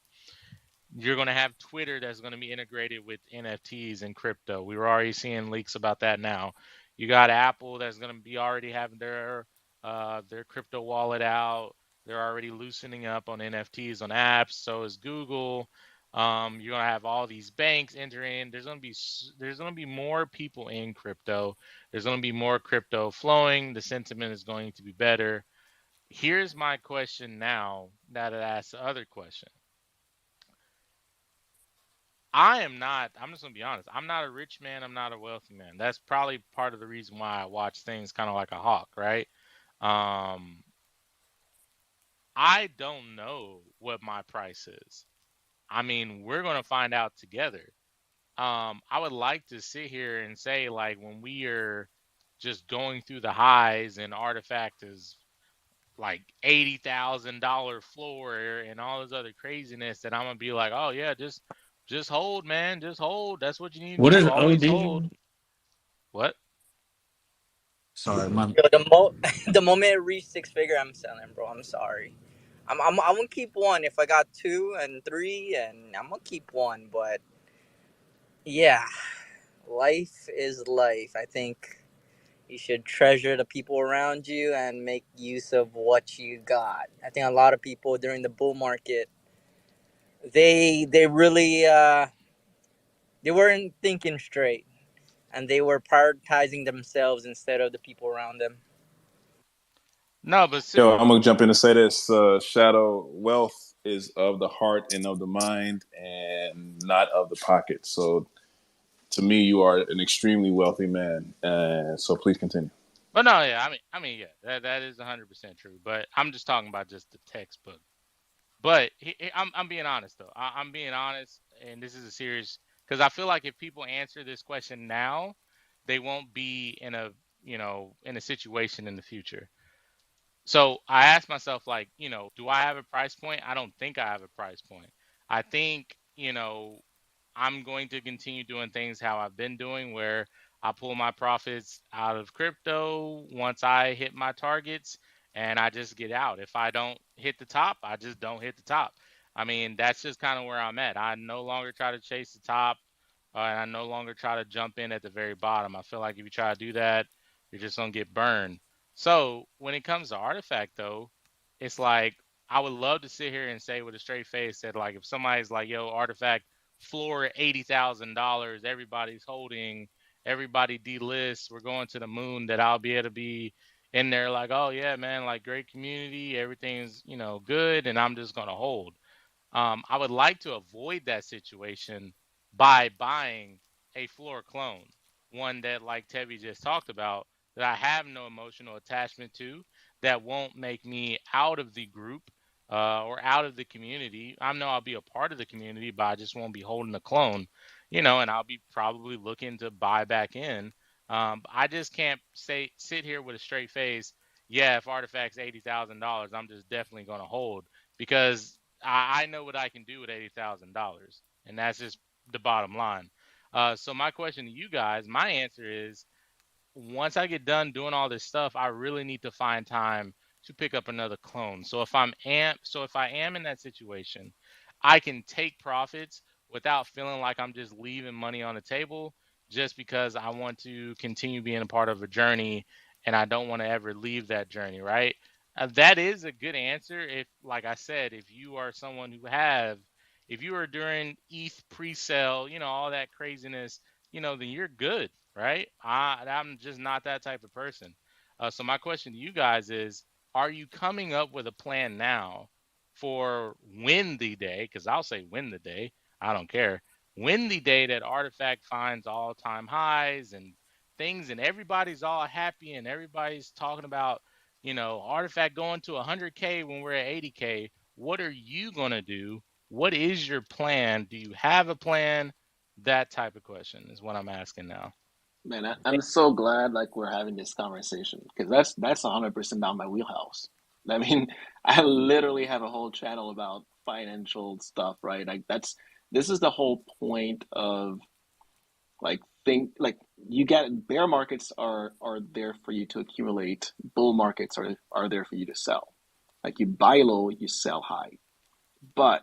You're going to have Twitter that's going to be integrated with NFTs and crypto. We were already seeing leaks about that now. You got Apple that's going to be already having their crypto wallet out. They're already loosening up on NFTs on apps. So is Google. You're going to have all these banks entering. There's going to be more people in crypto. There's going to be more crypto flowing. The sentiment is going to be better. Here's my question now that it asks the other question. I'm just gonna be honest. I'm not a rich man. I'm not a wealthy man. That's probably part of the reason why I watch things kind of like a hawk, right? Um, I don't know what my price is. I mean, we're gonna find out together. I would like to sit here and say, like, when we are just going through the highs and Artifact is like $80,000 floor and all this other craziness, that I'm gonna be like, oh yeah, just hold, man, just hold. That's what you need to What do. is Always hold. OD? What? Sorry, my Yo, the moment it reached six figure, I'm selling, bro. I'm sorry. I'm gonna keep one if I got two and three, and I'm gonna keep one. But yeah, life is life. I think you should treasure the people around you and make use of what you got. I think a lot of people during the bull market, they really they weren't thinking straight, and they were prioritizing themselves instead of the people around them. No, but Yo, I'm gonna jump in and say this: shadow wealth is of the heart and of the mind, and not of the pocket. So, to me, you are an extremely wealthy man. So, please continue. but no, yeah, yeah, that is 100% true. But I'm just talking about just the textbook. But I'm being honest though. I'm being honest, and this is a serious, because I feel like if people answer this question now, they won't be in a in a situation in the future. So I asked myself, like, do I have a price point? I don't think I have a price point. I think, I'm going to continue doing things how I've been doing, where I pull my profits out of crypto once I hit my targets and I just get out. If I don't hit the top, I just don't hit the top. I mean, that's just kind of where I'm at. I no longer try to chase the top, and I no longer try to jump in at the very bottom. I feel like if you try to do that, you're just going to get burned. So when it comes to Artifact, though, it's like I would love to sit here and say with a straight face that, like, if somebody's like, "Yo, Artifact floor at $80,000, everybody's holding, everybody delist, we're going to the moon," that I'll be able to be in there like, "Oh yeah, man, like great community, everything's good," and I'm just gonna hold. I would like to avoid that situation by buying a floor clone, one that, like Tevi just talked about, that I have no emotional attachment to, that won't make me out of the group or out of the community. I know I'll be a part of the community, but I just won't be holding a clone, and I'll be probably looking to buy back in. I just can't sit here with a straight face. Yeah, if Artifact's $80,000, I'm just definitely going to hold, because I know what I can do with $80,000, and that's just the bottom line. So my question to you guys, my answer is, once I get done doing all this stuff, I really need to find time to pick up another clone. So if I am in that situation, I can take profits without feeling like I'm just leaving money on the table, just because I want to continue being a part of a journey and I don't want to ever leave that journey, right? That is a good answer if, like I said, if you are someone who have if you were during ETH pre-sale, all that craziness, then you're good, right? I'm just not that type of person. So my question to you guys is, are you coming up with a plan now for when the day, because I'll say when the day, I don't care, when the day that Artifact finds all-time highs and things, and everybody's all happy and everybody's talking about, Artifact going to 100K when we're at 80K, what are you going to do? What is your plan? Do you have a plan? That type of question is what I'm asking now. Man, I'm so glad like we're having this conversation because that's 100% down my wheelhouse. I mean, I literally have a whole channel about financial stuff, right? Like this is the whole point of like think like you get bear markets are there for you to accumulate, bull markets are there for you to sell. Like you buy low, you sell high. But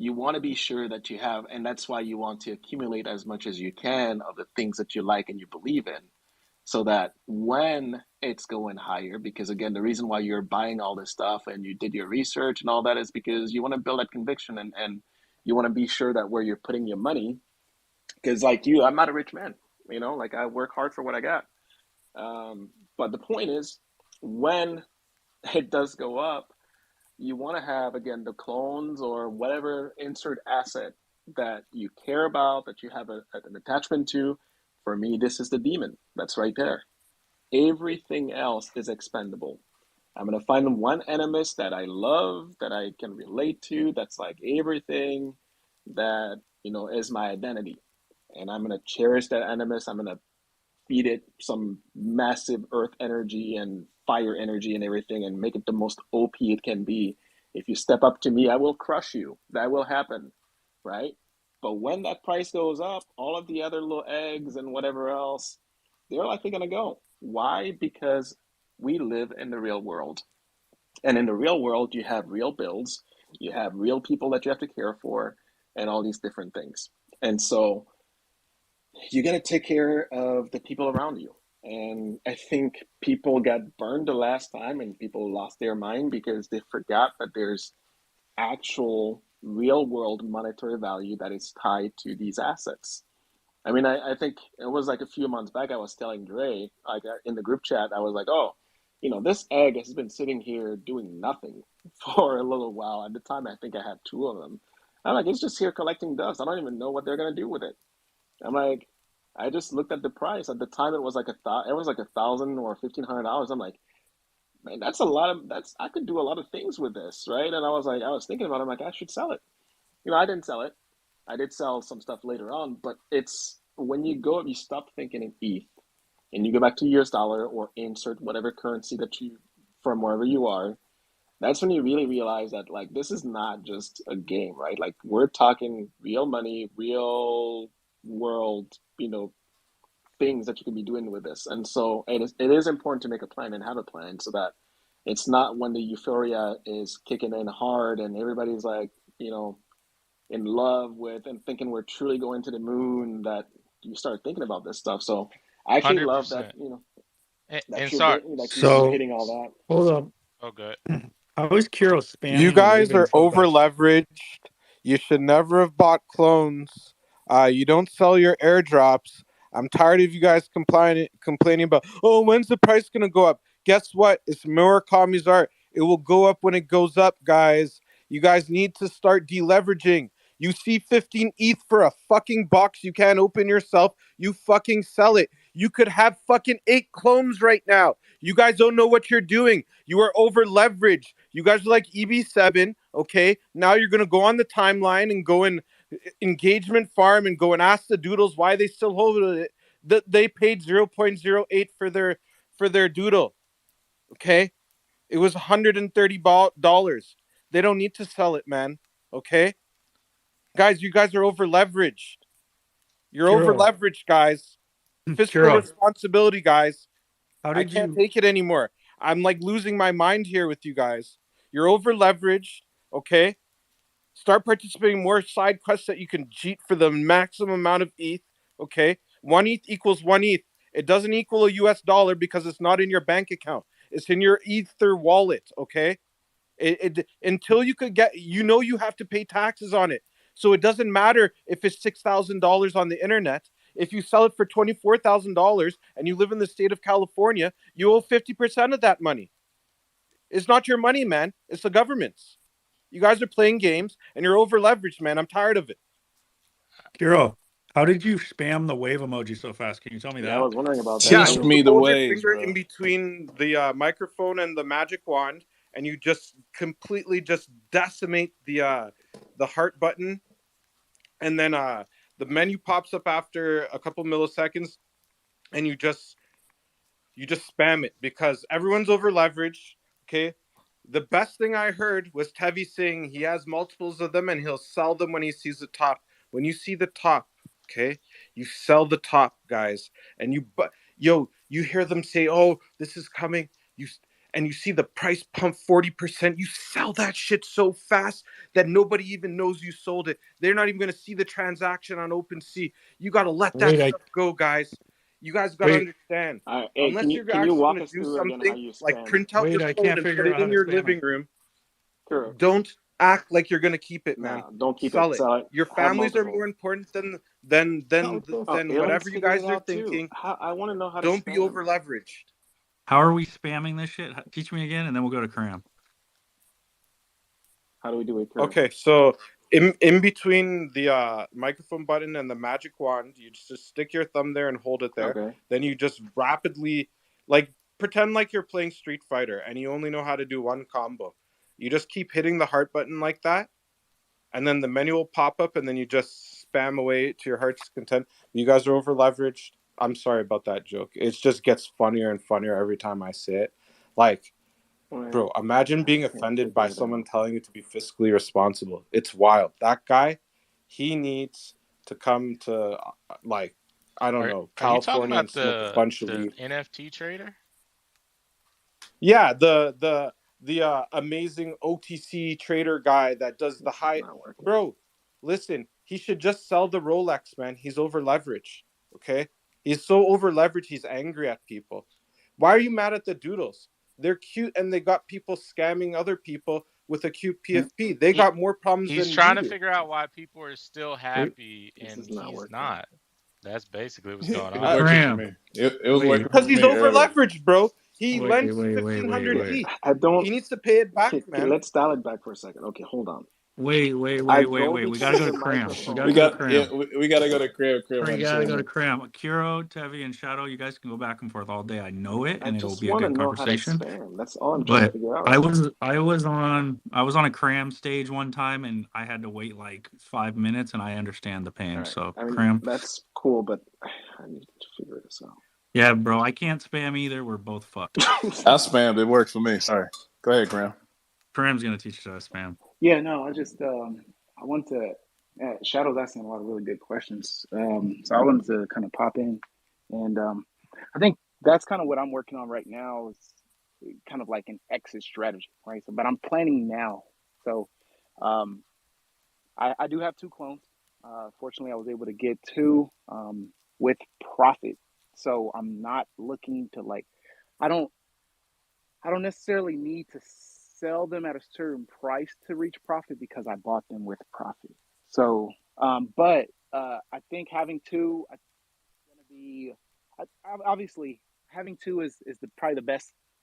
you want to be sure that you have, and that's why you want to accumulate as much as you can of the things that you like and you believe in, so that when it's going higher, because again, the reason why you're buying all this stuff and you did your research and all that is because you want to build that conviction and you want to be sure that where you're putting your money, because like you, I'm not a rich man, like I work hard for what I got. But the point is, when it does go up, you want to have again the clones or whatever insert asset that you care about, that you have an attachment to. For me, this is the demon that's right there. Everything else is expendable. I'm going to find one animus that I love, that I can relate to, that's like everything that is my identity, and I'm going to cherish that animus. I'm going to feed it some massive earth energy and fire energy and everything and make it the most OP it can be. If you step up to me, I will crush you. That will happen, right? But when that price goes up, all of the other little eggs and whatever else, they're likely going to go. Why? Because we live in the real world. And in the real world, you have real bills, you have real people that you have to care for, and all these different things. And so you got to take care of the people around you. And I think people got burned the last time and people lost their mind because they forgot that there's actual real world monetary value that is tied to these assets. I mean, I think it was like a few months back, I was telling Dre, like in the group chat, I was like, oh, this egg has been sitting here doing nothing for a little while. At the time, I think I had two of them. I'm like, it's just here collecting dust. I don't even know what they're going to do with it. I'm like, I just looked at the price. At the time, it was like $1,000 or $1,500. I'm like, man, that's a lot of I could do a lot of things with this, right? And I was thinking about it. I'm like, I should sell it. I didn't sell it. I did sell some stuff later on, but it's when you stop thinking in ETH and you go back to US dollar or insert whatever currency that you from wherever you are. That's when you really realize that like this is not just a game, right? Like we're talking real money, real world, things that you can be doing with this. And so it is important to make a plan and have a plan so that it's not when the euphoria is kicking in hard and everybody's like, in love with and thinking we're truly going to the moon that you start thinking about this stuff. So I actually love that, 100%. that And you're sorry. getting like you're So hitting all that. hold up. Oh, good. I was curious You spamming or guys leaving are so over fast. leveraged. You should never have bought clones. You don't sell your airdrops. I'm tired of you guys complaining about, oh, when's the price going to go up? Guess what? It's Murakami's art. It will go up when it goes up, guys. You guys need to start deleveraging. You see 15 ETH for a fucking box you can't open yourself. You fucking sell it. You could have fucking 8 clones right now. You guys don't know what you're doing. You are over leveraged. You guys are like EB7, okay? Now you're going to go on the timeline and go in engagement farm and go and ask the doodles why they still hold it. That they paid 0.08 for their doodle, okay? It was $130. They don't need to sell it, man, okay? Guys, you guys are over leveraged. You're over Kiro, leveraged, guys. Fiscal Kiro, responsibility, guys. how I did can't you? take it anymore. I'm like losing my mind here with you guys. You're over leveraged, okay? Start participating more side quests that you can cheat for the maximum amount of ETH, okay? 1 ETH equals 1 ETH. It doesn't equal a US dollar because it's not in your bank account. It's in your Ether wallet, okay? Until you could get, you have to pay taxes on it. So it doesn't matter if it's $6,000 on the internet. If you sell it for $24,000 and you live in the state of California, you owe 50% of that money. It's not your money, man. It's the government's. You guys are playing games and you're over leveraged, man. I'm tired of it. Kiro, how did you spam the wave emoji so fast? Can you tell me Yeah, I that? was wondering about that Yeah, Teach too. me you the hold your waves, finger bro. in between the microphone and the magic wand, and you just completely just decimate the heart button, and then the menu pops up after a couple milliseconds, and you just spam it because everyone's over leveraged. Okay. The best thing I heard was Tevi saying he has multiples of them and he'll sell them when he sees the top. When you see the top, okay, you sell the top, guys, and you hear them say, "Oh, this is coming." And you see the price pump 40%. You sell that shit so fast that nobody even knows you sold it. They're not even going to see the transaction on OpenSea. You got to let that Wait, stuff go, guys. You guys got to wait, understand. Hey, Unless you're can you actually walk going to us do through again how something you like spam? print out your I phone can't and put figure out it how in to your spam living it. room, Sure. don't act like you're going to keep it, man. Nah, don't keep Sell it. it. Sell it. Your Have families are multiple. more important than Oh, aliens whatever you figured it guys are out too. thinking. I want to know how to Don't be spam. over leveraged. How are we spamming this shit? Teach me again, and then we'll go to Cram. How do we do it, Kuro? Okay, so in between the microphone button and the magic wand, you just stick your thumb there and hold it there. Okay. Then you just rapidly, like, pretend like you're playing Street Fighter and you only know how to do one combo. You just keep hitting the heart button like that, and then the menu will pop up, and then you just spam away to your heart's content. You guys are over leveraged. I'm sorry about that joke. It just gets funnier and funnier every time I say it. Like, bro, imagine being offended by someone telling you to be fiscally responsible. It's wild. That guy, he needs to come to, like, I don't know, Are you talking California and about smoke a bunch of the weed. NFT trader? Yeah, the amazing OTC trader guy that does the high. Bro, listen, he should just sell the Rolex, man. He's over leveraged. Okay, he's so over leveraged. He's angry at people. Why are you mad at the doodles? They're cute and they got people scamming other people with a cute PFP. They got more problems He's than you trying to do. figure out why people are still happy This and is not he's working. not. That's basically what's going It was on. working for Cram. me. It was working Because for he's me over earlier. leveraged, bro. He Wait, lends wait, wait, wait, 1,500 wait. ETH. I don't. He needs to pay it back, Okay, man. let's dial it back for a second. Okay, hold on. Wait. I We go gotta go between to the Cram. We gotta We microphone. go to got Cram. we got to go to Crib. Crib We had to gotta say go to something. Cram. Kiro, Tevi, and Shadow, you guys can go back and forth all day. I know it, I and it'll just be a want to good know how to conversation. spam. That's all I'm trying to But figure out I right was on a Cram stage one time, and I had to wait like 5 minutes, and I understand the now. All pain. right. So I mean, Cram, that's cool, but I need to figure this out. yeah, bro, I can't spam either. We're both fucked. I spammed. It worked for me. Sorry. Go ahead, Graham. Cram's gonna teach us how to spam. Yeah, no, I just I want to. Shadow's asking a lot of really good questions, so I wanted to kind of pop in, and I think that's kind of what I'm working on right now is kind of like an exit strategy, right? So, but I'm planning now. So, um, I do have two clones. Fortunately, I was able to get two with profit. So I'm not looking to like. I don't. I don't necessarily need to sell them at a certain price to reach profit because I bought them with profit. So, but I think having two, I think going to be obviously having two is probably the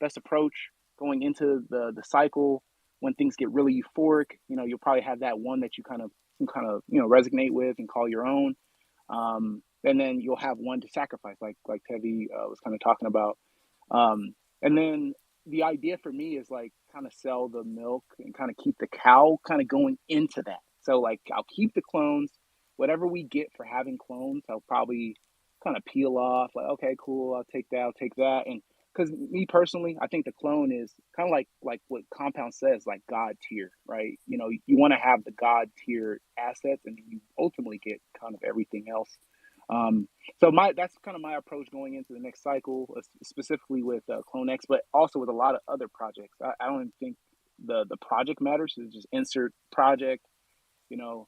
best approach going into the cycle when things get really euphoric. You know, you'll probably have that one that you kind of resonate with and call your own, and then you'll have one to sacrifice, like Tevi was kind of talking about. And then the idea for me is like kind of sell the milk and kind of keep the cow kind of going into that. So like I'll keep the clones, whatever we get for having clones, I'll probably kind of peel off like, okay, cool, I'll take that. And because me personally, I think the clone is kind of like what Compound says, like God tier, right? You know, you want to have the God tier assets and you ultimately get kind of everything else. So that's kind of my approach going into the next cycle, specifically with CloneX, but also with a lot of other projects. I don't even think the project matters. So just insert project, you know,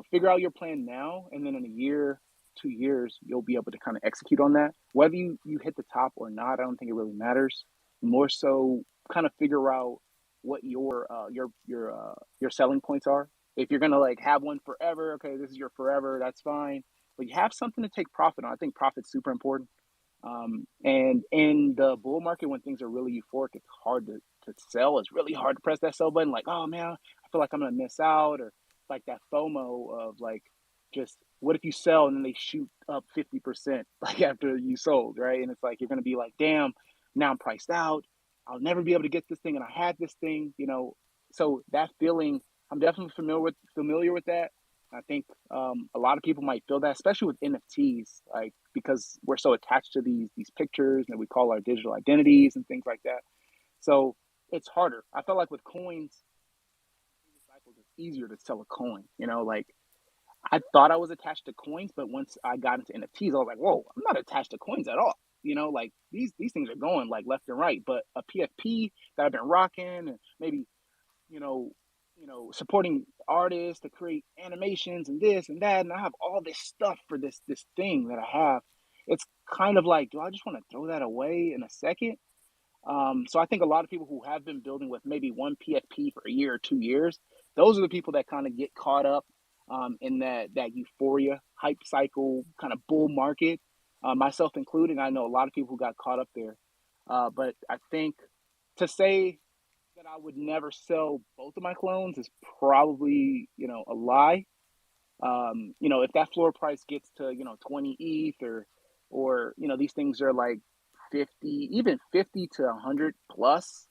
figure out your plan now, and then in a year, 2 years, you'll be able to kind of execute on that. Whether you hit the top or not, I don't think it really matters. More so, kind of figure out what your selling points are, If you're gonna like have one forever, okay, this is your forever, that's fine. But you have something to take profit on. I think profit's super important. And in the bull market, when things are really euphoric, it's hard to sell. It's really hard to press that sell button. Like, oh man, I feel like I'm gonna miss out, or like that FOMO of like, just what if you sell and then they shoot up 50% like after you sold, right? And it's like you're gonna be like, damn, now I'm priced out. I'll never be able to get this thing, and I had this thing, you know. So that feeling, I'm definitely familiar with that. I think a lot of people might feel that, especially with NFTs, like because we're so attached to these pictures and we call our digital identities and things like that. So it's harder. I felt like with coins, it's easier to sell a coin. You know, like I thought I was attached to coins, but once I got into NFTs, I was like, whoa, I'm not attached to coins at all. You know, like these things are going like left and right. But a PFP that I've been rocking, and maybe you know, supporting artists to create animations and this and that, and I have all this stuff for this thing that I have. It's kind of like, do I just want to throw that away in a second? So I think a lot of people who have been building with maybe one PFP for a year or 2 years, those are the people that kind of get caught up in that euphoria hype cycle kind of bull market, myself included. I know a lot of people who got caught up there, but I think to say that I would never sell both of my clones is probably, a lie. If that floor price gets to, 20 ETH or these things are like 50, even 50 to 100 plus,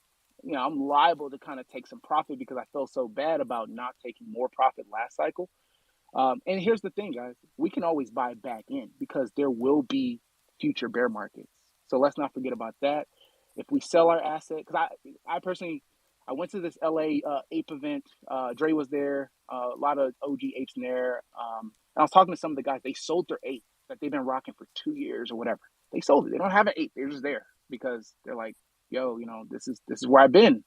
I'm liable to kind of take some profit because I felt so bad about not taking more profit last cycle. And here's the thing, guys, we can always buy back in because there will be future bear markets. So let's not forget about that. If we sell our asset, because I personally, I went to this LA ape event. Dre was there, a lot of OG apes in there. And I was talking to some of the guys. They sold their ape that they've been rocking for 2 years or whatever. They sold it. They don't have an ape. They're just there because they're like, yo, this is where I've been.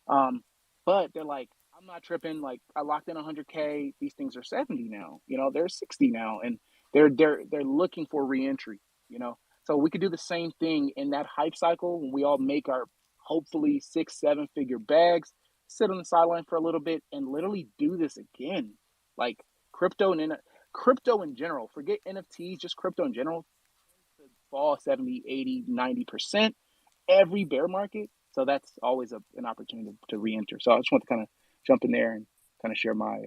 But they're like, I'm not tripping. Like I locked in 100K. These things are 70 now. They're 60 now, and they're looking for reentry. So we could do the same thing in that hype cycle when we all make our hopefully 6-7 figure bags, sit on the sideline for a little bit, and literally do this again. Like crypto in general. Forget NFTs, just crypto in general. Fall 70, 80, 90% every bear market. So that's always an opportunity to re-enter. So I just want to kind of jump in there and kind of share my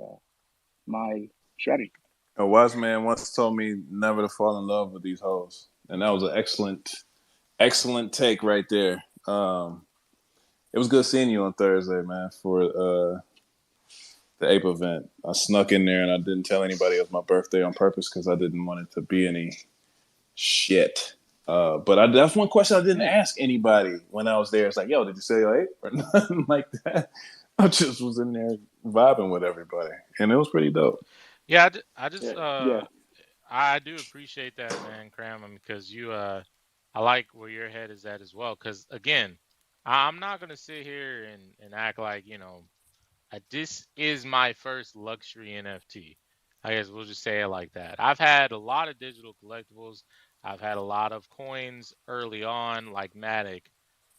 strategy. A wise man once told me never to fall in love with these hoes, and that was an excellent take right there. It was good seeing you on Thursday, man, for the Ape event. I snuck in there and I didn't tell anybody it was my birthday on purpose because I didn't want it to be any shit. But that's one question I didn't ask anybody when I was there. It's like, yo, did you say your ape or nothing like that? I just was in there vibing with everybody, and it was pretty dope. Yeah, I just Yeah. I do appreciate that, man, Cram, because I like where your head is at as well. Because again, I'm not gonna sit here and act like this is my first luxury NFT. I guess we'll just say it like that. I've had a lot of digital collectibles. I've had a lot of coins early on, like Matic,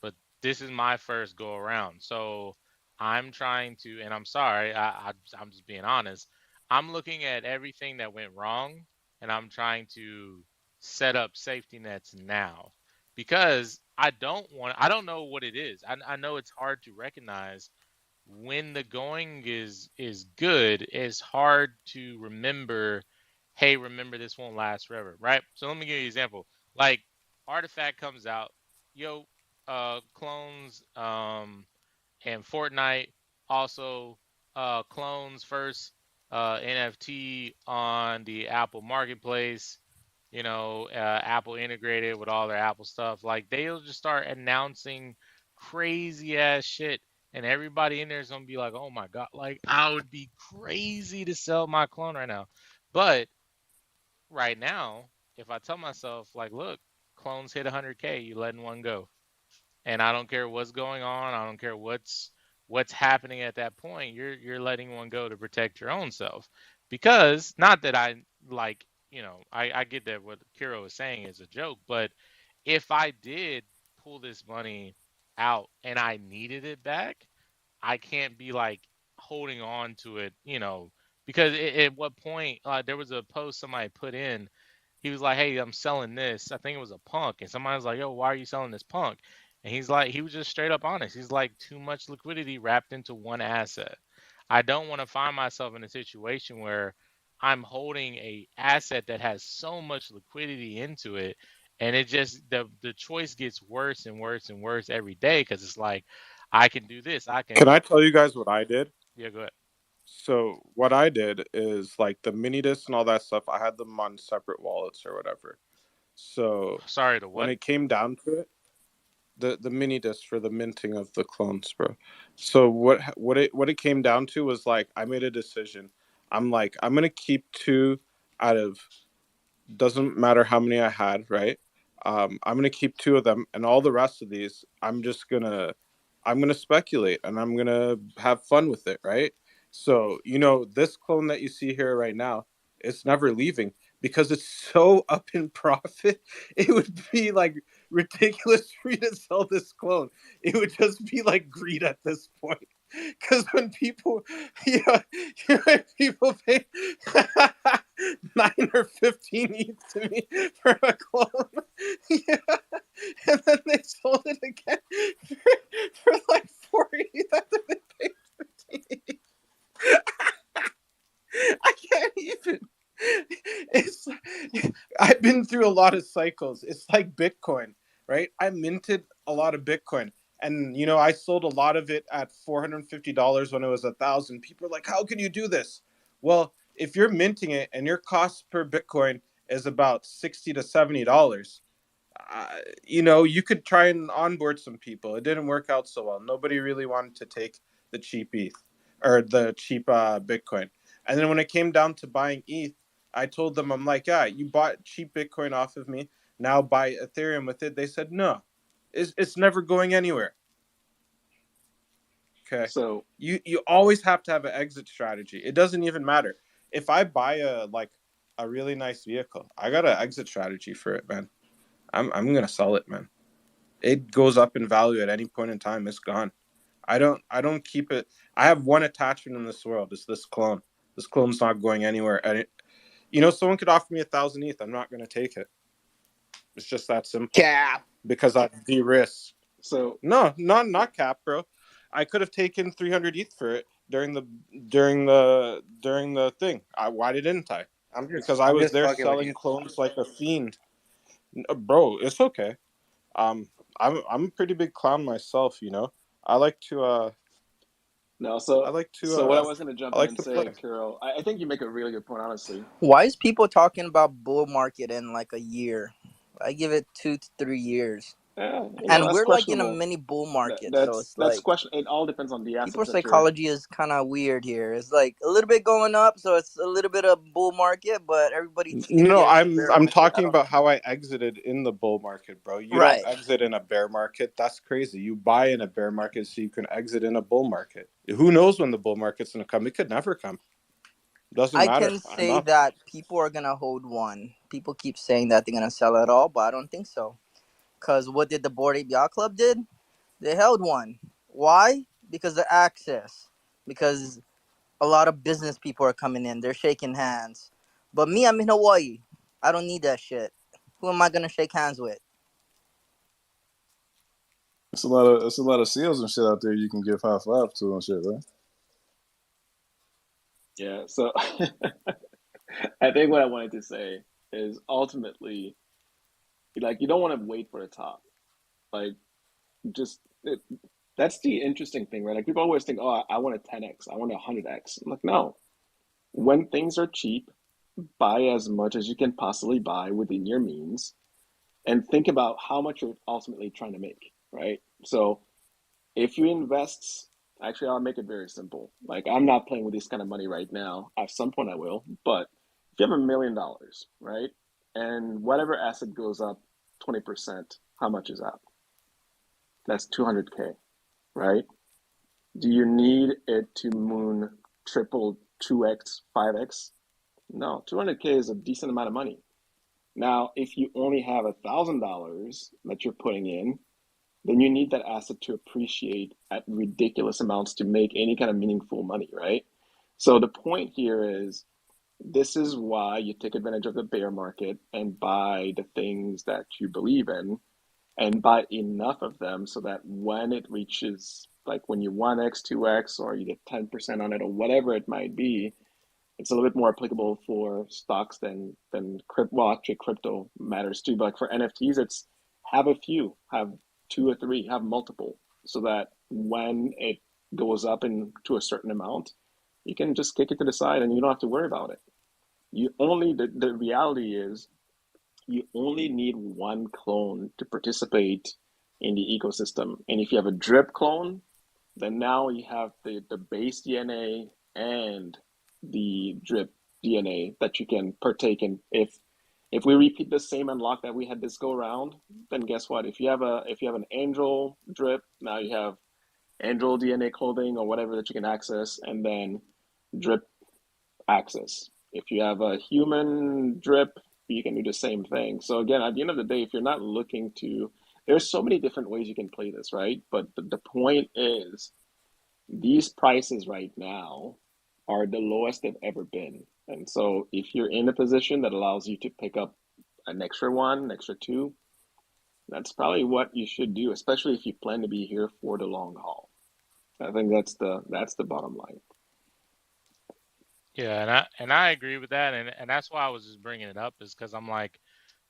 but this is my first go around. So I'm trying to, and I'm sorry, I'm just being honest. I'm looking at everything that went wrong, and I'm trying to set up safety nets now because I don't know what it is. I know it's hard to recognize when the going is good. It's hard to remember, hey, remember this won't last forever, right? So let me give you an example. Like Artifact comes out, yo, clones, and Fortnite also clones first NFT on the Apple Marketplace. Apple integrated with all their Apple stuff. Like they'll just start announcing crazy ass shit, and everybody in there is gonna be like, "Oh my god!" Like I would be crazy to sell my clone right now, but right now, if I tell myself like, "Look, clones hit 100K, you letting one go." And I don't care what's going on. I don't care what's happening at that point. You're letting one go to protect your own self, because not that I like I get that what Kiro is saying is a joke, but if I did pull this money out and I needed it back, I can't be like holding on to it, because at what point there was a post somebody put in. He was like, "Hey, I'm selling this. I think it was a punk," and somebody was like, "Yo, why are you selling this punk?" And he's like, he was just straight up honest. He's like, too much liquidity wrapped into one asset. I don't want to find myself in a situation where I'm holding a asset that has so much liquidity into it, and it just the choice gets worse and worse and worse every day because it's like I can do this, I Can can. I tell you guys what I did? Yeah, go ahead. So what I did is like the mini discs and all that stuff. I had them on separate wallets or whatever. So Sorry, the when what? it came down to it, the mini disc for the minting of the clones, bro. So what it came down to was like I made a decision. I'm like I'm gonna keep two out of doesn't matter how many I had, right? I'm gonna keep two of them, and all the rest of these, I'm gonna speculate, and I'm gonna have fun with it, right? So this clone that you see here right now, it's never leaving because it's so up in profit. It would be like ridiculous for you to sell this clone. It would just be like greed at this point. Because when people, yeah, when people pay 9 or 15 ETH to me for a clone, yeah, and then they sold it again for like 4 ETH after they paid 15 ETH. I can't even. It's I've been through a lot of cycles. It's like Bitcoin, right? I minted a lot of Bitcoin, and I sold a lot of it at $450 when it was 1,000. People are like, "How can you do this?" Well, if you're minting it and your cost per Bitcoin is about $60 to $70, you could try and onboard some people. It didn't work out so well. Nobody really wanted to take the cheap ETH or the cheap Bitcoin. And then when it came down to buying ETH, I told them, I'm like, yeah, you bought cheap Bitcoin off of me. Now buy Ethereum with it. They said, no, it's never going anywhere. Okay. So You always have to have an exit strategy. It doesn't even matter. If I buy a really nice vehicle, I got an exit strategy for it, man. I'm gonna sell it, man. It goes up in value at any point in time. It's gone. I don't keep it. I have one attachment in this world. It's this clone. This clone's not going anywhere. And someone could offer me 1,000 ETH. I'm not gonna take it. It's just that simple. Cap. Because I de-risk. so No, not cap, bro. I could have taken 300 ETH for it during the thing. Why didn't I? Because I I'm was just there fucking with selling you. clones like a fiend. Bro, it's okay. I'm a pretty big clown myself. I like to no, I like to so what I was gonna jump I in like and to say, play. Kirill, I think you make a really good point, honestly. Why is people talking about bull market in like a year? I give it 2 to 3 years, and That's we're like in a questionable. mini bull market, so That's it's that's like question. It all depends on the assets people's that you're. psychology is kind of weird here. It's like a little bit going up, so it's a little bit of bull market, but everybody thinks No, it's a I'm bear I'm market. I talking don't know. about how I exited in the bull market, bro. You don't Right. exit in a bear market. That's crazy. You buy in a bear market so you can exit in a bull market. Who knows when the bull market's gonna come? It could never come. Doesn't I matter. can I'm say up. that people are gonna hold one. People keep saying that they're gonna sell it all, but I don't think so. Cause what did the Board Ape Yacht Club did? They held one. Why? Because of access. Because a lot of business people are coming in. They're shaking hands. But me, I'm in Hawaii. I don't need that shit. Who am I gonna shake hands with? It's a lot of seals and shit out there you can give high five to and shit, right? Yeah. So I think what I wanted to say is ultimately, like, you don't want to wait for the top. Like, just that's the interesting thing, right? Like, people always think, oh, I want a 10x, I want a 100x. I'm like, no. When things are cheap, buy as much as you can possibly buy within your means, and think about how much you're ultimately trying to make, right? So if you invest, actually, I'll make it very simple. Like, I'm not playing with this kind of money right now. At some point, I will. But if you have $1 million, right, and whatever asset goes up 20%, how much is that? That's 200K, right? Do you need it to moon triple 2x, 5x? No, 200K is a decent amount of money. Now, if you only have $1,000 that you're putting in, then you need that asset to appreciate at ridiculous amounts to make any kind of meaningful money, right? So the point here is this is why you take advantage of the bear market and buy the things that you believe in and buy enough of them so that when it reaches, like when you 1x, 2x, or you get 10% on it or whatever it might be, it's a little bit more applicable for stocks than crypto. Well, actually, crypto matters too. But like for NFTs, it's have a few, have two or three, have multiple, so that when it goes up into a certain amount, you can just kick it to the side and you don't have to worry about it. You only the reality is you only need one clone to participate in the ecosystem. And if you have a drip clone, then now you have the base DNA and the drip DNA that you can partake in. If we repeat the same unlock that we had this go around, then guess what? If you have an angel drip, now you have angel DNA clothing or whatever that you can access, and then drip access. If you have a human drip, you can do the same thing. So again, at the end of the day, if you're not looking to, there's so many different ways you can play this, right? But the point is, these prices right now are the lowest they've ever been. And so if you're in a position that allows you to pick up an extra one, an extra two, that's probably what you should do, especially if you plan to be here for the long haul. I think that's the bottom line. Yeah, and I agree with that, and that's why I was just bringing it up is because I'm like,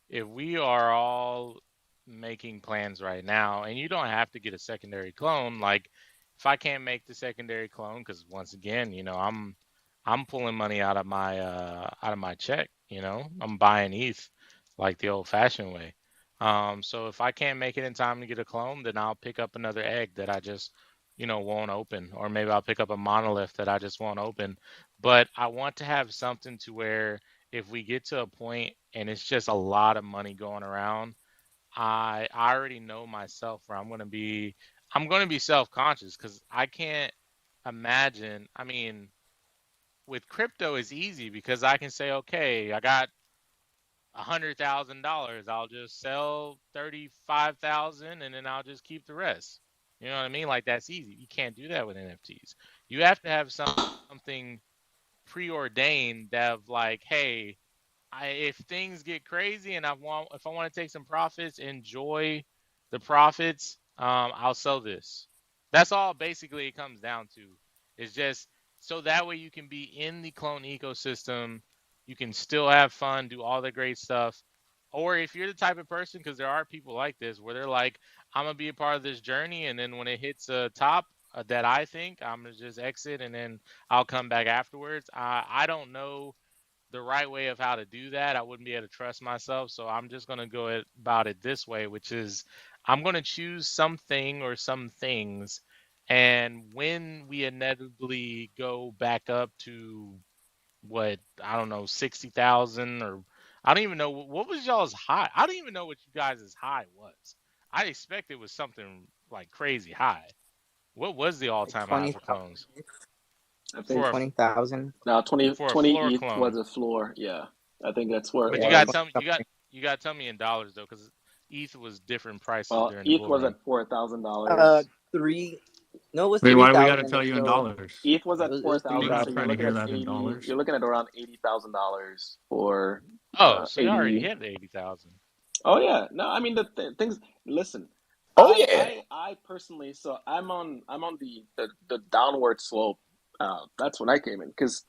if we are all making plans right now, and you don't have to get a secondary clone, like if I can't make the secondary clone, because once again, I'm pulling money out of my check, I'm buying ETH like the old-fashioned way. So if I can't make it in time to get a clone, then I'll pick up another egg that I just, won't open, or maybe I'll pick up a monolith that I just won't open. But I want to have something to where if we get to a point and it's just a lot of money going around, I already know myself where I'm going to be self-conscious because I can't imagine. I mean, with crypto is easy because I can say, okay, I got $100,000. I'll just sell 35,000 and then I'll just keep the rest. You know what I mean? Like that's easy. You can't do that with NFTs. You have to have something preordained that of like, hey, if things get crazy and if I want to take some profits, enjoy the profits, I'll sell this. That's all basically it comes down to. It's just so that way you can be in the clone ecosystem, you can still have fun, do all the great stuff. Or if you're the type of person, because there are people like this, where they're like, I'm gonna be a part of this journey, and then when it hits a top that I think, I'm gonna just exit, and then I'll come back afterwards. I don't know the right way of how to do that. I wouldn't be able to trust myself. So I'm just going to go about it this way, which is I'm going to choose something or some things. And when we inevitably go back up to what, I don't know, 60,000 or I don't even know what was y'all's high. I don't even know what you guys' high was. I expect it was something like crazy high. What was the Like all-time high 20,000. for clones? I think For a 20,000. now 20, for a 20 floor ETH was clone. a floor. Yeah, I think that's where it But you Yeah, gotta was. 20 tell me, something. you gotta tell me in dollars though, because ETH was different prices Well, during the ETH bull was run. at $4,000. Three. No, it was Wait, why do we got to 3,000. tell you in So dollars? ETH was it at was it four was three I'm thousand, not so thousand. you're trying to looking hear at that in 80. dollars. You're looking at around $80,000 for Oh, so you already 80. hit the 80,000. Oh yeah, no, I mean the things. Listen, Oh yeah. I personally, so I'm on the downward slope. That's when I came in because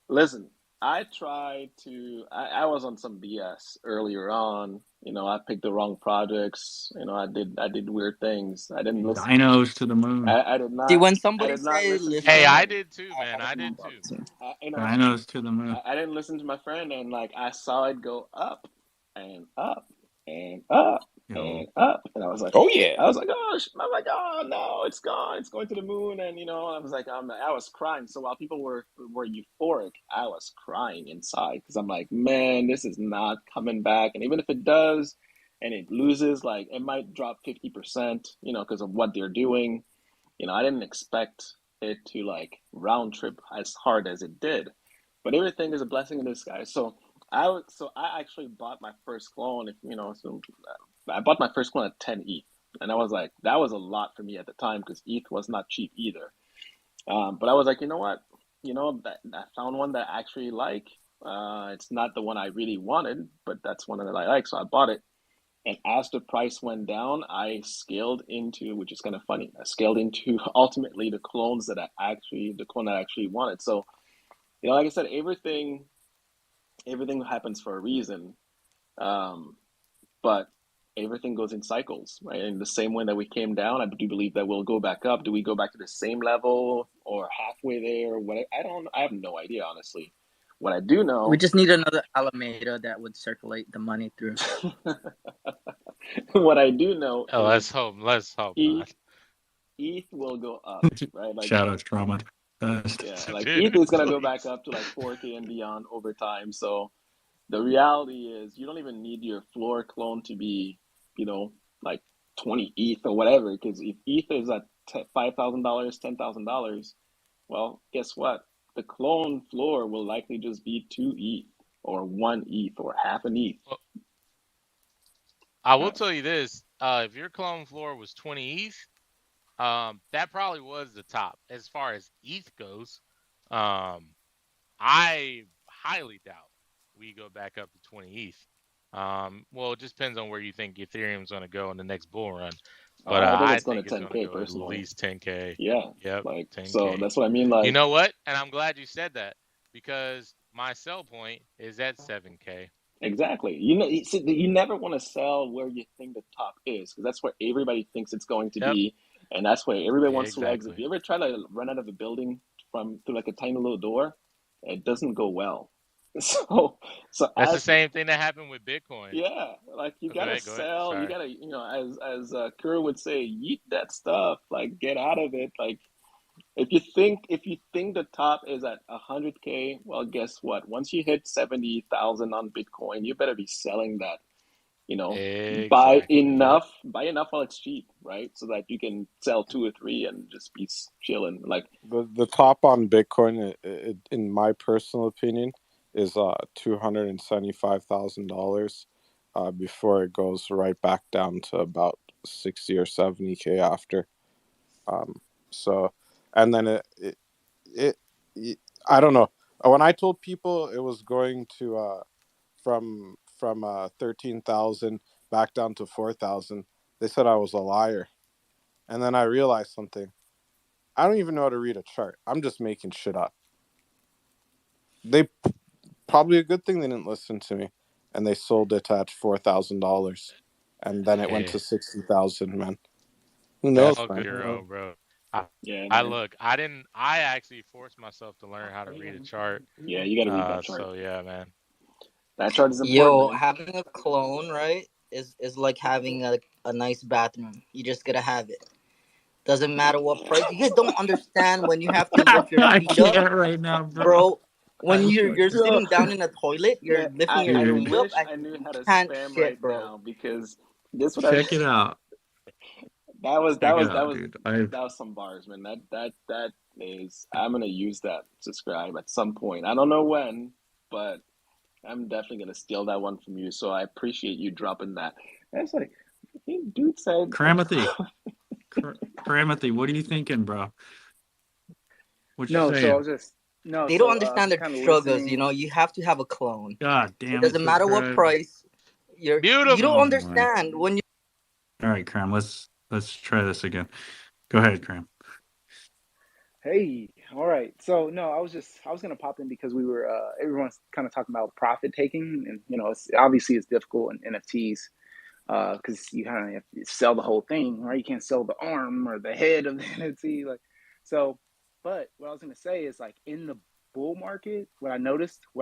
listen, I tried to. I was on some BS earlier on. I picked the wrong projects. I did weird things. I didn't listen. Dinos to the moon. I did See, not. when I somebody did not say listen to my Hey, I listen, friend. did too, man. I I don't know did about too. this one. Dinos to the moon. I didn't listen to my friend, and like I saw it go up and up and up Yo, and up, and I was like, Oh yeah. I'm like, oh no, it's gone, it's going to the moon, and I was like, I was crying. So while people were euphoric, I was crying inside because I'm like, man, this is not coming back, and even if it does, and it loses, like it might drop 50%, because of what they're doing. I didn't expect it to like round trip as hard as it did, but everything is a blessing in disguise. So I actually bought my first clone. So I bought my first clone at 10 ETH And I was like, that was a lot for me at the time because ETH was not cheap either. But I was like, you know what? I found one that I actually like. It's not the one I really wanted, but that's one that I like, so I bought it. And as the price went down, I scaled into, which is kind of funny, I scaled into ultimately the clone that I actually wanted. So, like I said, everything happens for a reason. But everything goes in cycles, right? In the same way that we came down, I do believe that we'll go back up. Do we go back to the same level or halfway there? What I have no idea, honestly. What I do We know, just need another Alameda that would circulate the money through. what I do know Oh, let's is hope. Let's hope not. ETH will go up, right? Like, Shout out Trauma. yeah, like Dude, ETH is gonna go back please. up to like 4K and beyond over time. So the reality is you don't even need your floor clone to be, like 20 ETH or whatever, because if ETH is at $5,000, $10,000, well, guess what? The clone floor will likely just be 2 ETH or 1 ETH or half an ETH. Well, I Uh, will tell you this: if your clone floor was 20 ETH, that probably was the top as far as ETH goes. Um, I highly doubt we go back up to 20 ETH. Well, it just depends on where you think Ethereum's going to go in the next bull run, but I think I it's going think to it's going to 10K go at personally. least 10K. Yeah, Yep, like, so 10K. that's what I mean. You Like, know what? And I'm glad you said that because my sell point is at 7K. exactly. You never want to sell where you think the top is because that's where everybody thinks it's going to Yep, be, and that's where everybody wants to exit. exactly. You ever try to run out of a building through like a tiny little door? It doesn't go well. So, so That's the as same thing that happened with Bitcoin. yeah, like you Oh, go gotta ahead, go ahead. sell. You Sorry. gotta, as Kuro would say, yeet that stuff. Like, get out of it. Like, if you think the top is at 100K, well, guess what? Once you hit 70,000 on Bitcoin, you better be selling that. Buy Exactly. Yep. enough while it's cheap, right? So that you can sell 2 or 3 and just be chilling. Like, The top on Bitcoin, in my personal opinion, is $275,000 before it goes right back down to about 60 or 70K after. So, and then it I don't know. When I told people it was going to from 13,000 back down to 4,000, they said I was a liar. And then I realized something. I don't even know how to read a chart. I'm just making shit up. They probably a good thing they didn't listen to me, and they sold it at $4,000, and then it went Hey, to 60,000. Man, who that's knows, all man? good, Who knows? bro. I, yeah, I man. look. I didn't. I actually forced myself to learn how to read a chart. Yeah, you got to read that chart. So yeah, man. That chart is important, Yo, man. having a clone, right, is like having a nice bathroom. You just gotta have it. Doesn't matter what price. You guys don't understand when you have to lift your I feet up, can't right now, bro. bro. When you're Bro, sitting down in a toilet, you're man, lifting your I Dude, feet up wish and I knew you how to can't spam right shit, bro. now because this would have check it out. that was that Check it was that out, was dude. that was some bars, man. That is, I'm gonna use that subscribe at some point. I don't know when, but I'm definitely gonna steal that one from you. So I appreciate you dropping that. And it's like, dude said, Kramathy. Kramathy, what are you thinking, bro? What you No, so I saying? was just no, They don't so understand just their kind of struggles. listening. You have to have a clone. God It damn it, doesn't matter what subscribe. price. You don't Beautiful. Oh my. understand when you. All right, Kram. Let's try this again. Go ahead, Kram. Hey, all right. So no, I was gonna pop in because we were everyone's kind of talking about profit taking, and it's difficult in NFTs because you kind of have to sell the whole thing, right? You can't sell the arm or the head of the NFT, like so. But what I was gonna say is like in the bull market, what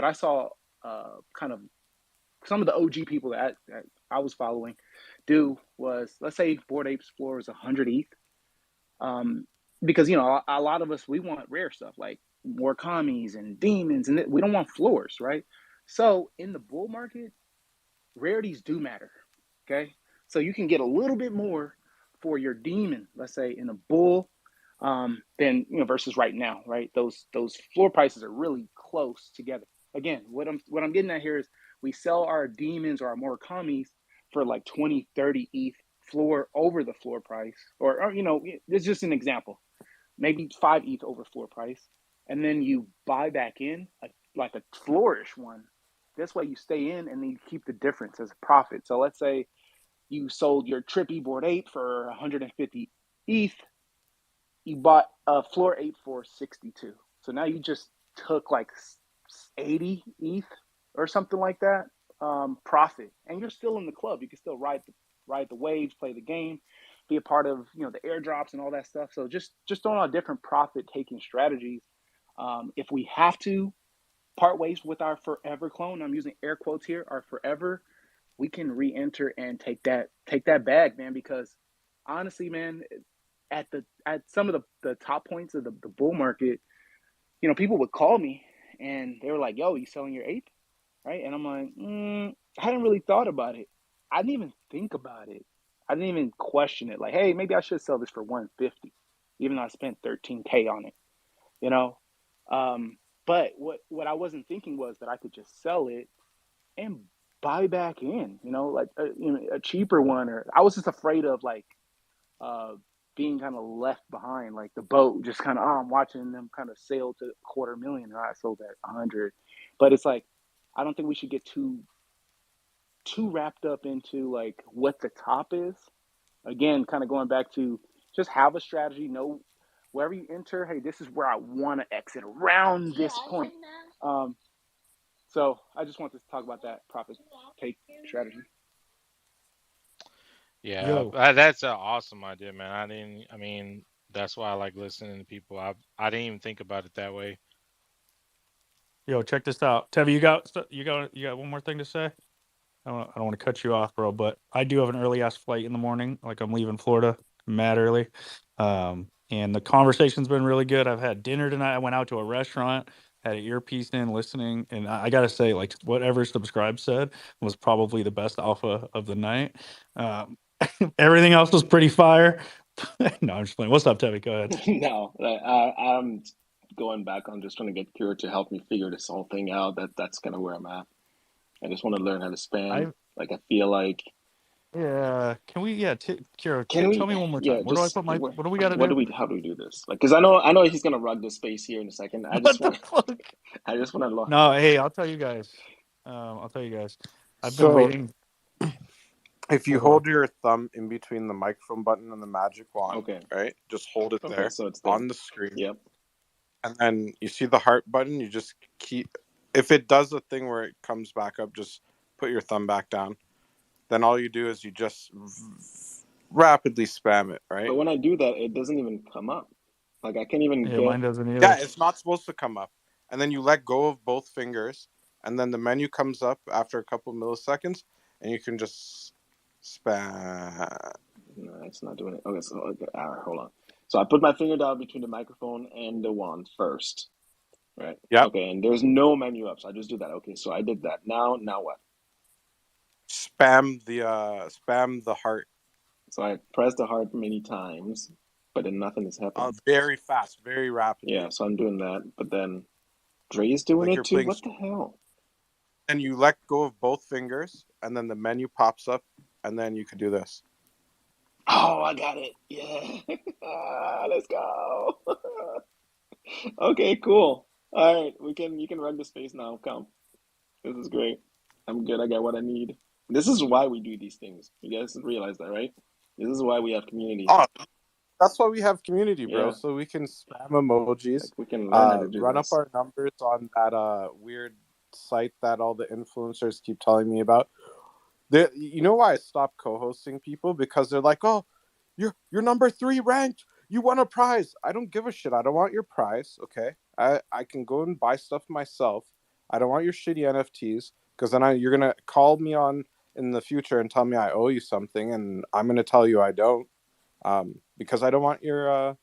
I saw, kind of some of the OG people that I was following do was, let's say Bored Apes floor is 100 ETH, um, because a lot of us, we want rare stuff like more commies and demons, and we don't want floors, right? So in the bull market, rarities do matter. Okay, so you can get a little bit more for your demon, let's say in a bull, than versus right now, right? Those floor prices are really close together. Again, what I'm getting at here is we sell our demons or our more commies for like 20, 30 ETH floor over the floor price, or you know, it's just an example. Maybe 5 ETH over floor price, and then you buy back in like a flourish one. This way you stay in, and then you keep the difference as a profit. So let's say you sold your Trippy Board 8 for 150 ETH. You bought a floor 8 for 62. So now you just took like 80 ETH or something like that profit, and you're still in the club. You can still ride the waves, play the game, be a part of, you know, the airdrops and all that stuff. So just throwing out different profit taking strategies. If we have to part ways with our forever clone, I'm using air quotes here, our forever, we can re-enter and take that bag, man. Because honestly, man, at some of the top points of the bull market, you know, people would call me and they were like, "Yo, you selling your ape?" Right? And I'm like, I hadn't really thought about it. I didn't even think about it. I didn't even question it. Like, hey, maybe I should sell this for 150, even though I spent 13K on it. You know, but what I wasn't thinking was that I could just sell it and buy back in. You know, like a cheaper one. Or I was just afraid of like being kind of left behind, like the boat just kind of, I'm watching them kind of sail to 250,000, and I sold at 100. But it's like, I don't think we should get too wrapped up into like what the top is. Again, kind of going back to just have a strategy, know wherever you enter, hey, this is where I want to exit around this point. So I just wanted to talk about that profit take strategy. Yeah, Yo, that's an awesome idea, man. I mean, that's why I like listening to people. I didn't even think about it that way. yo, check this out. Tevi, you got one more thing to say? I don't want to cut you off, bro, but I do have an early ass flight in the morning. Like I'm leaving Florida mad early. And the conversation's been really good. I've had dinner tonight. I went out to a restaurant, had an earpiece in, listening, and I gotta say, like whatever Subscribe said was probably the best alpha of the night. Um, everything else was pretty fire. No, I'm just playing. What's up, Tevi? Go ahead. No, I'm going back. I'm just trying to get Kira to help me figure this whole thing out. That's kind of where I'm at. I just want to learn how to spam. I Like I feel like, Yeah. Can we? Yeah, Kira, can tell we? me one more Yeah, time. Where do I just put my? What do we got to what do do? we? How do we do this? Like, because I know he's gonna rug the space here in a second. What the fuck? I just want to. No, hey, I'll tell you guys. I'll tell you guys. I've been So waiting. if you Oh, go ahead. hold your thumb in between the microphone button and the magic wand, Okay. right? Just hold it Okay, there so it's there. on the screen. Yep. And then you see the heart button, you just keep, if it does a thing where it comes back up, just put your thumb back down. Then all you do is you just rapidly spam it, right? But when I do that, it doesn't even come up. Like I can't even Yeah, get. mine doesn't either. Yeah, it's not supposed to come up. And then you let go of both fingers, and then the menu comes up after a couple milliseconds, and you can just spam. No, it's not doing it. Okay, so okay, all right, hold on. So I put my finger down between the microphone and the wand first, right? Yep. Okay, and there's no menu up, so I just do that. Okay, so I did that. Now what? Spam the heart. So I pressed the heart many times, but then nothing is happening. Very fast, very rapidly. Yeah, so I'm doing that, but then Dre's doing Like it you're too. playing. What the hell? And you let go of both fingers, and then the menu pops up, and then you can do this. Oh, I got it. Yeah. Let's go. Okay, cool. All right, you can run the space now. Come. This is great. I'm good. I got what I need. This is why we do these things. You guys realize that, right? This is why we have community. Oh, that's why we have community, bro. Yeah. So we can spam emojis. Like we can learn how to do Run this. up our numbers on that weird site that all the influencers keep telling me about. You know why I stopped co-hosting people? Because they're like, "Oh, you're number 3 ranked. You won a prize." I don't give a shit. I don't want your prize. Okay, I can go and buy stuff myself. I don't want your shitty NFTs, because then you're gonna call me on in the future and tell me I owe you something, and I'm gonna tell you I don't, because I don't want your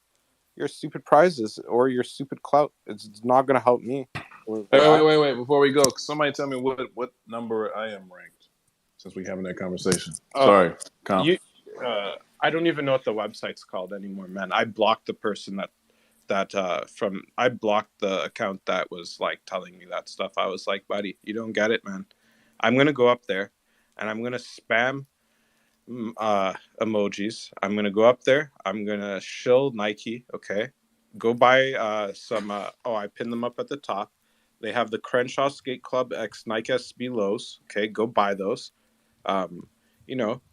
stupid prizes or your stupid clout. It's not gonna help me. Wait. Before we go, somebody tell me what number I am ranked, since we're having that conversation. Sorry, Comp. I don't even know what the website's called anymore, man. I blocked the person I blocked the account that was like telling me that stuff. I was like, buddy, you don't get it, man. I'm gonna go up there and I'm gonna spam emojis. I'm gonna go up there. I'm gonna shill Nike. Okay, go buy some. Oh, I pinned them up at the top. They have the Crenshaw Skate Club X Nike SB lows. Okay, go buy those. Um,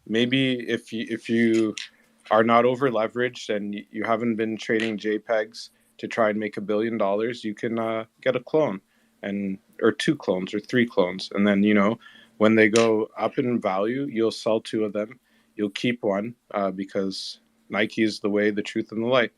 maybe if you are not over leveraged and you haven't been trading JPEGs to try and make $1 billion, you can get a clone or 2 clones or 3 clones, and then when they go up in value, you'll sell 2 of them. You'll keep one because Nike is the way, the truth, and the light.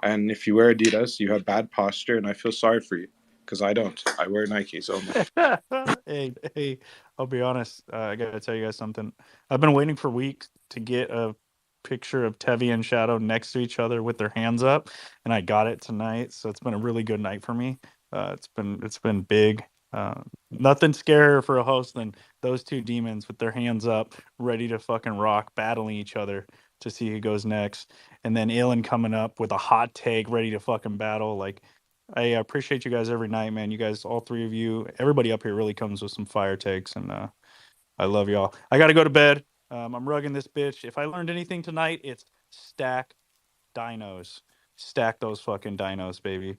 And if you wear Adidas, you have bad posture, and I feel sorry for you because I don't. I wear Nikes only. Hey, I'll be honest. I gotta tell you guys something. I've been waiting for weeks to get a picture of Tevi and Shadow next to each other with their hands up, and I got it tonight. So it's been a really good night for me. It's been big. Nothing scarier for a host than those 2 demons with their hands up, ready to fucking rock, battling each other to see who goes next. And then Alan coming up with a hot take, ready to fucking battle. Like, I appreciate you guys every night, man. You guys, all 3 of you, everybody up here really comes with some fire takes, and I love y'all. I got to go to bed. I'm rugging this bitch. If I learned anything tonight, it's stack dinos. Stack those fucking dinos, baby.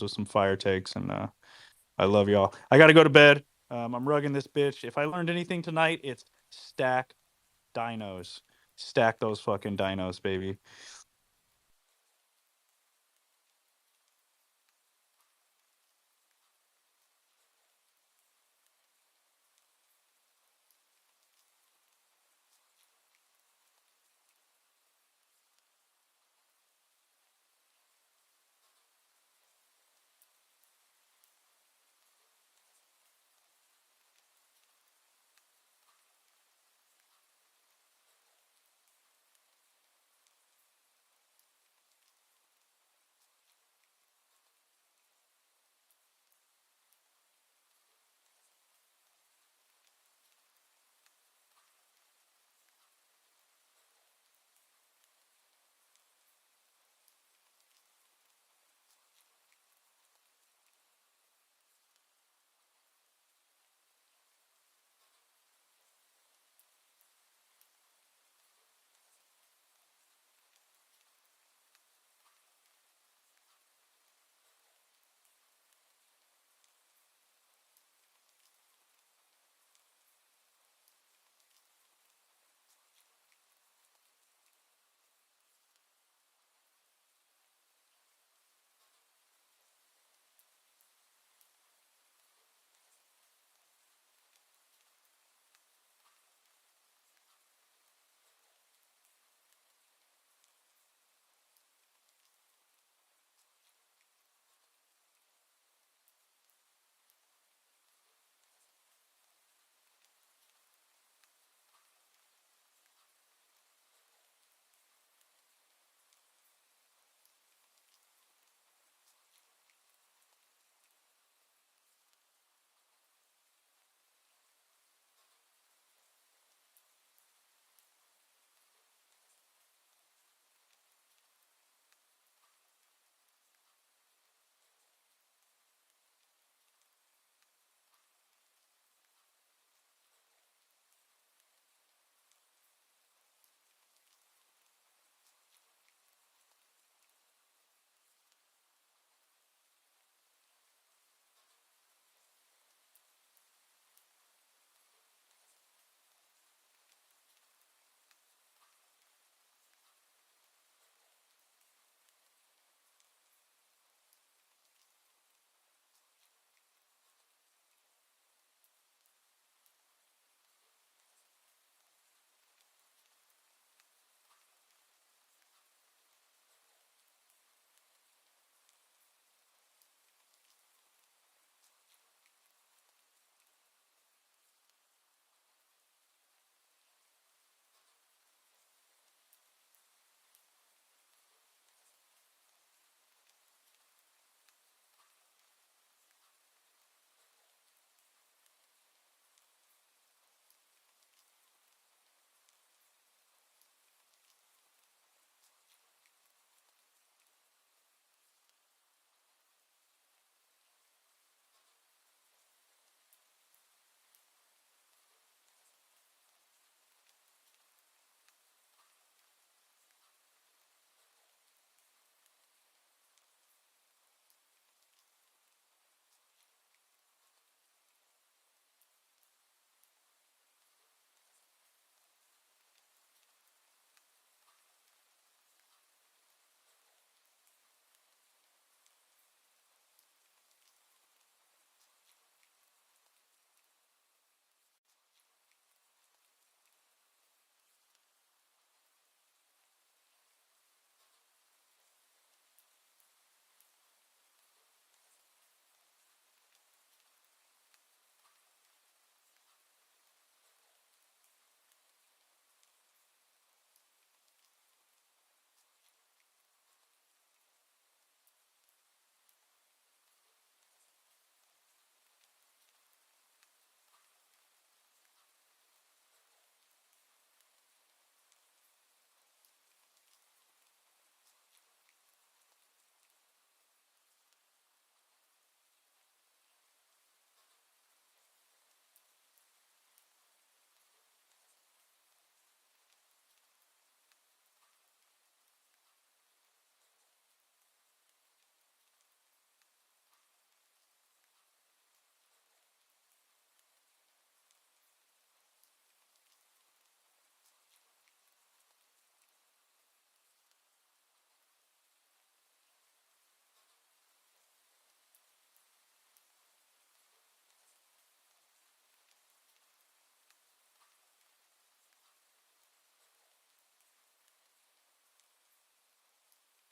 With some fire takes, and I love y'all. I got to go to bed. I'm rugging this bitch. If I learned anything tonight, it's stack dinos. Stack those fucking dinos, baby.